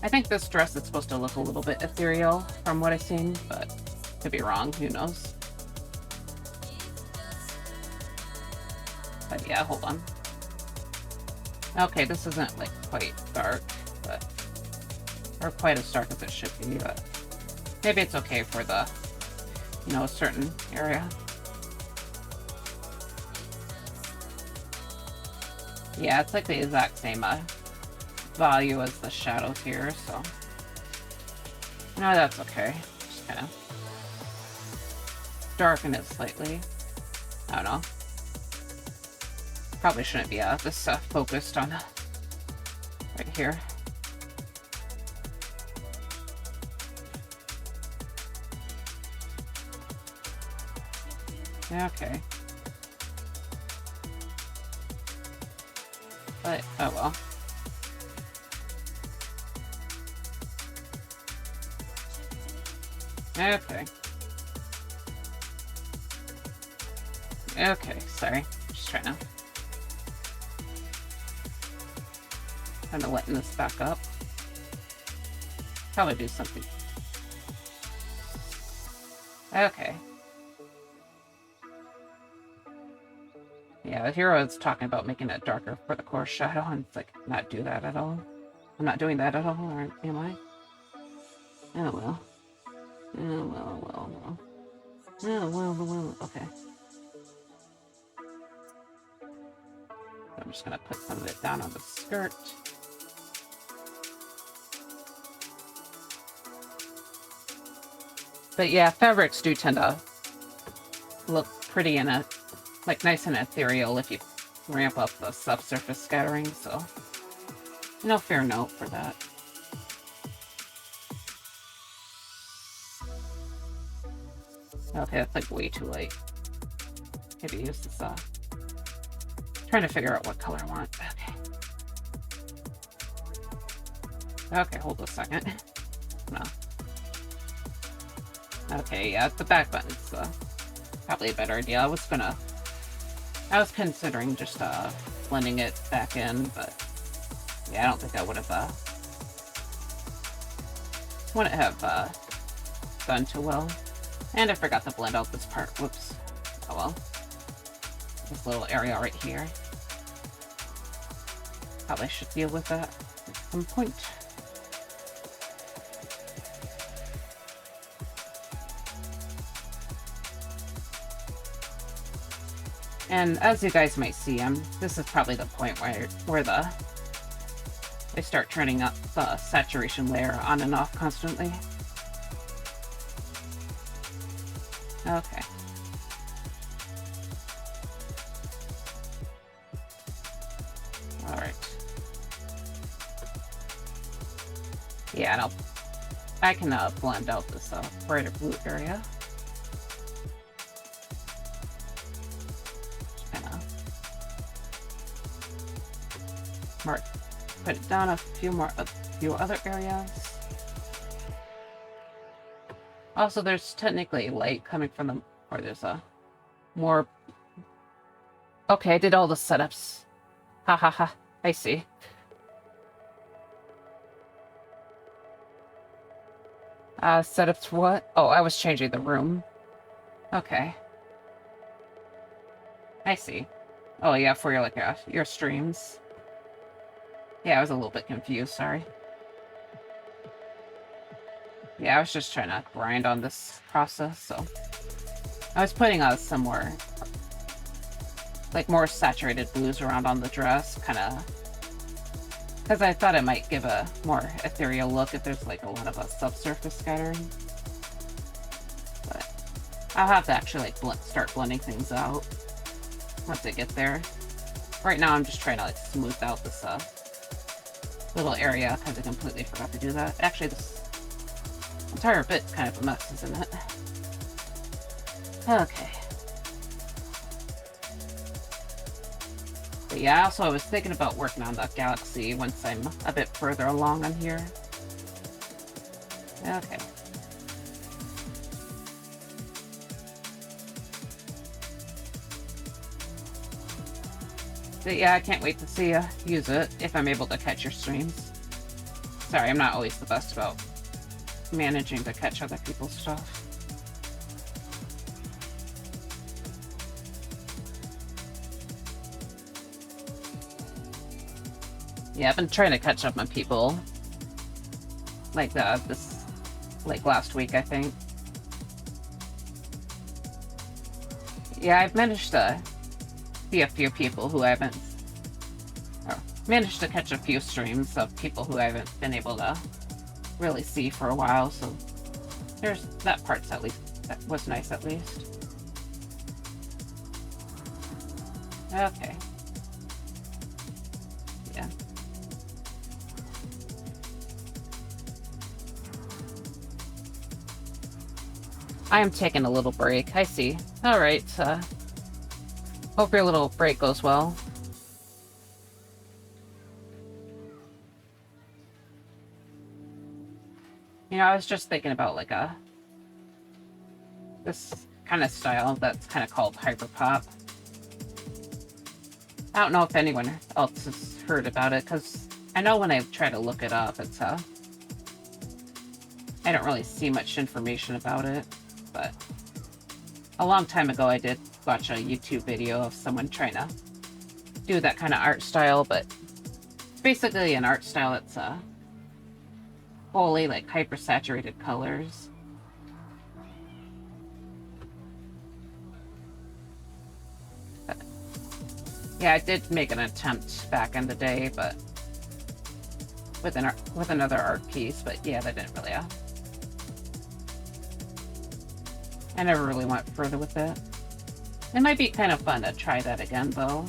I think this dress is supposed to look a little bit ethereal from what I've seen, but could be wrong, who knows. But yeah, hold on. Okay, this isn't like quite dark, but or quite as dark as it should be, but maybe it's okay for the, you know, a certain area. Yeah, it's like the exact same value as the shadows here, so no, that's okay. Just kind of darken it slightly. I don't know. Probably shouldn't be this focused on right here. Okay. But, oh well. Okay. Okay, sorry. Just trying to... Kind of letting this back up. Probably do something. Okay. Yeah, the hero is talking about making it darker for the core shadow, and it's like, not do that at all. I'm not doing that at all, or am I? Oh well. Oh well, well, well. Oh well, well, okay. I'm just gonna put some of it down on the skirt. But yeah, fabrics do tend to look pretty in a, like, nice and ethereal if you ramp up the subsurface scattering, so no fair note for that. Okay, that's like way too light. Maybe use this, trying to figure out what color I want. Okay, hold a second. No. Okay, yeah, the back button's probably a better idea. I was considering just blending it back in, but yeah, I don't think I wouldn't have done too well. And I forgot to blend out this part. Whoops. Oh well. This little area right here. Probably should deal with that at some point. And as you guys might see, this is probably the point where I start turning up the saturation layer on and off constantly. Okay. Alright. Yeah, and I can blend out this brighter blue area. Put it down a few other areas. Also, there's technically light coming from the, or there's a more. Okay, I did all the setups. Ha ha ha! I see. Setups for what? Oh, I was changing the room. Okay. I see. Oh yeah, for your streams. Yeah, I was a little bit confused, sorry. Yeah, I was just trying to grind on this process, so... I was putting some more... like, more saturated blues around on the dress, kinda... because I thought it might give a more ethereal look if there's, like, a lot of subsurface scattering. But... I'll have to actually, like, start blending things out once I get there. Right now, I'm just trying to, like, smooth out this, little area, because I completely forgot to do that. Actually, this entire bit's kind of a mess, isn't it? Okay. But yeah, also I was thinking about working on the galaxy once I'm a bit further along on here. Okay. But yeah, I can't wait to see you use it, if I'm able to catch your streams. Sorry, I'm not always the best about managing to catch other people's stuff. Yeah, I've been trying to catch up on people. Like, like last week, I think. Yeah, I've managed to see a few people who I haven't, or managed to catch a few streams of people who I haven't been able to really see for a while, so there's that part's at least, that was nice at least. Okay. Yeah. I am taking a little break, I see. Alright, hope your little break goes well. You know, I was just thinking about like this kind of style that's kind of called hyperpop. I don't know if anyone else has heard about it, because I know when I try to look it up, it's I don't really see much information about it, but a long time ago I did watch a YouTube video of someone trying to do that kind of art style, but it's basically an art style that's wholly like hyper-saturated colors. Yeah, I did make an attempt back in the day, but with another art piece, but yeah, that didn't really I never really went further with it. It might be kind of fun to try that again, though.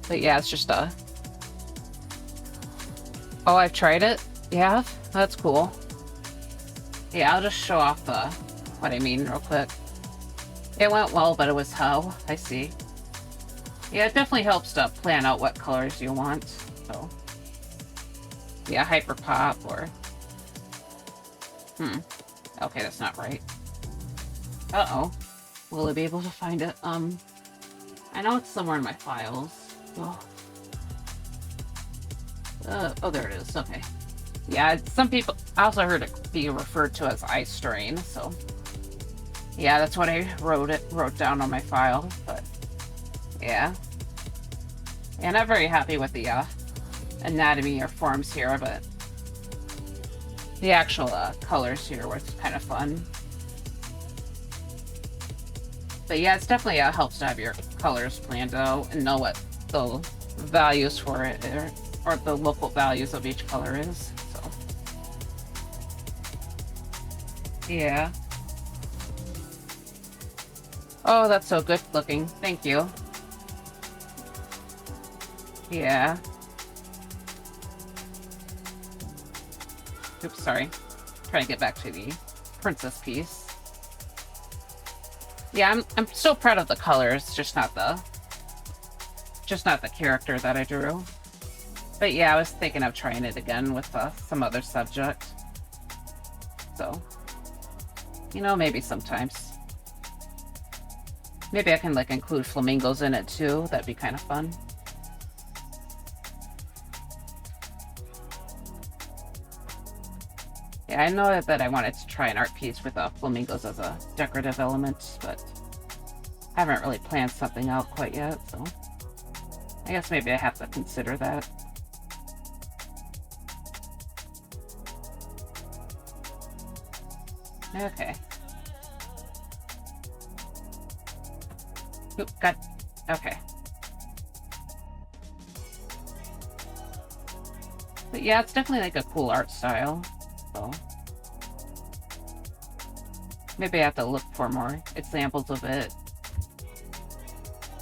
But yeah, it's just oh, I've tried it? Yeah? That's cool. Yeah, I'll just show off what I mean real quick. It went well, but it was hell. I see. Yeah, it definitely helps to plan out what colors you want. So, yeah, hyper pop or... Okay, that's not right. Uh-oh. Will I be able to find it? I know it's somewhere in my files. Oh, oh there it is. Okay. Yeah, some people... I also heard it being referred to as eye strain, so... Yeah, that's what I wrote down on my file, but... Yeah. And I'm very happy with the anatomy or forms here, but... The actual colors here was kind of fun. But yeah, it's definitely helps to have your colors planned out and know what the values for it are, or the local values of each color is. So yeah. Oh, that's so good looking. Thank you. Yeah. Oops, sorry. Trying to get back to the princess piece. Yeah, I'm still proud of the colors, just not the character that I drew. But yeah, I was thinking of trying it again with some other subject. So, you know, maybe sometimes. Maybe I can like include flamingos in it too. That'd be kind of fun. Yeah, I know that I wanted to try an art piece with flamingos as a decorative element, but I haven't really planned something out quite yet, so I guess maybe I have to consider that. Okay. Oop, got... Okay. But yeah, it's definitely like a cool art style. So maybe I have to look for more examples of it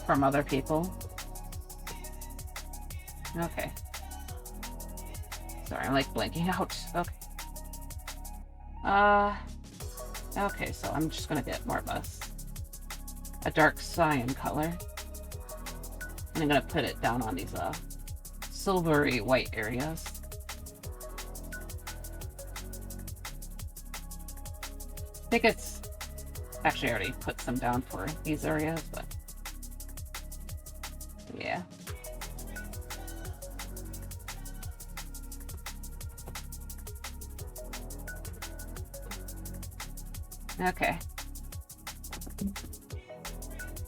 from other people. Okay. Sorry, I'm like blanking out. Okay. Okay, so I'm just gonna get more of a dark cyan color. And I'm gonna put it down on these silvery white areas. I think it's actually I already put some down for these areas, but yeah. Okay.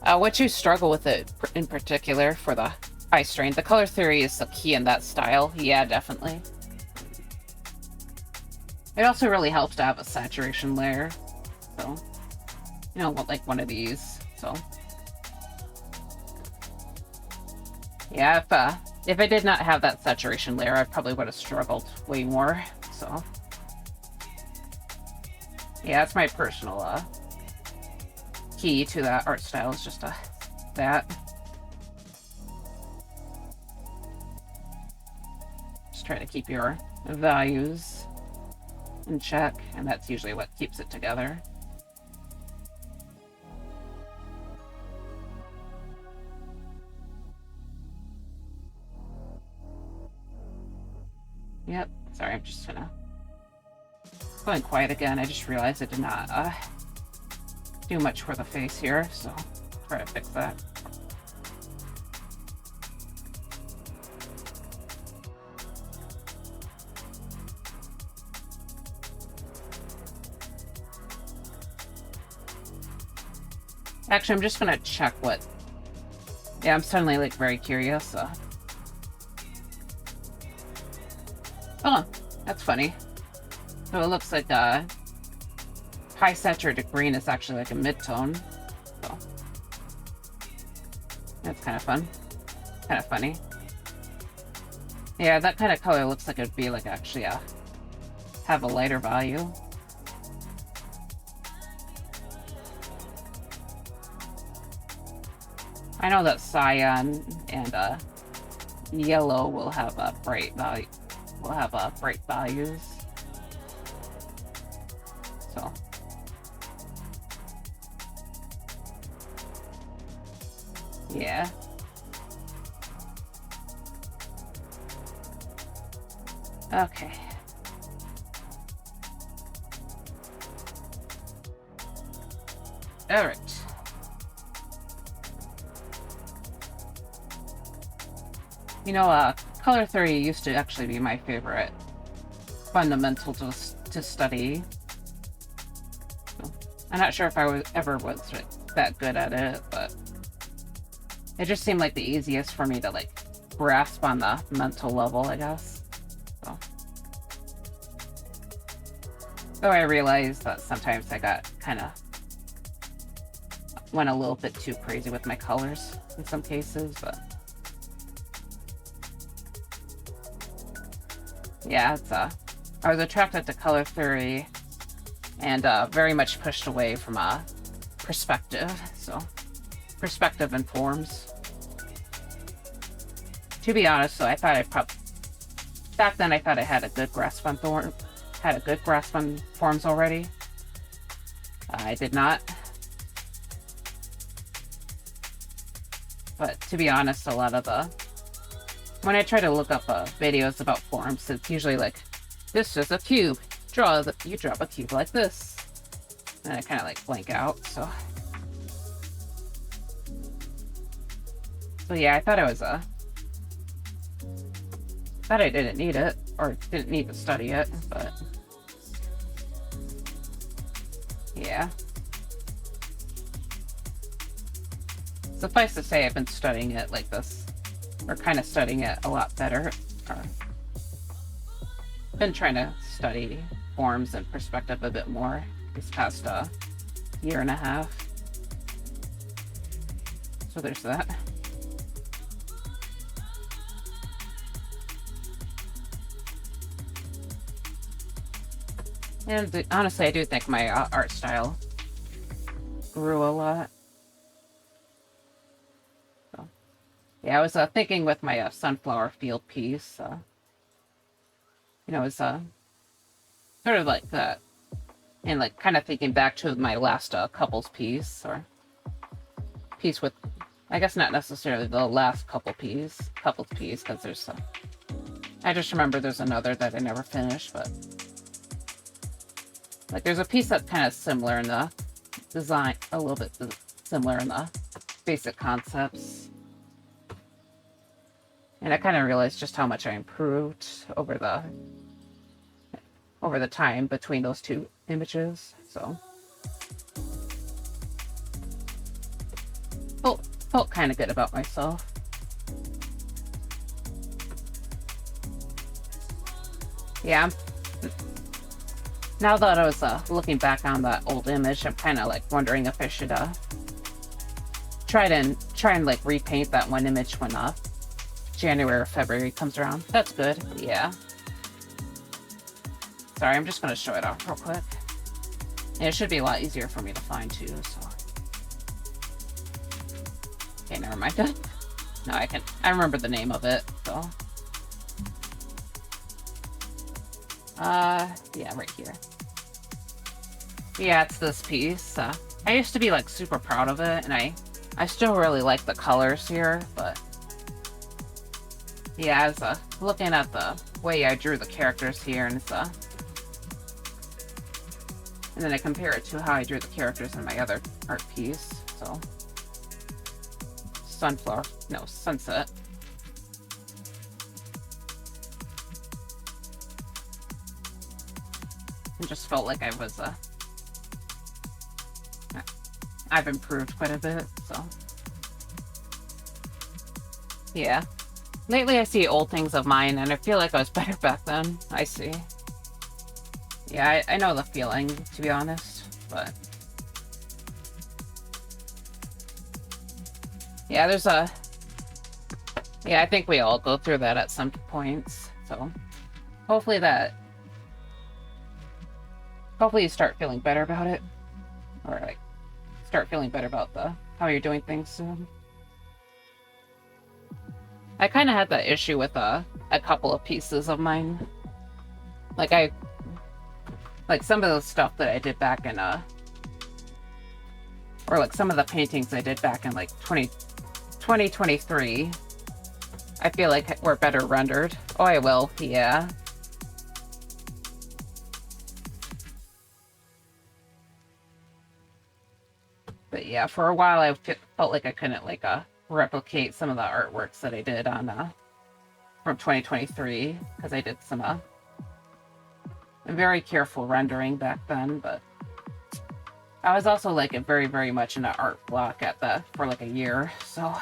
What you struggle with it in particular for the eye strain? The color theory is the key in that style. Yeah, definitely. It also really helps to have a saturation layer. So, you know, like one of these. So, yeah, if I did not have that saturation layer, I probably would have struggled way more. So, yeah, that's my personal key to that art style is just that. Just try to keep your values in check, and that's usually what keeps it together. Yep, sorry, I'm just going quiet again. I just realized I did not do much for the face here, so try to fix that. Actually, I'm just gonna check what... Yeah, I'm suddenly like very curious. Oh, that's funny. So it looks like high saturated green is actually like a mid-tone. So That's kind of fun. Kind of funny. Yeah, that kind of color looks like it'd be like actually have a lighter value. I know that cyan and yellow will have a bright value. Will have bright values. So. Yeah. Okay. All right. You know, color theory used to actually be my favorite fundamental to study. So, I'm not sure if I ever was like, that good at it, but it just seemed like the easiest for me to like grasp on the mental level, I guess. So, though I realized that sometimes I got kind of went a little bit too crazy with my colors in some cases, but yeah, it's I was attracted to color theory and very much pushed away from perspective. So perspective informs. To be honest, though, I thought back then I thought I had a good grasp on forms already. I did not. But to be honest, a lot of when I try to look up videos about forms, it's usually like, this is a cube. You drop a cube like this. And I kind of like blank out, so. So yeah, I thought thought I didn't need it, or didn't need to study it, but. Yeah. Suffice to say, I've been studying it like this, or kind of studying it a lot better. Been trying to study forms and perspective a bit more this past year and a half. So there's that. And honestly, I do think my art style grew a lot. So, yeah, I was thinking with my sunflower field piece, you know, it's sort of like that, and like kind of thinking back to my last couples piece, or piece with, I guess not necessarily the last couples piece, because there's I just remember there's another that I never finished, but like there's a piece that's kind of similar in the design, a little bit similar in the basic concepts. And I kind of realized just how much I improved over the time between those two images. So felt kind of good about myself. Yeah. Now that I was looking back on that old image, I'm kind of like wondering if I should try and like repaint that one image when January or February comes around. That's good. Yeah. Sorry, I'm just gonna show it off real quick. And it should be a lot easier for me to find too. So. Okay, never mind. No, I remember the name of it. So. Yeah, right here. Yeah, it's this piece. I used to be like super proud of it, and I still really like the colors here, but yeah, I was looking at the way I drew the characters here, and and then I compare it to how I drew the characters in my other art piece. So sunset. It just felt like I've improved quite a bit, so. Yeah. Lately I see old things of mine, and I feel like I was better back then. I see. Yeah, I know the feeling, to be honest, but. Yeah, there's a... Yeah, I think we all go through that at some points. So hopefully hopefully you start feeling better about it. Or like start feeling better about how you're doing things soon. I kind of had that issue with a couple of pieces of mine. Like some of the stuff that I did back in or like some of the paintings I did back in like 2023, I feel like were better rendered. Oh, I will, yeah. But yeah, for a while I felt like I couldn't like replicate some of the artworks that I did on from 2023 because I did some very careful rendering back then. But I was also like very, very much in an art block for like a year. So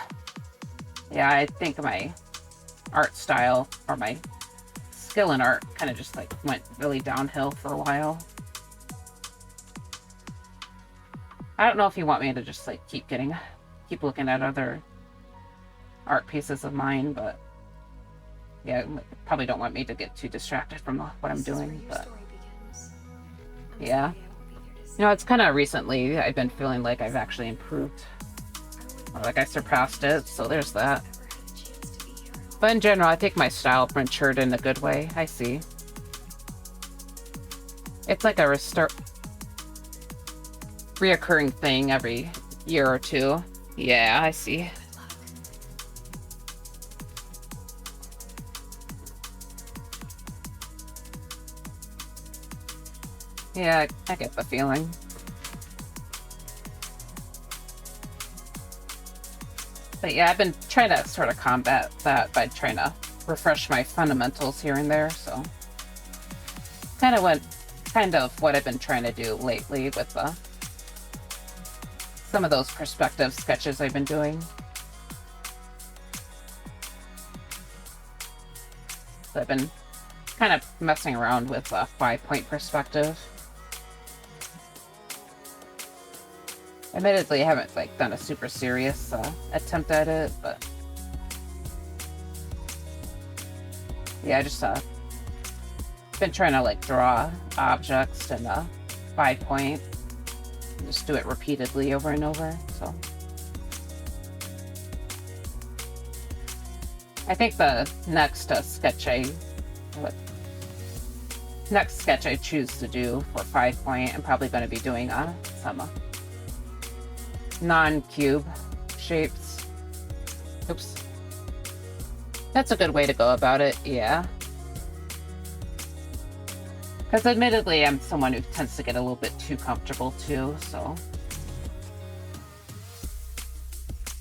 yeah, I think my art style or my skill in art kind of just like went really downhill for a while. I don't know if you want me to just like keep looking at other art pieces of mine, but yeah, probably don't want me to get too distracted from what I'm doing. But yeah, you know, it's kind of recently I've been feeling like I've actually improved, or like I surpassed it. So there's that. But in general, I think my style matured in a good way. I see. It's like a reoccurring thing every year or two. Yeah, I see. Yeah, I get the feeling. But yeah, I've been trying to sort of combat that by trying to refresh my fundamentals here and there. So kind of what I've been trying to do lately with some of those perspective sketches I've been doing. So I've been kind of messing around with a 5-point perspective. Admittedly, I haven't like done a super serious attempt at it, but yeah, I just been trying to like draw objects in a 5-point, and just do it repeatedly over and over. So I think the next sketch I choose to do for 5-point, I'm probably going to be doing some non-cube shapes. Oops. That's a good way to go about it, yeah. Because admittedly, I'm someone who tends to get a little bit too comfortable too, so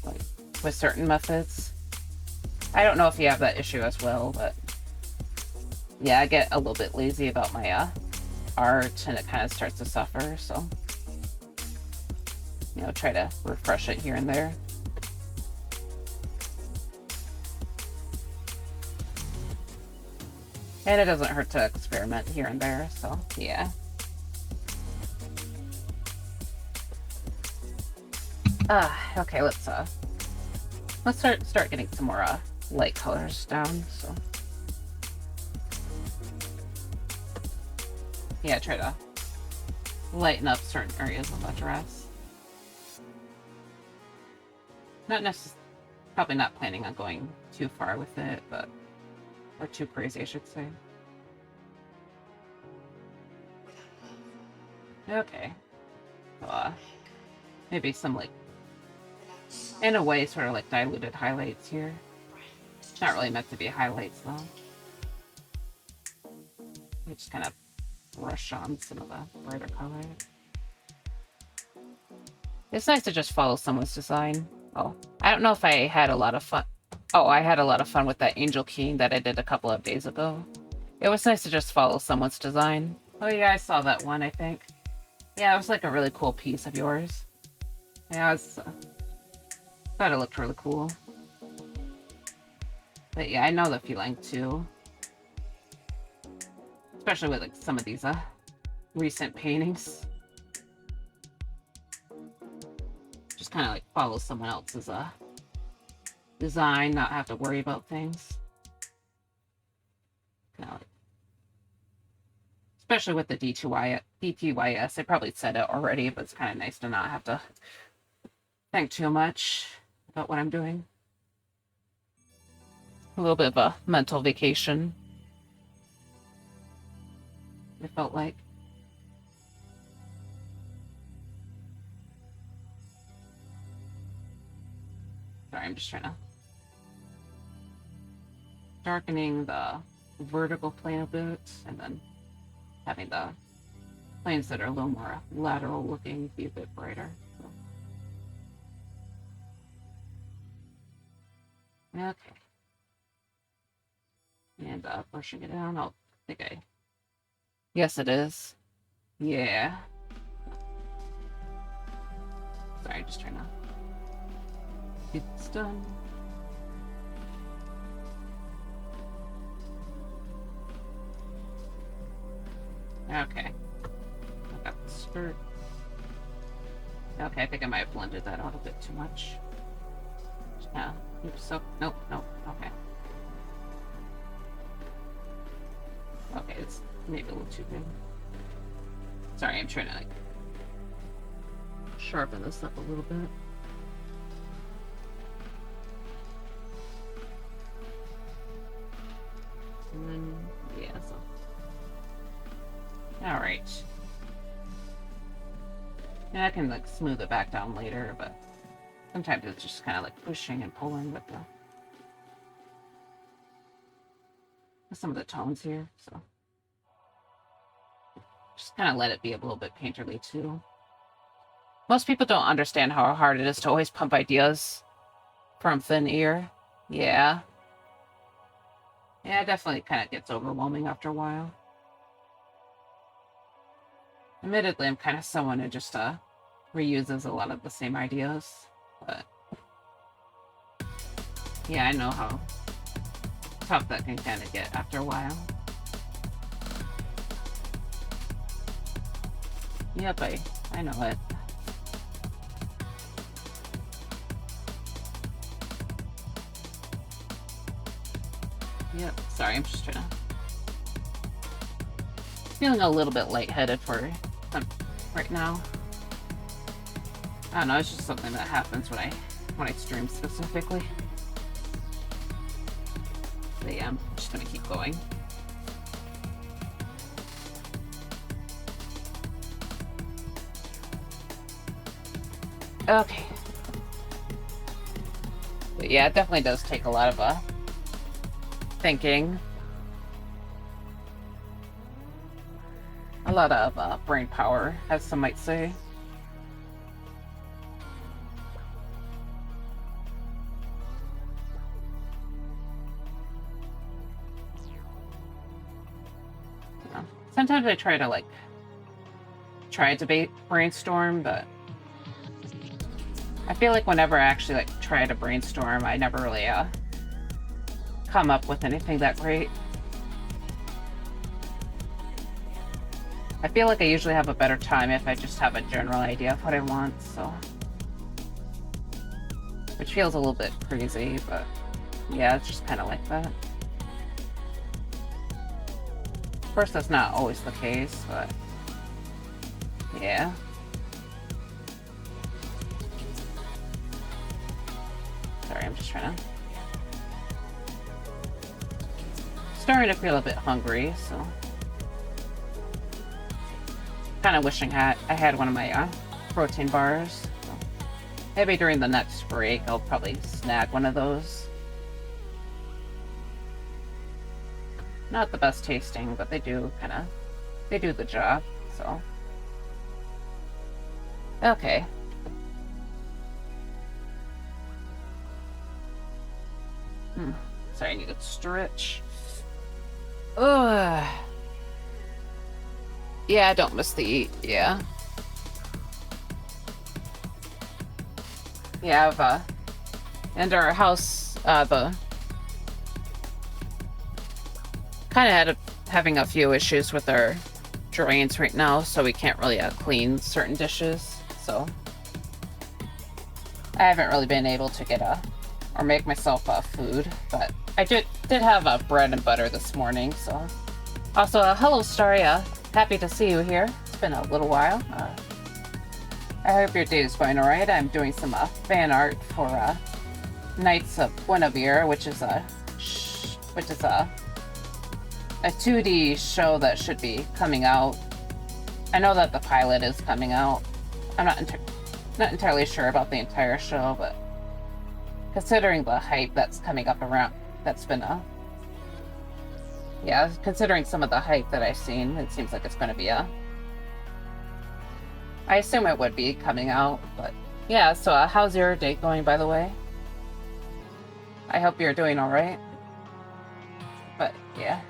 like with certain methods. I don't know if you have that issue as well, but yeah, I get a little bit lazy about my art and it kind of starts to suffer, so you know, try to refresh it here and there. And it doesn't hurt to experiment here and there, so yeah. Okay, let's start getting some more light colors down, so yeah, try to lighten up certain areas of the dress. Probably not planning on going too far with it, but or too crazy, I should say. Okay. So, maybe some like, in a way, sort of like diluted highlights here. Not really meant to be highlights though. You just kind of brush on some of the brighter color. It's nice to just follow someone's design. Oh, I don't know if I had a lot of fun. Oh, I had a lot of fun with that Angel King that I did a couple of days ago. It was nice to just follow someone's design. Oh yeah, I saw that one, I think. Yeah, it was like a really cool piece of yours. Yeah, I thought it looked really cool. But yeah, I know the feeling too. Especially with like some of these recent paintings. Just kind of like follow someone else's design, not have to worry about things. Especially with the DTYS. I probably said it already, but it's kind of nice to not have to think too much about what I'm doing. A little bit of a mental vacation, it felt like. Sorry, I'm just trying to darkening the vertical plane a bit, and then having the planes that are a little more lateral looking be a bit brighter. So. Okay. And brushing it down, yes it is. Yeah. Sorry, just trying to get this done. Okay. I got the skirt. Okay, I think I might have blended that out a bit too much. Yeah. Oops, so nope, okay. Okay, it's maybe a little too big. Sorry, I'm trying to like sharpen this up a little bit. And then, yeah, so. Alright. Yeah, I can like smooth it back down later, but sometimes it's just kind of like pushing and pulling with some of the tones here, so just kind of let it be a little bit painterly too. Most people don't understand how hard it is to always pump ideas from thin air. Yeah. Yeah, it definitely kind of gets overwhelming after a while. Admittedly, I'm kind of someone who just reuses a lot of the same ideas, but yeah, I know how tough that can kind of get after a while. Yep, I know it. Yep, sorry, I'm just trying to... Feeling a little bit lightheaded for right now. I don't know, it's just something that happens when I stream specifically. But yeah, I'm just gonna keep going. Okay. But yeah, it definitely does take a lot of thinking. A lot of brain power, as some might say. Sometimes I try to brainstorm, but I feel like whenever I actually try to brainstorm, I never really come up with anything that great. I feel like I usually have a better time if I just have a general idea of what I want, so. Which feels a little bit crazy, but yeah, it's just kind of like that. Of course, that's not always the case, but yeah. Sorry, I'm just trying to... Starting to feel a bit hungry, so... Kind of wishing I had one of my protein bars. So maybe during the next break, I'll probably snag one of those. Not the best tasting, but they do the job, so. Okay. Sorry, I need to stretch. Ugh. Yeah, I don't miss the eat, yeah. Yeah, and our house, the kind of having a few issues with our drains right now, so we can't really clean certain dishes, so I haven't really been able to get or make myself food, but I did have bread and butter this morning, so. Also, hello, Starry. Happy to see you here. It's been a little while. I hope your day is going alright. I'm doing some fan art for Knights of Guinevere, which is a 2D show that should be coming out. I know that the pilot is coming out. I'm not entirely sure about the entire show, but considering the hype that's coming up around, that's been yeah, considering some of the hype that I've seen, it seems like it's going to be I assume it would be coming out, but yeah, so how's your day going, by the way? I hope you're doing alright. But yeah.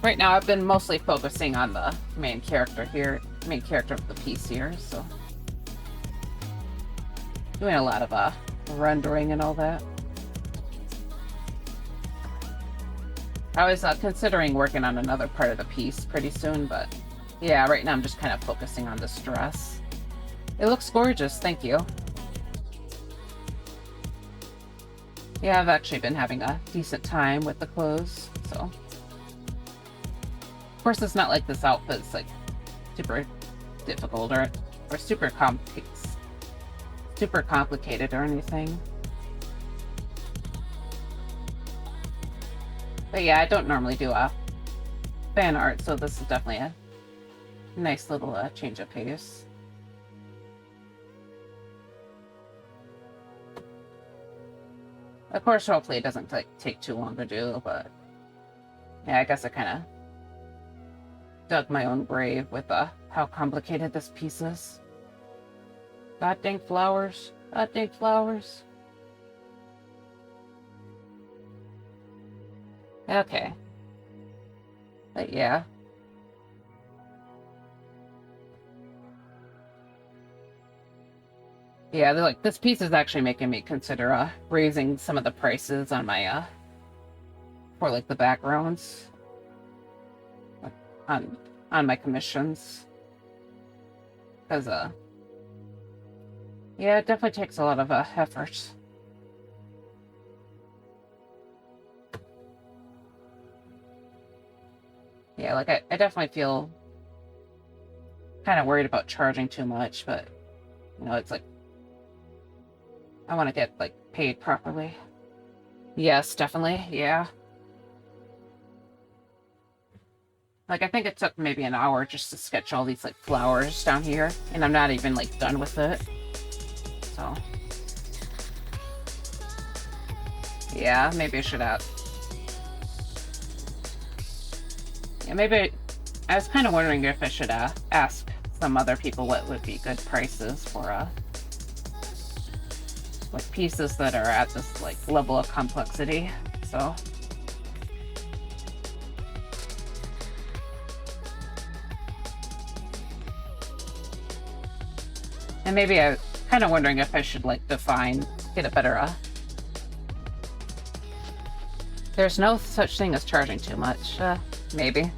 Right now I've been mostly focusing on the main character of the piece here, so. Doing a lot of rendering and all that. I was considering working on another part of the piece pretty soon, but yeah, right now I'm just kind of focusing on this dress. It looks gorgeous, thank you. Yeah, I've actually been having a decent time with the clothes, so. Of course, it's not like this outfit's like super difficult or super complicated or anything. But yeah, I don't normally do fan art, so this is definitely a nice little change of pace. Of course, hopefully it doesn't take too long to do, but yeah, I guess I kind of dug my own grave with how complicated this piece is. God dang flowers. God dang flowers. Okay. But yeah. Yeah, like this piece is actually making me consider raising some of the prices on my for like the backgrounds on my commissions. Cause yeah, it definitely takes a lot of effort. Yeah, like I definitely feel kind of worried about charging too much, but you know, it's like I want to get like paid properly. Yes, definitely. Yeah. Like I think it took maybe an hour just to sketch all these like flowers down here, and I'm not even like done with it. So yeah, maybe I should have. Yeah, maybe I was kind of wondering if I should ask some other people what would be good prices for like pieces that are at this like level of complexity. So and maybe I was kind of wondering if I should like get a better there's no such thing as charging too much. Maybe.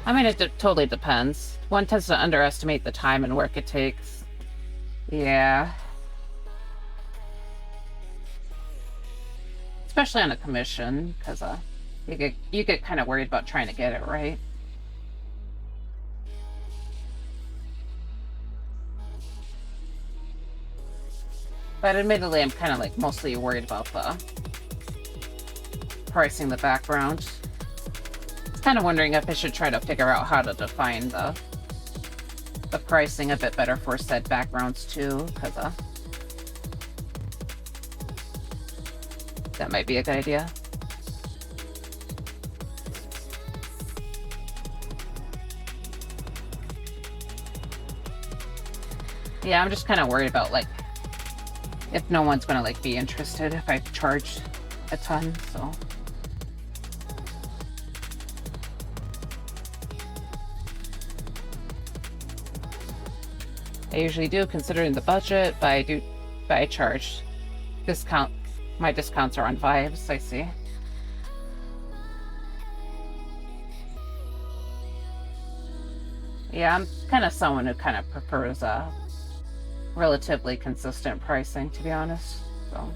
I mean, it totally depends. One tends to underestimate the time and work it takes. Yeah. Especially on a commission, because you get kind of worried about trying to get it right. But admittedly, I'm kind of like mostly worried about the pricing the background. Kind of wondering if I should try to figure out how to define the pricing a bit better for said backgrounds too, because that might be a good idea. Yeah, I'm just kind of worried about like if no one's gonna like be interested if I charge a ton, so. I usually do, considering the budget, but I charge discount. My discounts are on vibes, I see. Yeah, I'm kind of someone who kind of prefers relatively consistent pricing, to be honest. So,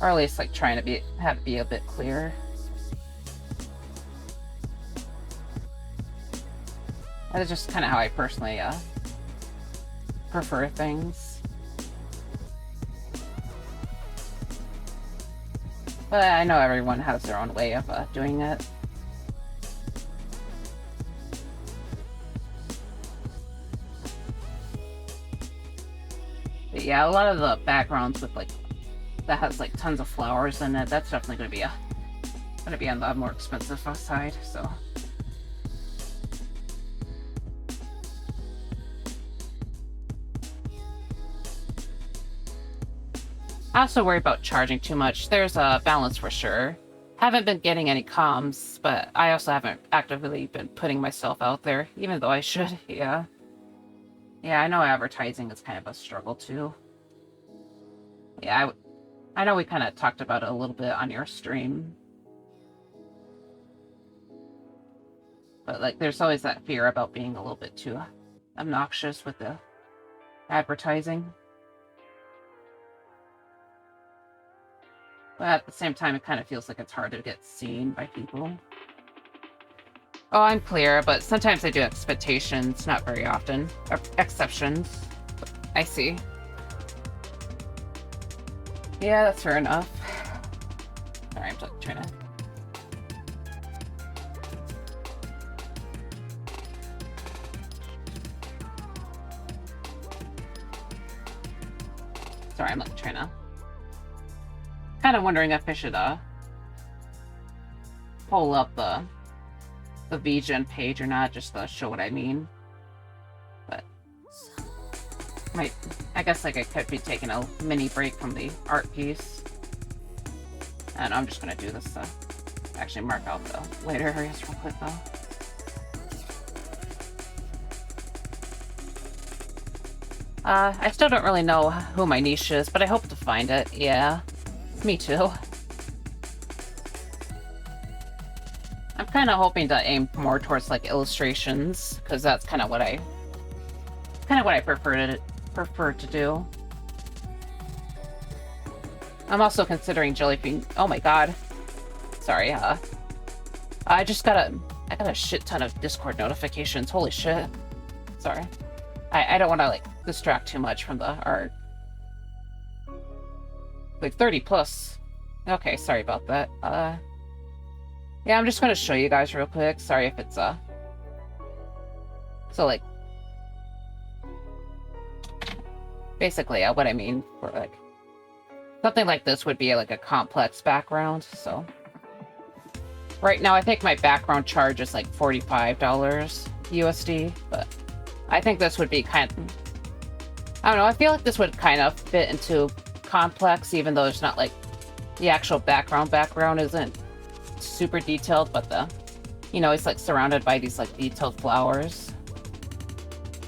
or at least like trying to have it be a bit clearer. That's just kind of how I personally prefer things. But I know everyone has their own way of doing it. But yeah, a lot of the backgrounds with like that has like tons of flowers in it, that's definitely gonna be on the more expensive side. So. I also worry about charging too much. There's a balance for sure. Haven't been getting any comms, but I also haven't actively been putting myself out there, even though I should. Yeah. Yeah, I know advertising is kind of a struggle too. Yeah, I know we kind of talked about it a little bit on your stream. But like, there's always that fear about being a little bit too obnoxious with the advertising. But at the same time, it kind of feels like it's hard to get seen by people. Oh, I'm clear, but sometimes I do expectations, not very often. Exceptions. I see. Yeah, that's fair enough. Sorry, I'm just trying to... Sorry, I'm like trying to... Kind of wondering if I should pull up the VGen page or not, just to show what I mean. But I guess like I could be taking a mini break from the art piece. And I'm just gonna do this actually mark out the later areas real quick though. I still don't really know who my niche is, but I hope to find it. Yeah. Me too. I'm kind of hoping to aim more towards like illustrations, because that's kind of what I prefer to do. I'm also considering jellyfin. Oh my god. Sorry. I got a shit ton of Discord notifications. Holy shit. Sorry. I don't want to like distract too much from the art. Like 30 plus. Okay, sorry about that. Yeah, I'm just gonna show you guys real quick. Sorry if it's so like basically what I mean for like something like this would be like a complex background. So right now I think my background charge is like $45 USD, but I think this would be kind of, I don't know, I feel like this would kind of fit into complex, even though it's not like the actual background isn't super detailed, but it's like surrounded by these like detailed flowers.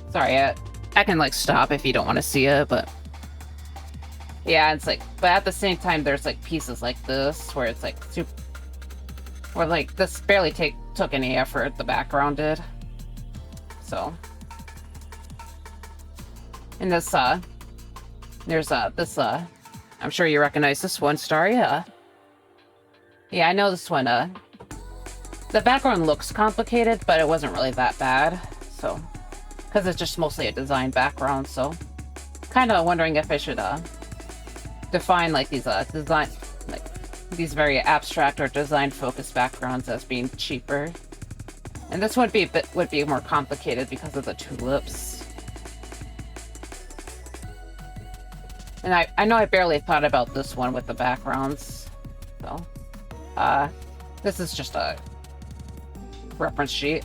Sorry, I can like stop if you don't want to see it, but yeah, it's like, but at the same time there's like pieces like this where it's like super, where like this barely took any effort, the background did. So and this there's this I'm sure you recognize this one, Starry. Yeah, I know this one. The background looks complicated, but it wasn't really that bad. So, because it's just mostly a design background. So, kind of wondering if I should define like these design, like these very abstract or design focused backgrounds as being cheaper. And this would be more complicated because of the tulips. And I know I barely thought about this one with the backgrounds. So, this is just a reference sheet.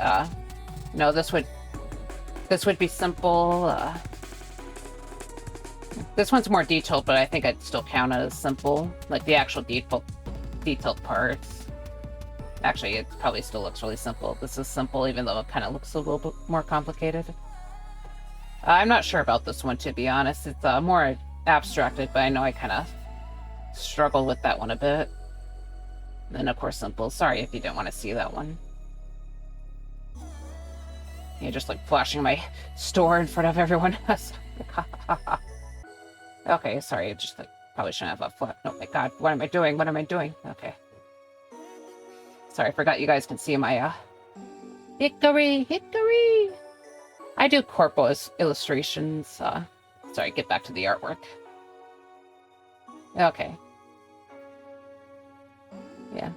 No, this would be simple. This one's more detailed, but I think I'd still count it as simple. Like the actual detailed parts. Actually, it probably still looks really simple. This is simple, even though it kind of looks a little bit more complicated. I'm not sure about this one, to be honest. It's more abstracted, but I know I kind of struggle with that one a bit. And then, of course, simple. Sorry if you didn't want to see that one. You're just like flashing my store in front of everyone else. Okay, sorry, just like probably shouldn't have a flat. Oh my god, what am I doing? What am I doing? Okay. Sorry, I forgot you guys can see my hickory, hickory. I do corporal illustrations. Sorry, get back to the artwork. Okay. Yeah.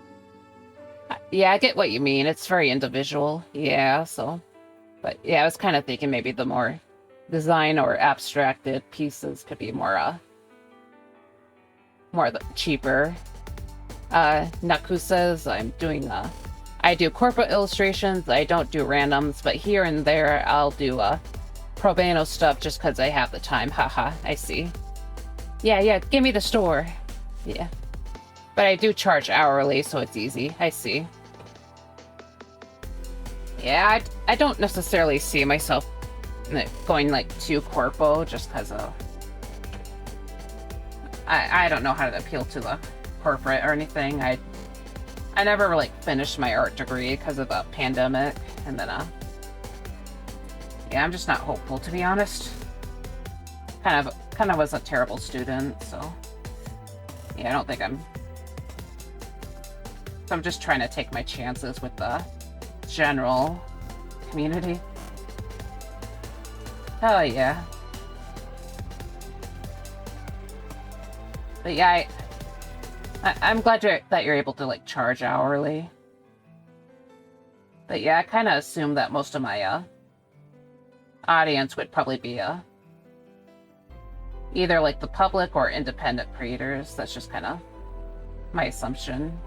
Yeah, I get what you mean. It's very individual. Yeah, so. But yeah, I was kind of thinking maybe the more design or abstracted pieces could be more cheaper. Naku says I'm doing I do corporate illustrations. I don't do randoms, but here and there I'll do pro bono stuff just because I have the time. Haha, I see. Yeah, give me the store. Yeah. But I do charge hourly, so it's easy. I see. Yeah, I don't necessarily see myself going like too corpo just because of... I don't know how to appeal to the corporate or anything. I never like finished my art degree because of the pandemic, and then yeah, I'm just not hopeful, to be honest. Kind of was a terrible student, so yeah, I don't think I'm just trying to take my chances with the general community. Oh yeah. But yeah, I'm glad that you're able to like charge hourly. But yeah, I kind of assumed that most of my audience would probably be either like the public or independent creators. That's just kind of my assumption.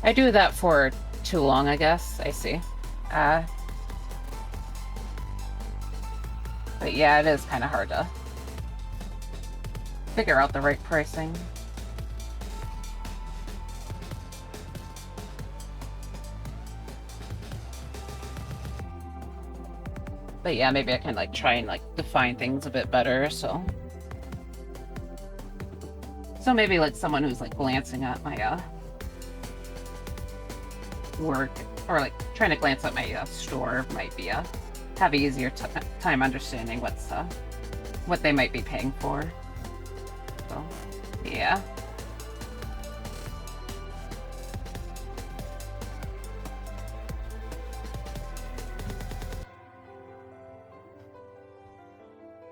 I do that for too long, I guess. I see. But yeah, it is kind of hard to figure out the right pricing. But yeah, maybe I can like try and like define things a bit better, so maybe like someone who's like glancing at my work, or like trying to glance at my store might be have an easier time understanding what they might be paying for. So yeah.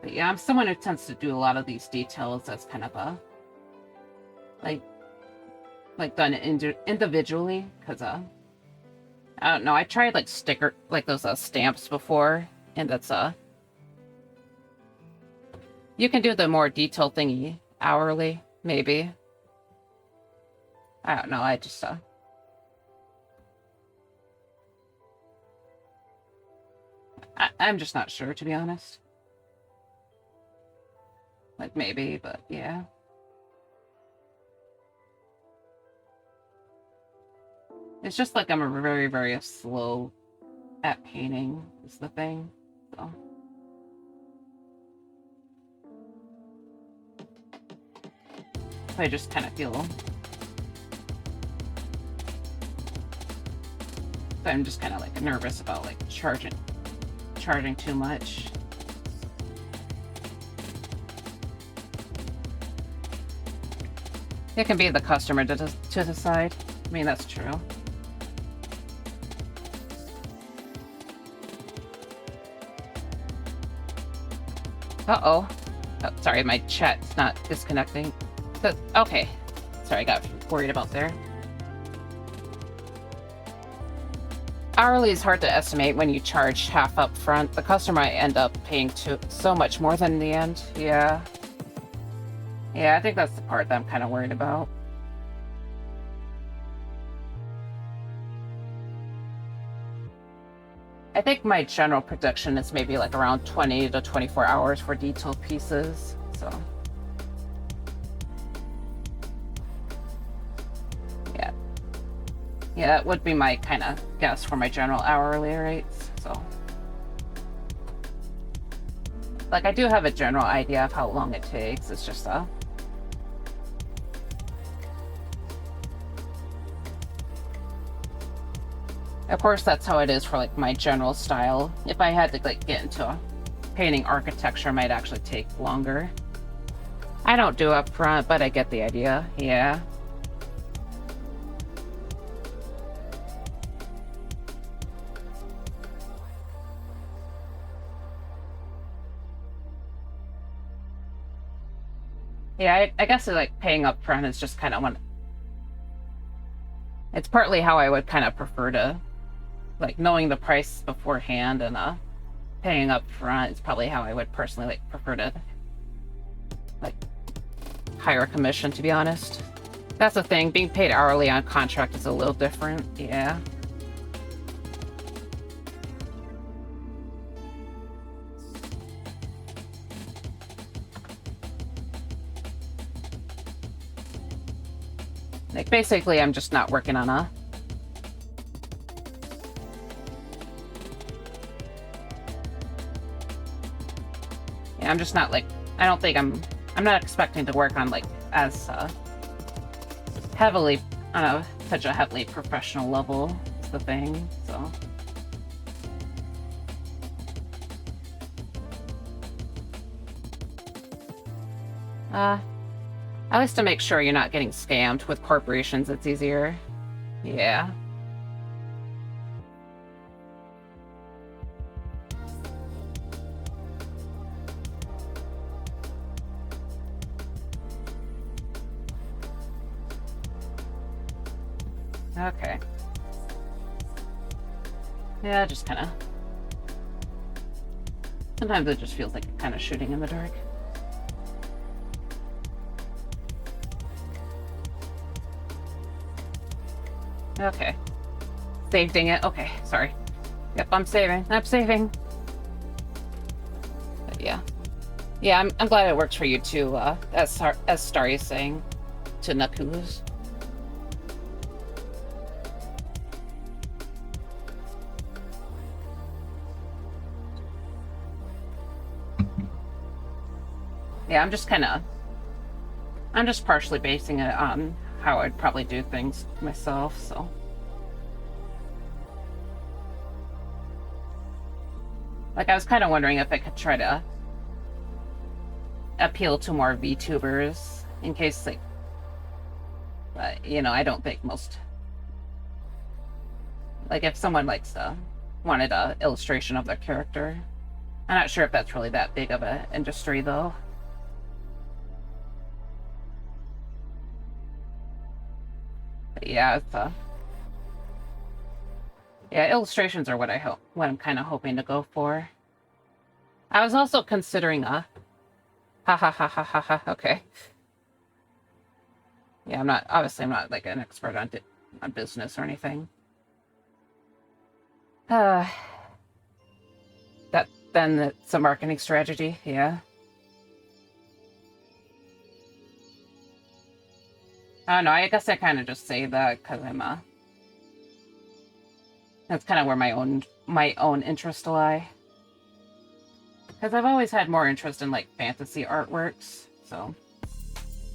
But yeah, I'm someone who tends to do a lot of these details as kind of a like done individually, because I don't know, I tried like those stamps before, and that's you can do the more detailed thingy hourly, maybe. I don't know, I just I'm just not sure, to be honest. Like maybe, but yeah. It's just like I'm very, very slow at painting is the thing. So I just kind of feel I'm just kind of like nervous about like charging too much. It can be the customer to decide. I mean, that's true. Uh-oh. Oh, sorry, my chat's not disconnecting. Okay. Sorry, I got worried about there. Hourly is hard to estimate when you charge half up front. The customer might end up paying so much more than in the end. Yeah. Yeah, I think that's the part that I'm kind of worried about. I think my general prediction is maybe like around 20 to 24 hours for detailed pieces, so. Yeah. Yeah, that would be my kind of guess for my general hourly rates, so. Like, I do have a general idea of how long it takes, it's just Of course, that's how it is for like my general style. If I had to like get into painting architecture, it might actually take longer. I don't do up front, but I get the idea. Yeah. Yeah, I guess like paying up front is just kind of one. It's partly how I would kind of prefer to, like, knowing the price beforehand and paying up front is probably how I would personally like prefer to like hire a commission, to be honest. That's the thing, being paid hourly on contract is a little different. Yeah. Like, basically, I'm just not working on a... Yeah, I'm just not, like... I don't think I'm not expecting to work on, like, as, heavily... on such a heavily professional level, is the thing, so... At least to make sure you're not getting scammed. With corporations, it's easier. Yeah. Okay. Yeah, just kind of... Sometimes it just feels like you're kind of shooting in the dark. Okay. Saving it. Okay, sorry. Yep, I'm saving. I'm saving. But yeah. Yeah, I'm glad it works for you too, as Starry is saying to Nakuz. Yeah, I'm just partially basing it on how I'd probably do things myself, so. Like, I was kind of wondering if I could try to appeal to more VTubers, in case, like, but, you know, I don't think most, like, if someone likes wanted a illustration of their character. I'm not sure if that's really that big of an industry, though. Yeah, it's yeah, illustrations are what I'm kind of hoping to go for. I was also considering ha ha ha ha ha ha. Okay. Yeah, I'm not like an expert on business or anything. Then it's a marketing strategy. Yeah. I don't know, I guess I kind of just say that because I'm that's kind of where my own interests lie. Because I've always had more interest in like fantasy artworks, so.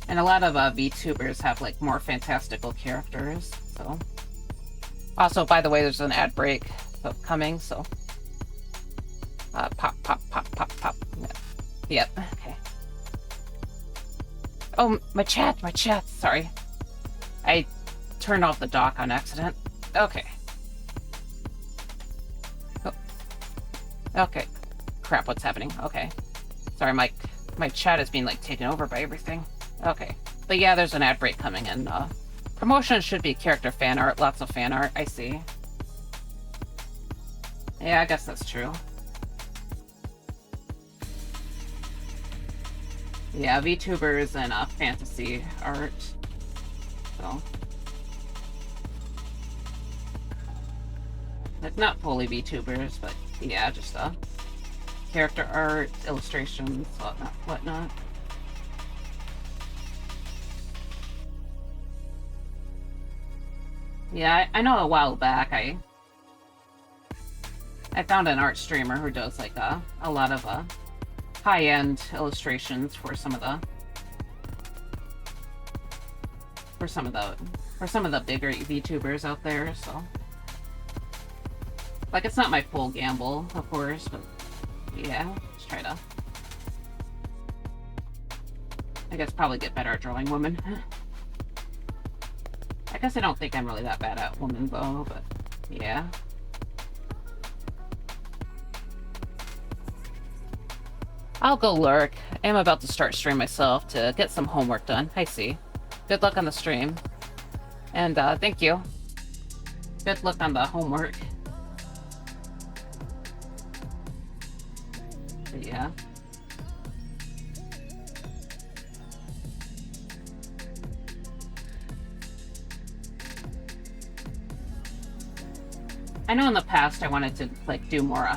And a lot of VTubers have like more fantastical characters, so. Also, by the way, there's an ad break coming, so. Pop, pop, pop, pop, pop. Yep, okay. Oh, my chat, sorry. I turned off the dock on accident. Okay. Oh. Okay. Crap, what's happening? Okay. Sorry, my chat is being, like, taken over by everything. Okay. But yeah, there's an ad break coming in. Promotion should be character fan art, lots of fan art, I see. Yeah, I guess that's true. Yeah, VTubers and fantasy art. So. Like, not fully VTubers, but yeah, just character art, illustrations, whatnot. Yeah, I know a while back I found an art streamer who does like a lot of high-end illustrations for some of the bigger VTubers out there, so Like, it's not my full gamble, of course, but yeah, let's try to, I guess, probably get better at drawing women. I guess I don't think I'm really that bad at women, though, but yeah. I'll go lurk. I am about to start stream myself to get some homework done. I see. Good luck on the stream. And thank you. Good luck on the homework. But yeah. I know in the past I wanted to like do more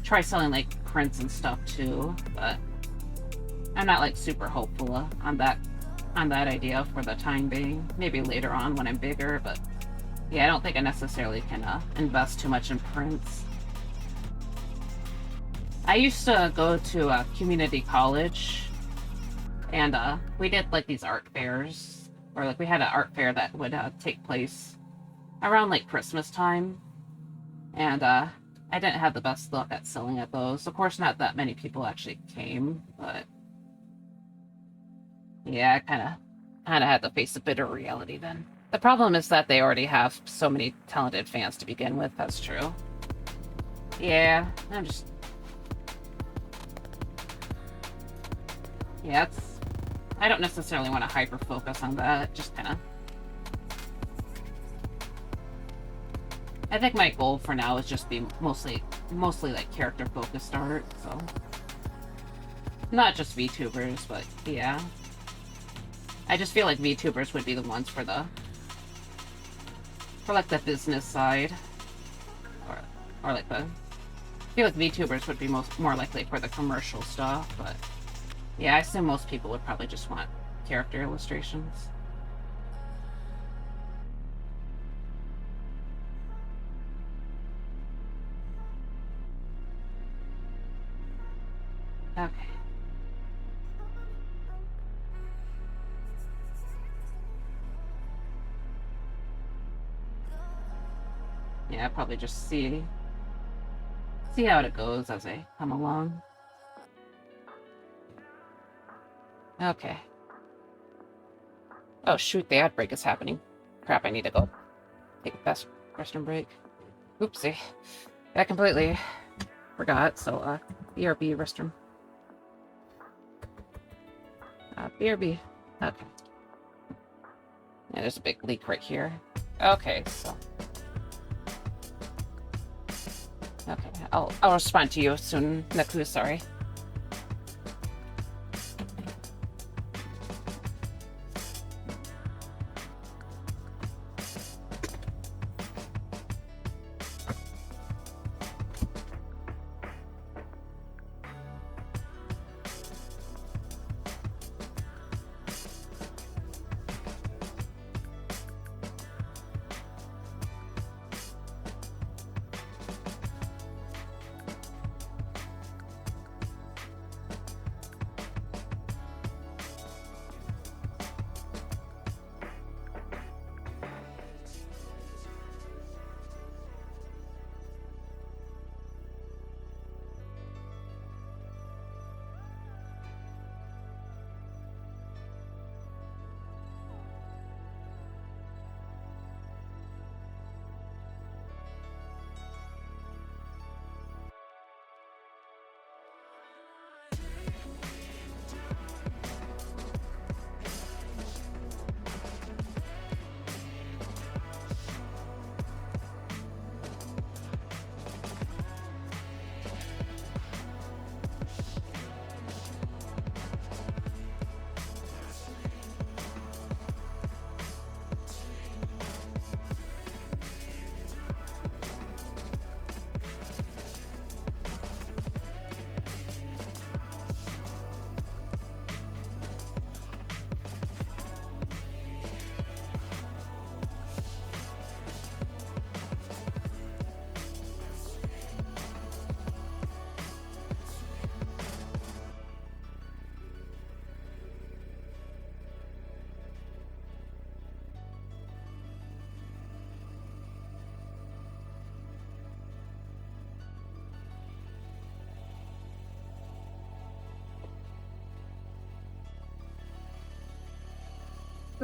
try selling like prints and stuff too, but I'm not like super hopeful on that idea for the time being. Maybe later on when I'm bigger, but yeah, I don't think I necessarily can invest too much in prints. I used to go to a community college, and we did like these art fairs, or like we had an art fair that would take place around like Christmas time, and I didn't have the best luck at selling at those. Of course, not that many people actually came, but yeah, I kind of had to face a bitter reality then. The problem is that they already have so many talented fans to begin with. That's true. Yeah, yeah, I don't necessarily want to hyper focus on that. Just kind of. I think my goal for now is just be mostly like character focused art, so not just VTubers, but yeah. I just feel like VTubers would be the ones for like the business side, or like I feel like VTubers would be more likely for the commercial stuff, but yeah, I assume most people would probably just want character illustrations. Okay. Yeah, I'll probably just see how it goes as I come along. Okay. Oh shoot, the ad break is happening. Crap, I need to go take a fast restroom break. Oopsie. I completely forgot, so BRB restroom. BRB. Okay. Yeah, there's a big leak right here. Okay, so. Okay, I'll respond to you soon, Naku, sorry.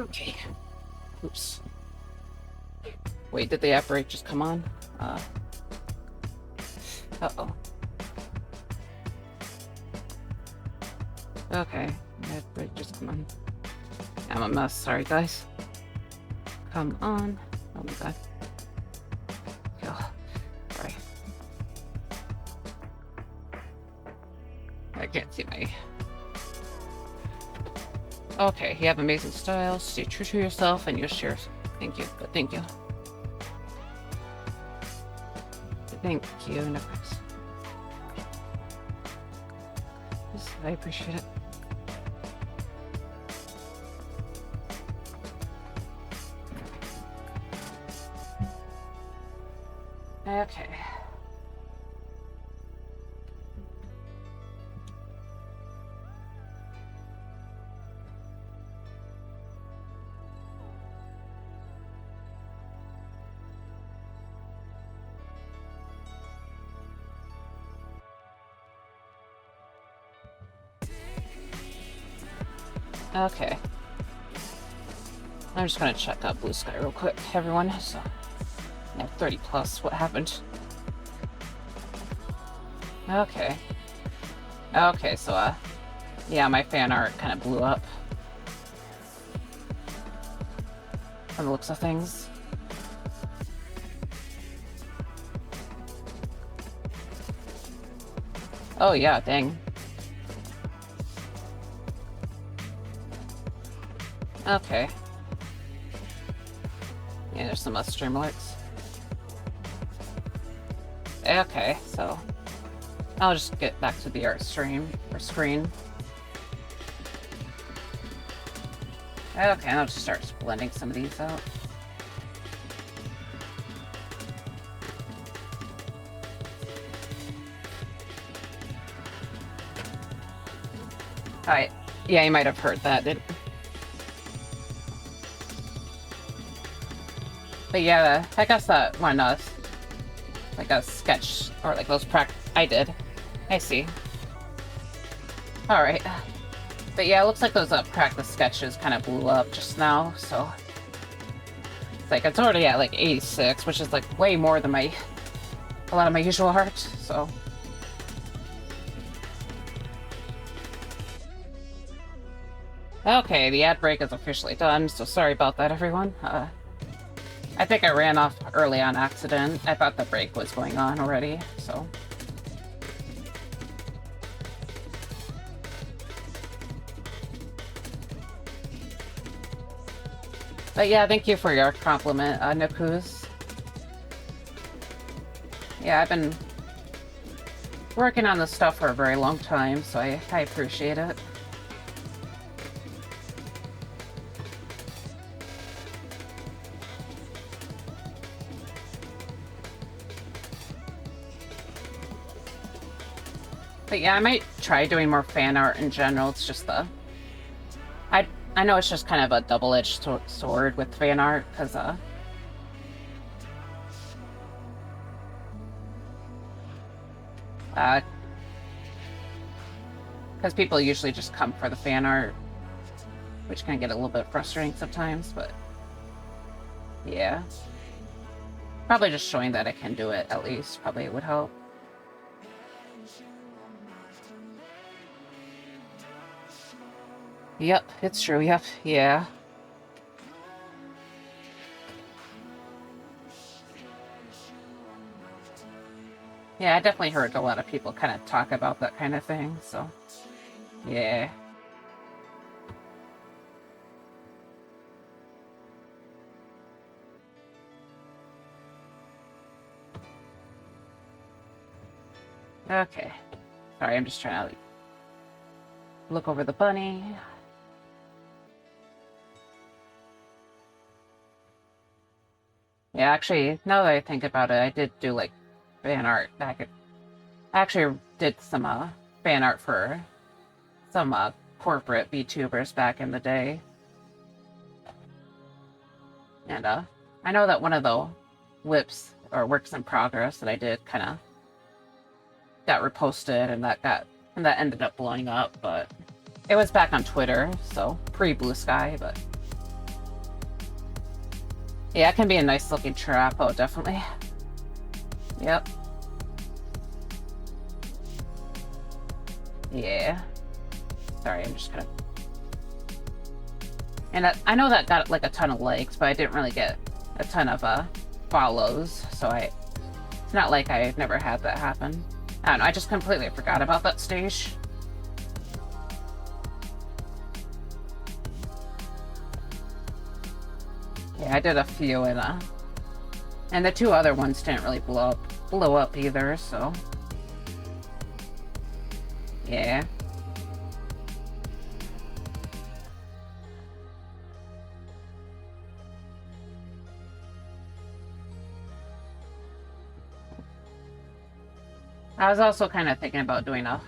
Okay. Oops. Wait, did the app break just come on? Uh-oh. Okay, app break just come on. I'm a mess, sorry guys. Come on. Oh my god. Oh, sorry. I can't see my... Okay, you have amazing style, stay true to yourself, and you'll share... Thank you, but thank you. Thank you, no worries. Yes, I appreciate it. Okay. Okay. I'm just gonna check out Blue Sky real quick, everyone. So, I have 30 plus. What happened? Okay. Okay, so, yeah, my fan art kind of blew up. From the looks of things. Oh, yeah, dang. Okay. Yeah, there's some stream alerts. Okay, so I'll just get back to the art stream or screen. Okay, I'll just start blending some of these out. Alright, yeah, you might have heard that. But yeah, I guess that one, like a sketch, or like those I did. I see. Alright. But yeah, it looks like those practice sketches kind of blew up just now, so... It's like, it's already at like 86, which is like way more than a lot of my usual art, so... Okay, the ad break is officially done, so sorry about that, everyone. I think I ran off early on accident. I thought the break was going on already, so... But yeah, thank you for your compliment, Nipuz. Yeah, I've been working on this stuff for a very long time, so I appreciate it. But yeah, I might try doing more fan art in general. It's just I know it's just kind of a double-edged sword with fan art, because people usually just come for the fan art, which can get a little bit frustrating sometimes, but yeah. Probably just showing that I can do it, at least, probably would help. Yep, it's true, yep, yeah. Yeah, I definitely heard a lot of people kind of talk about that kind of thing, so... Yeah. Okay. Sorry, I'm just trying to look over the bunny. Yeah, actually, now that I think about it, I did do, like, fan art back at... I actually did some, fan art for some, corporate VTubers back in the day. And, I know that one of the whips, or works in progress that I did kind of got reposted, and that ended up blowing up, but it was back on Twitter, so pre-Blue Sky, but Yeah, it can be a nice looking trap. Oh, definitely. Yep. Yeah. Sorry, I'm just gonna... And I know that got like a ton of likes, but I didn't really get a ton of follows, so it's not like I've never had that happen. I don't know, I just completely forgot about that stage. Yeah, I did a few and the two other ones didn't really blow up either, so yeah. I was also kind of thinking about doing a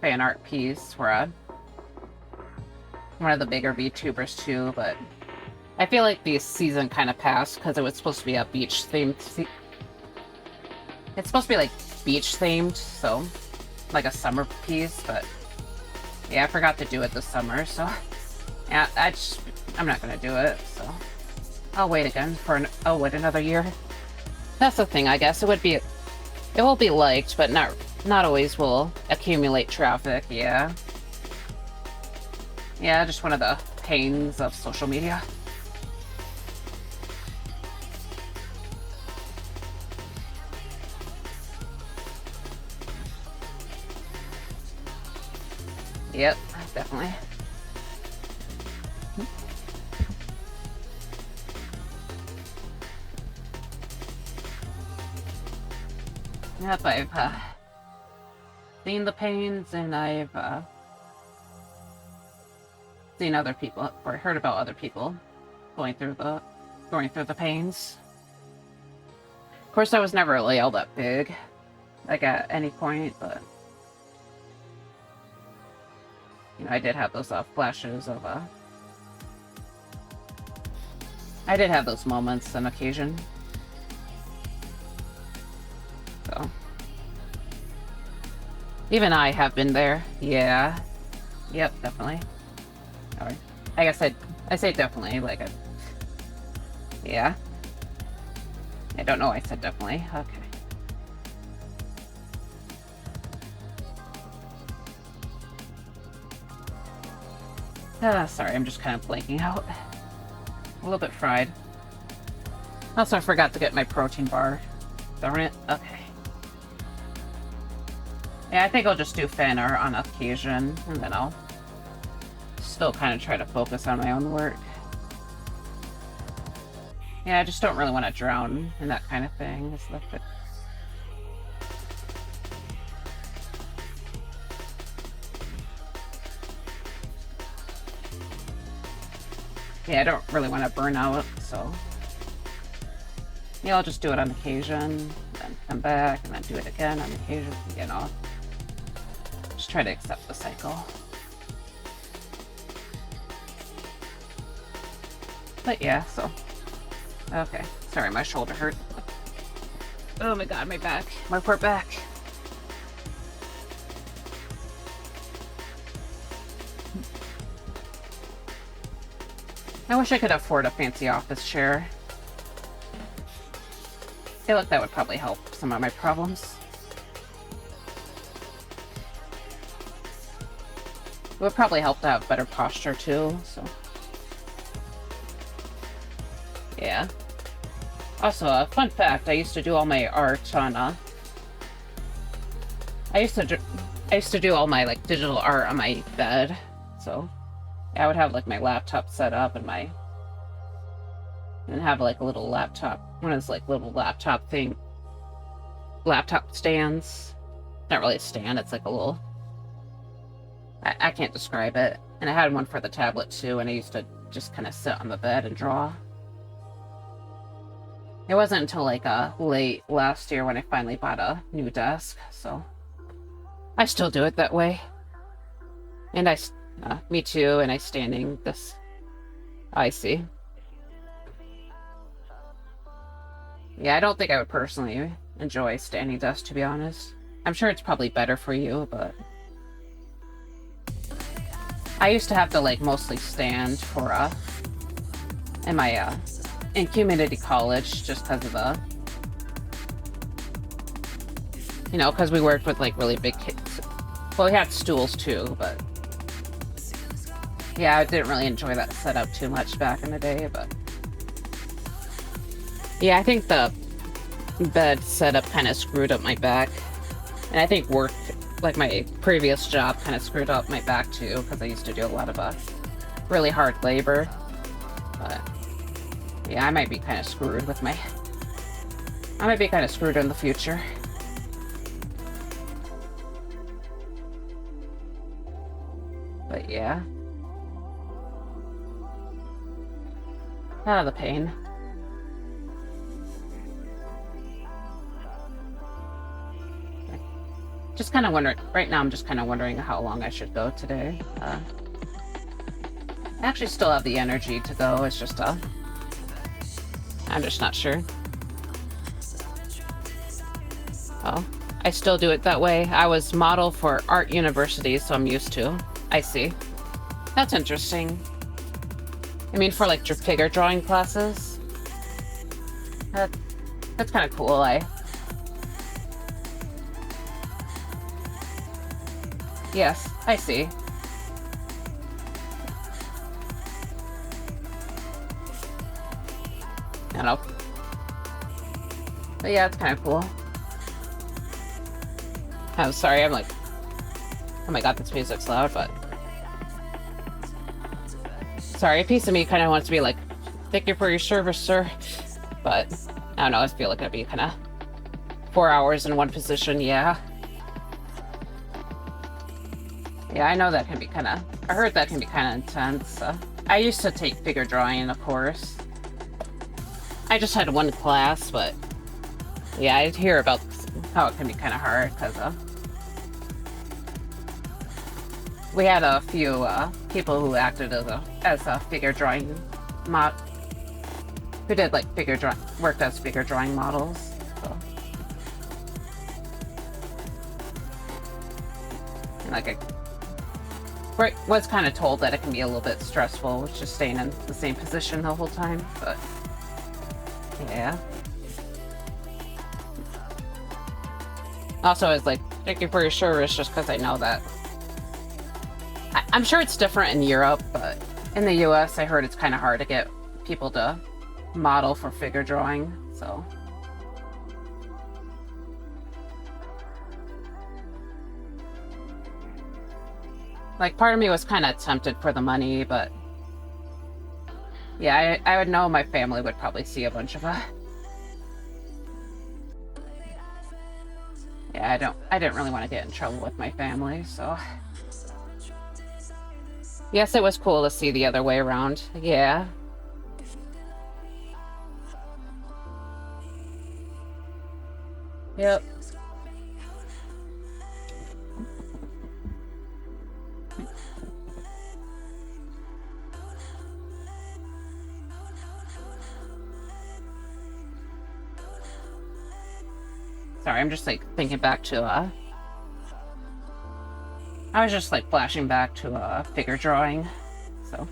fan art piece for one of the bigger VTubers too, but I feel like the season kind of passed because it was supposed to be a beach themed. It's supposed to be like beach themed, so like a summer piece, but yeah, I forgot to do it this summer, so yeah, I'm not gonna do it, so I'll wait again I'll wait another year. That's the thing, I guess. It will be liked, but not always will accumulate traffic, yeah. Yeah, just one of the pains of social media. Yep, definitely. Yep, I've seen the pains, and I've seen other people, or heard about other people going through the pains. Of course, I was never really all that big, like at any point, but you know, I did have those flashes of I did have those moments on occasion. So even I have been there. Yeah. Yep, definitely. Alright. I guess I say definitely, like yeah. I don't know why I said definitely. Okay. Sorry, I'm just kind of blanking out. A little bit fried. Also, I forgot to get my protein bar. Darn it. Okay. Yeah, I think I'll just do fan art on occasion, and then I'll still kind of try to focus on my own work. Yeah, I just don't really want to drown in that kind of thing. Yeah, I don't really want to burn out, so yeah, I'll just do it on occasion, then come back, and then do it again on occasion, you know. Just try to accept the cycle. But yeah, so okay. Sorry, my shoulder hurt. Oh my god, my back. My poor back. I wish I could afford a fancy office chair. I feel like that would probably help some of my problems. It would probably help to have better posture too, so. Yeah. Also, a fun fact, I used to do all my art on, I used to do all my, like, digital art on my bed, so. Yeah, I would have, like, my laptop set up and have, like, a little laptop, one of those, like, little laptop stands. Not really a stand, it's like a little, I can't describe it. And I had one for the tablet too, and I used to just kind of sit on the bed and draw. It wasn't until like late last year when I finally bought a new desk, so I still do it that way. And me too, and I standing this. I see. Yeah, I don't think I would personally enjoy standing desk, to be honest. I'm sure it's probably better for you, but I used to have to like mostly stand for in my in community college just because of the, you know, because we worked with like really big kids. Well, we had stools too, but yeah, I didn't really enjoy that setup too much back in the day, but yeah, I think the bed setup kind of screwed up my back. And I think work, like my previous job, kind of screwed up my back too, because I used to do a lot of really hard labor. But yeah, I might be kind of screwed with my... I might be kind of screwed in the future. But yeah. Ah, the pain. Just kind of wondering, right now I'm just kind of wondering how long I should go today. I actually still have the energy to go, it's just, I'm just not sure. Oh, I still do it that way. I was model for art university, so I'm used to. I see. That's interesting. I mean, for like figure drawing classes. That's kind of cool. Yes, I see. I don't know. But yeah, it's kind of cool. I'm sorry, I'm like... Oh my god, this music's loud, but... Sorry, a piece of me kind of wants to be like, thank you for your service, sir. But, I don't know, I feel like it'd be kind of 4 hours in one position, yeah. Yeah, I know that can be kind of... I heard that can be kind of intense. I used to take figure drawing, of course. I just had one class, but... Yeah, I'd hear about how it can be kind of hard, because... we had a few people who acted as a figure drawing mod... who did, like, worked as figure drawing models, so... And, like, was kind of told that it can be a little bit stressful with just staying in the same position the whole time, but yeah. Also, it's like, thank you for your service, just because I know that. I'm sure it's different in Europe, but in the US, I heard it's kind of hard to get people to model for figure drawing, so. Like, part of me was kind of tempted for the money, but... Yeah, I would know my family would probably see a bunch of Yeah, I didn't really want to get in trouble with my family, so... Yes, it was cool to see the other way around, yeah. Yep. Sorry, I'm just like thinking back to I was just like flashing back to figure drawing, so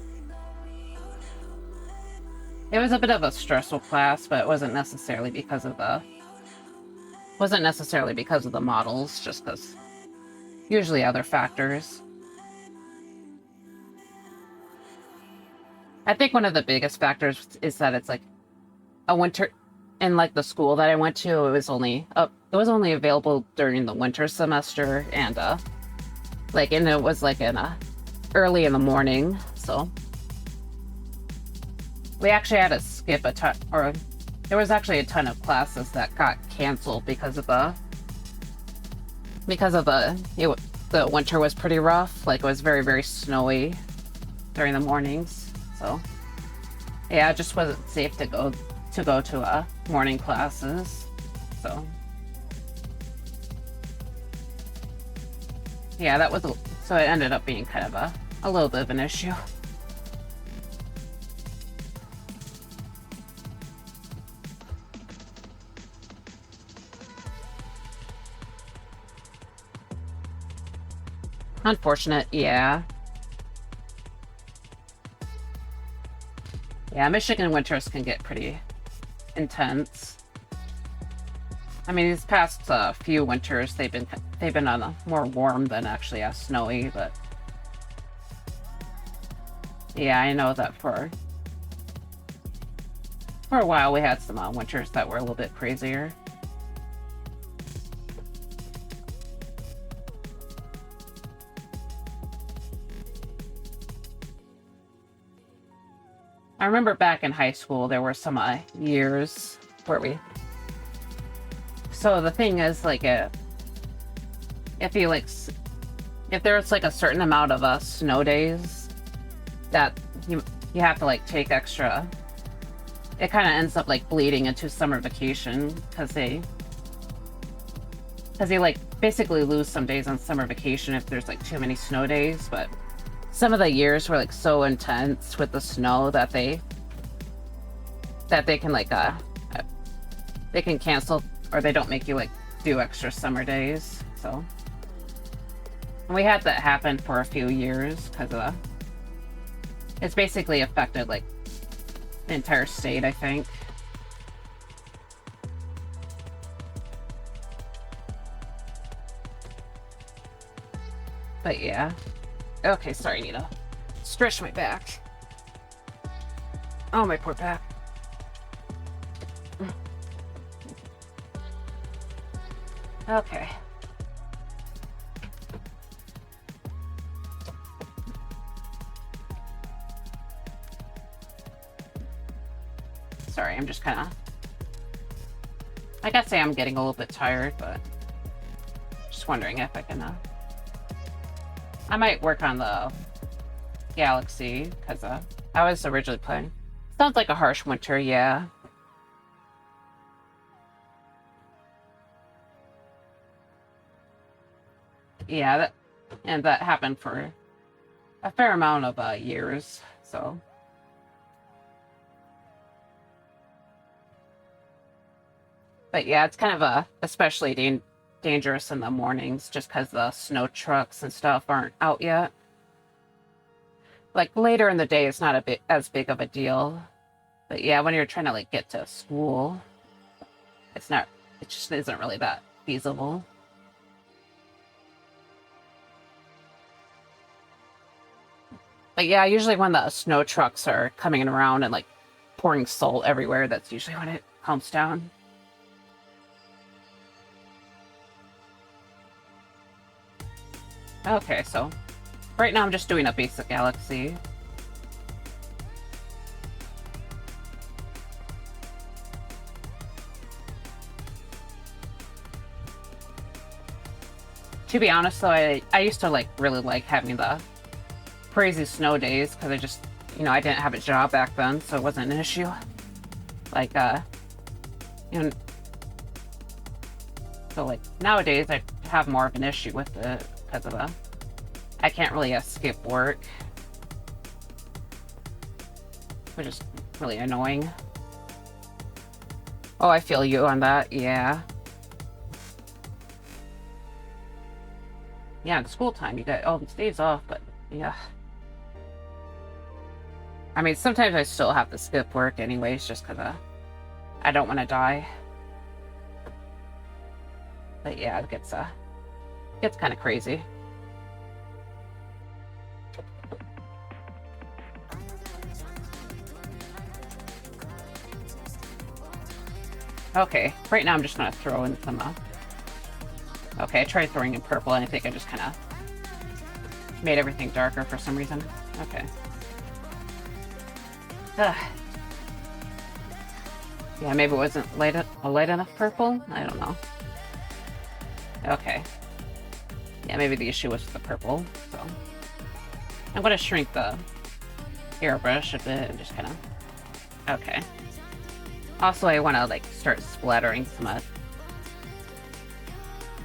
it was a bit of a stressful class, but it wasn't necessarily because of the models, just because usually other factors. I think one of the biggest factors is that it's like a winter. In like the school that I went to, it was only available during the winter semester, and it was like in early in the morning, so we actually had to skip a ton, or there was actually a ton of classes that got canceled because of the winter was pretty rough. Like, it was very, very snowy during the mornings, so yeah, it just wasn't safe to go to morning classes, so yeah, so it ended up being kind of a little bit of an issue. Unfortunate, yeah. Yeah, Michigan winters can get pretty intense. I mean, these past few winters, they've been on a more warm than actually as snowy, but yeah, I know that for a while we had some winters that were a little bit crazier. I remember back in high school, there were some years where we... So the thing is, like, if there's like a certain amount of snow days that you have to like take extra, it kind of ends up like bleeding into summer vacation because you like basically lose some days on summer vacation if there's like too many snow days. But some of the years were like so intense with the snow that they can like they can cancel, or they don't make you like do extra summer days. So we had that happen for a few years because it's basically affected like the entire state, I think. But yeah. Okay, sorry, Nina. Stretch my back. Oh, my poor back. Okay. Sorry, I'm just kind of... I gotta say I'm getting a little bit tired, but... Just wondering if I can... I might work on the Galaxy, because I was originally playing. Sounds like a harsh winter, yeah. Yeah, that happened for a fair amount of years, so... But yeah, it's kind of especially dangerous in the mornings just because the snow trucks and stuff aren't out yet. Like later in the day, it's not as big of a deal. But yeah, when you're trying to like get to school, it just isn't really that feasible. But yeah, usually when the snow trucks are coming around and like pouring salt everywhere, that's usually when it calms down. Okay, so right now I'm just doing a basic Galaxy. To be honest though, I used to like really like having the crazy snow days because I just, I didn't have a job back then, so it wasn't an issue. Like, so like nowadays I have more of an issue with it because of I can't really skip work, which is really annoying. Oh, I feel you on that, yeah. Yeah, in school time you get all these days off, but yeah. I mean, sometimes I still have to skip work anyways, just because I don't want to die. But yeah, it gets kind of crazy. Okay, right now I'm just gonna throw in some, okay, I tried throwing in purple and I think I just kind of made everything darker for some reason. Okay. Ugh. Yeah, maybe it wasn't a light enough purple? I don't know. Okay. Yeah, maybe the issue was the purple, so... I'm gonna shrink the airbrush a bit and just kind of... Okay. Also, I want to, like, start splattering some,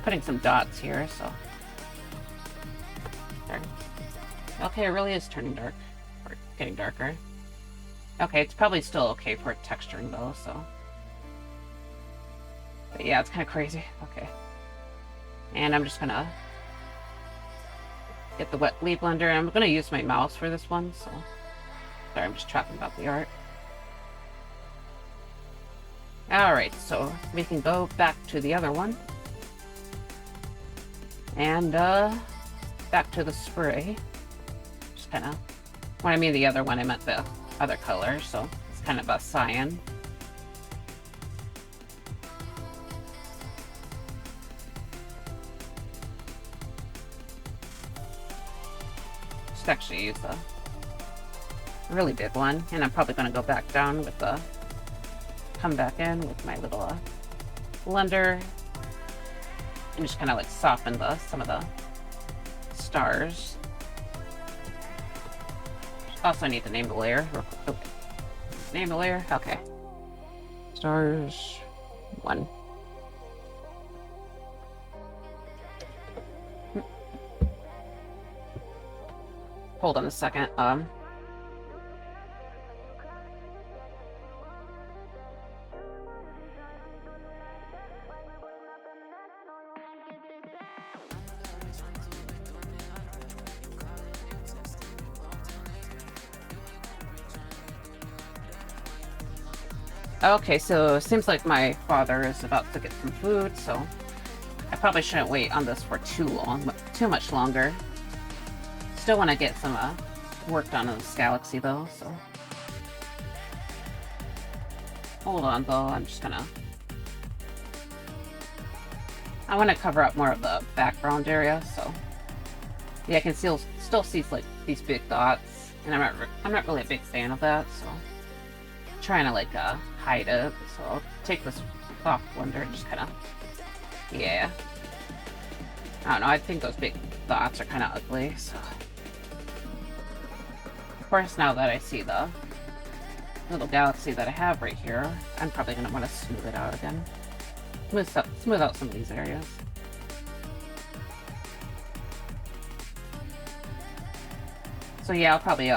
putting some dots here, so... There. Okay, it really is turning dark. Or getting darker. Okay, it's probably still okay for texturing, though, so... But yeah, it's kind of crazy. Okay. And I'm just gonna... get the wet leaf blender, and I'm gonna use my mouse for this one, so... Sorry, I'm just talking about the art. Alright, so we can go back to the other one. And, back to the spray. Just kind of... When I mean the other one, I meant the other color, so it's kind of a cyan. Just actually use a really big one, and I'm probably going to go back down with the... Come back in with my little blender. And just kind of like soften some of the stars. Also, I need to name the layer. Okay. Name the layer? Okay. Stars 1. Hold on a second. Okay, so it seems like my father is about to get some food, so I probably shouldn't wait on this for too much longer. Still want to get some work done on this galaxy though, so hold on though. I want to cover up more of the background area, so yeah, I can still see like these big dots, and I'm not really a big fan of that, so I'm trying to like hide it. So I'll take this soft blender and just kind of, yeah. I don't know, I think those big dots are kind of ugly, so. Of course, now that I see the little galaxy that I have right here, I'm probably going to want to smooth it out again. Smooth out some of these areas. So yeah, I'll probably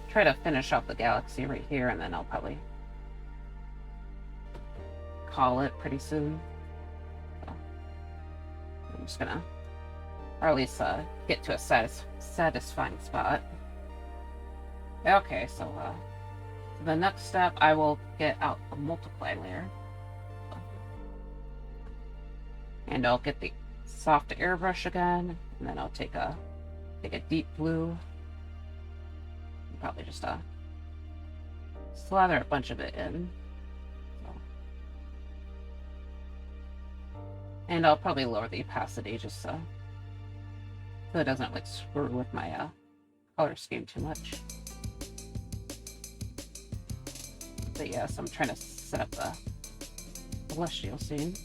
try to finish off the galaxy right here, and then I'll probably call it pretty soon. So I'm just gonna, or at least get to a satisfying spot. Okay, so the next step, I will get out a multiply layer. And I'll get the soft airbrush again, and then I'll take a deep blue. And probably just slather a bunch of it in. So. And I'll probably lower the opacity just so it doesn't like screw with my color scheme too much. But yeah, so I'm trying to set up the celestial scene.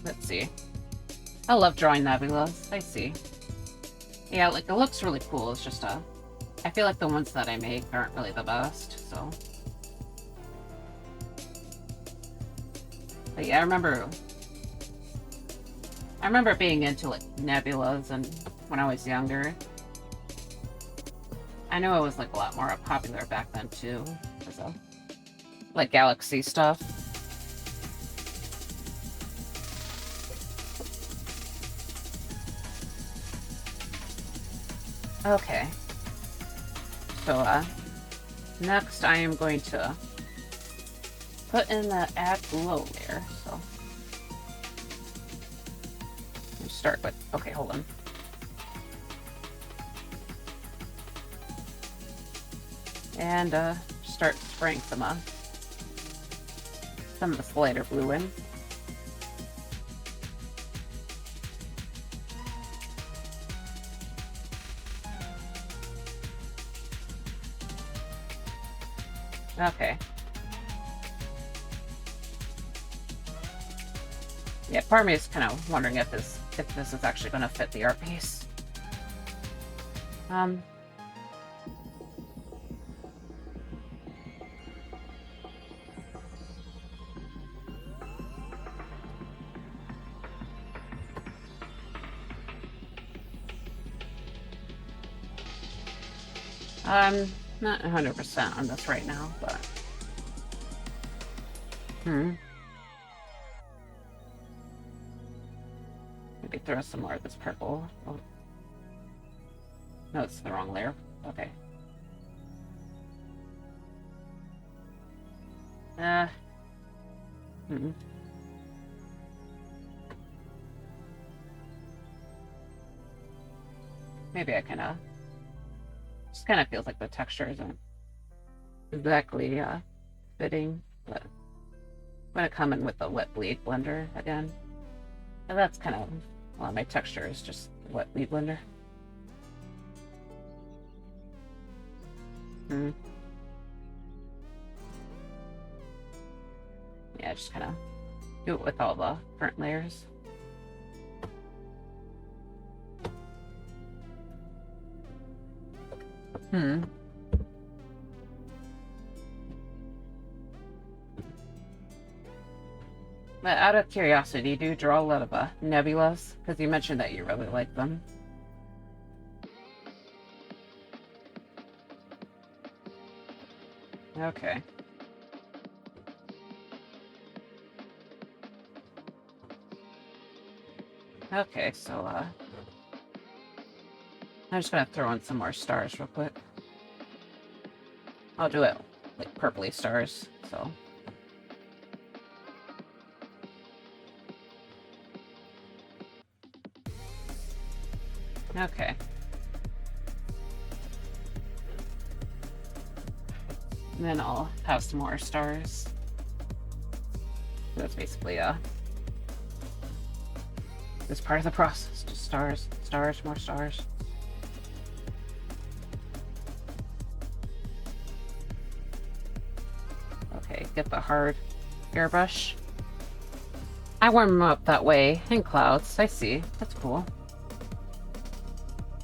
Let's see. I love drawing nebulas. I see. Yeah, like it looks really cool. It's just I feel like the ones that I make aren't really the best, so. But yeah, I remember being into like nebulas, and when I was younger. I know it was like a lot more popular back then too, as like galaxy stuff. Okay. So next I am going to put in the add glow layer. So let's start with, okay, hold on. And start spraying some of this lighter blue in. Okay. Yeah, part of me is kind of wondering if this is actually going to fit the art piece. I'm not 100% on this right now, but... Maybe throw some more of this purple No, it's the wrong layer. Okay. Maybe I kind of... Just kind of feels like the texture isn't exactly fitting, but I'm going to come in with the wet bleed blender again. And that's kind of... Well, my texture is just wet bleed blender. Yeah, just kind of do it with all the current layers. But out of curiosity, do you draw a lot of nebulas? Because you mentioned that you really like them. Okay. Okay, so I'm just gonna throw in some more stars real quick. I'll do it like purpley stars, so. Okay. And then I'll have some more stars. That's basically this part of the process. Just stars, stars, more stars. Okay, get the hard airbrush. I warm them up that way in clouds. I see. That's cool.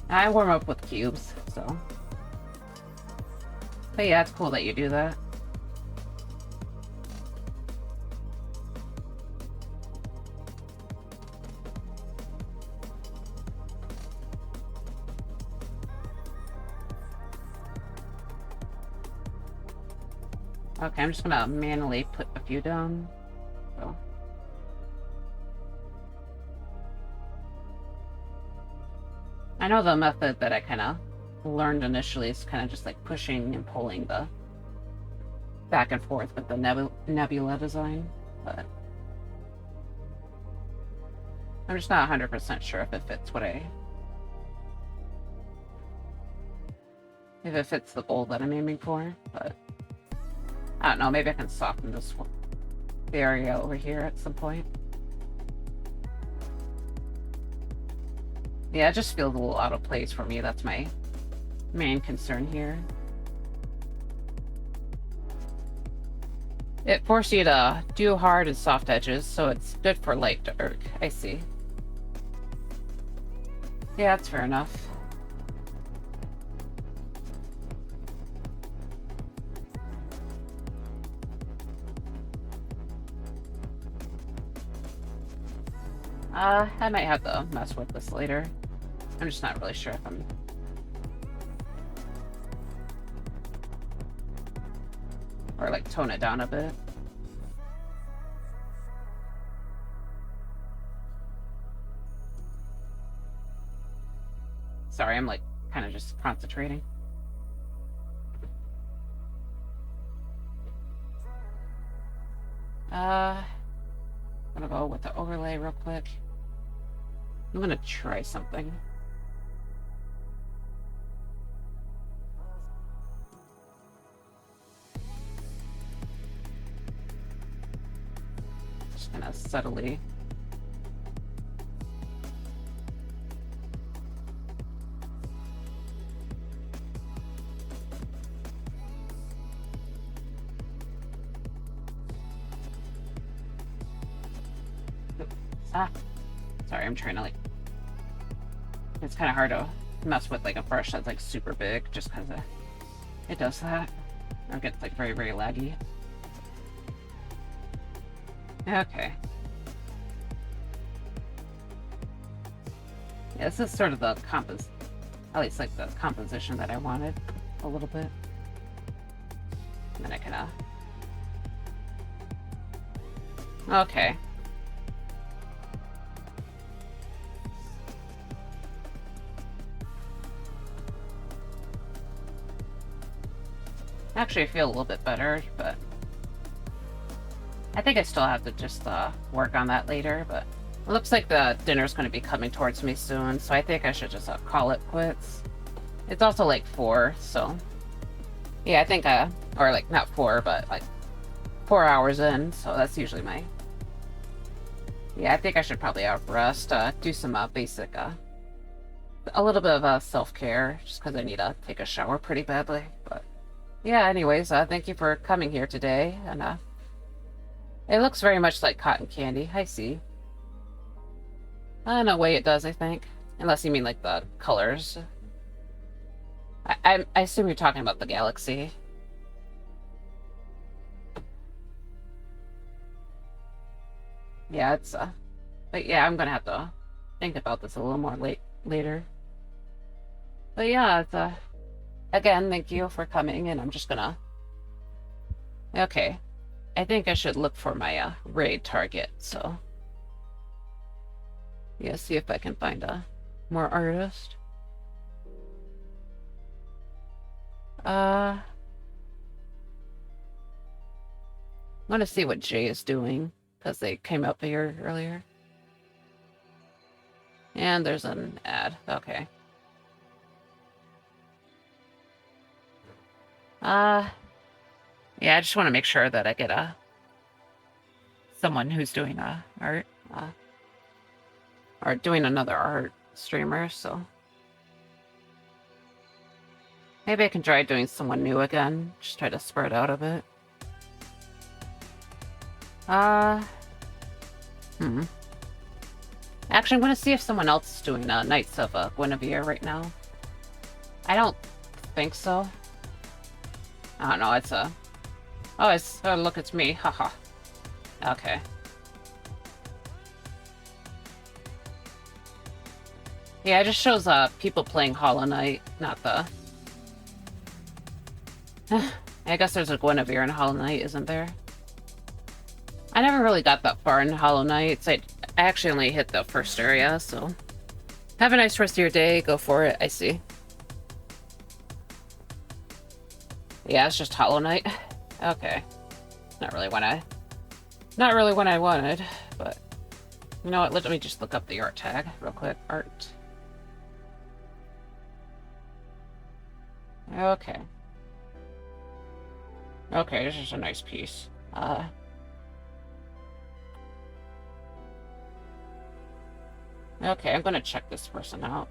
I warm up with cubes, so. But yeah, it's cool that you do that. Okay, I'm just gonna manually put a few down. So. I know the method that I kind of learned initially is kind of just like pushing and pulling the back and forth with the nebula design, but I'm just not 100% sure if it fits if it fits the goal that I'm aiming for, but I don't know, maybe I can soften this area over here at some point. Yeah, it just feels a little out of place for me. That's my main concern here. It forces you to do hard and soft edges, so it's good for light dark. I see. Yeah, that's fair enough. I might have to mess with this later. I'm just not really sure if I'm... Or like tone it down a bit. Sorry, I'm like kind of just concentrating. I'm gonna go with the overlay real quick. I'm gonna try something. Just gonna subtly. Sorry, I'm trying to like... It's kind of hard to mess with like a brush that's like super big just because it does that. Or it gets like very, very laggy. Okay. Yeah, this is sort of the at least like the composition that I wanted a little bit. And then I kind of... Okay. Actually, I feel a little bit better, but I think I still have to just work on that later, but it looks like the dinner's going to be coming towards me soon, so I think I should just call it quits. It's also like 4, so yeah, I think or like not 4, but like 4 hours in, so that's usually my, yeah, I think I should probably rest, do some basic, a little bit of self-care, just because I need to take a shower pretty badly, but yeah, anyways, thank you for coming here today, and it looks very much like cotton candy. I see. In a way it does, I think. Unless you mean like the colors. I assume you're talking about the galaxy. Yeah, it's but yeah, I'm gonna have to think about this a little more later. But yeah, it's again, thank you for coming, and I'm just gonna, okay, I think I should look for my raid target, so yeah, see if I can find a more artist. I'm gonna see what Jay is doing, because they came up here earlier. And there's an ad. Okay. Yeah, I just want to make sure that I get someone who's doing art, or doing another art streamer, so maybe I can try doing someone new again. Just try to spread out a bit. Actually, I'm gonna see if someone else is doing Knights of Guinevere right now. I don't think so. I don't know, it's oh, it's, oh, look, it's me, haha. Okay. Yeah, it just shows people playing Hollow Knight, not the... I guess there's a Guinevere in Hollow Knight, isn't there? I never really got that far in Hollow Knight. I actually only hit the first area, so... Have a nice rest of your day, go for it, I see. Yeah, it's just Hollow Knight. Okay. Not really what I wanted, but... You know what, let me just look up the art tag real quick. Art. Okay. Okay, this is a nice piece. Okay, I'm gonna check this person out.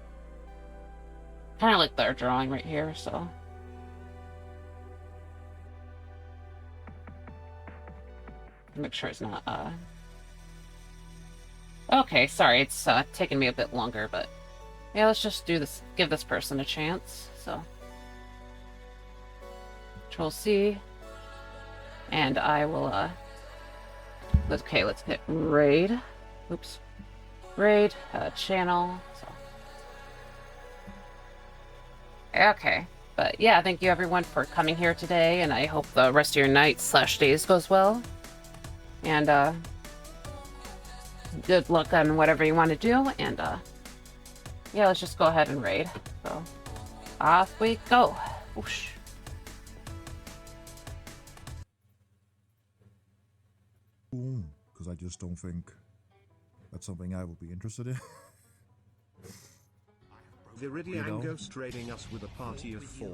Kind of like their drawing right here, so... Make sure it's not, Okay, sorry, it's, taking me a bit longer, but... Yeah, let's just do this, give this person a chance, so... Control-C. And I will, okay, let's hit raid. Oops. Raid, channel, so... Okay. But yeah, thank you everyone for coming here today, and I hope the rest of your nights/days goes well. And, good luck on whatever you want to do, and, yeah, let's just go ahead and raid. So, off we go. Whoosh. Because I just don't think that's something I would be interested in. Viridian Ghost raiding us with a party of 4.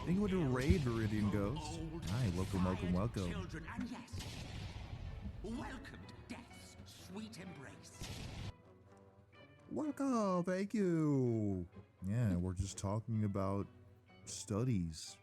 Think you want to raid Viridian Ghost? Hi, welcome, welcome, welcome. Children, and yes, welcome to death's sweet embrace. Welcome, thank you. Yeah, we're just talking about studies.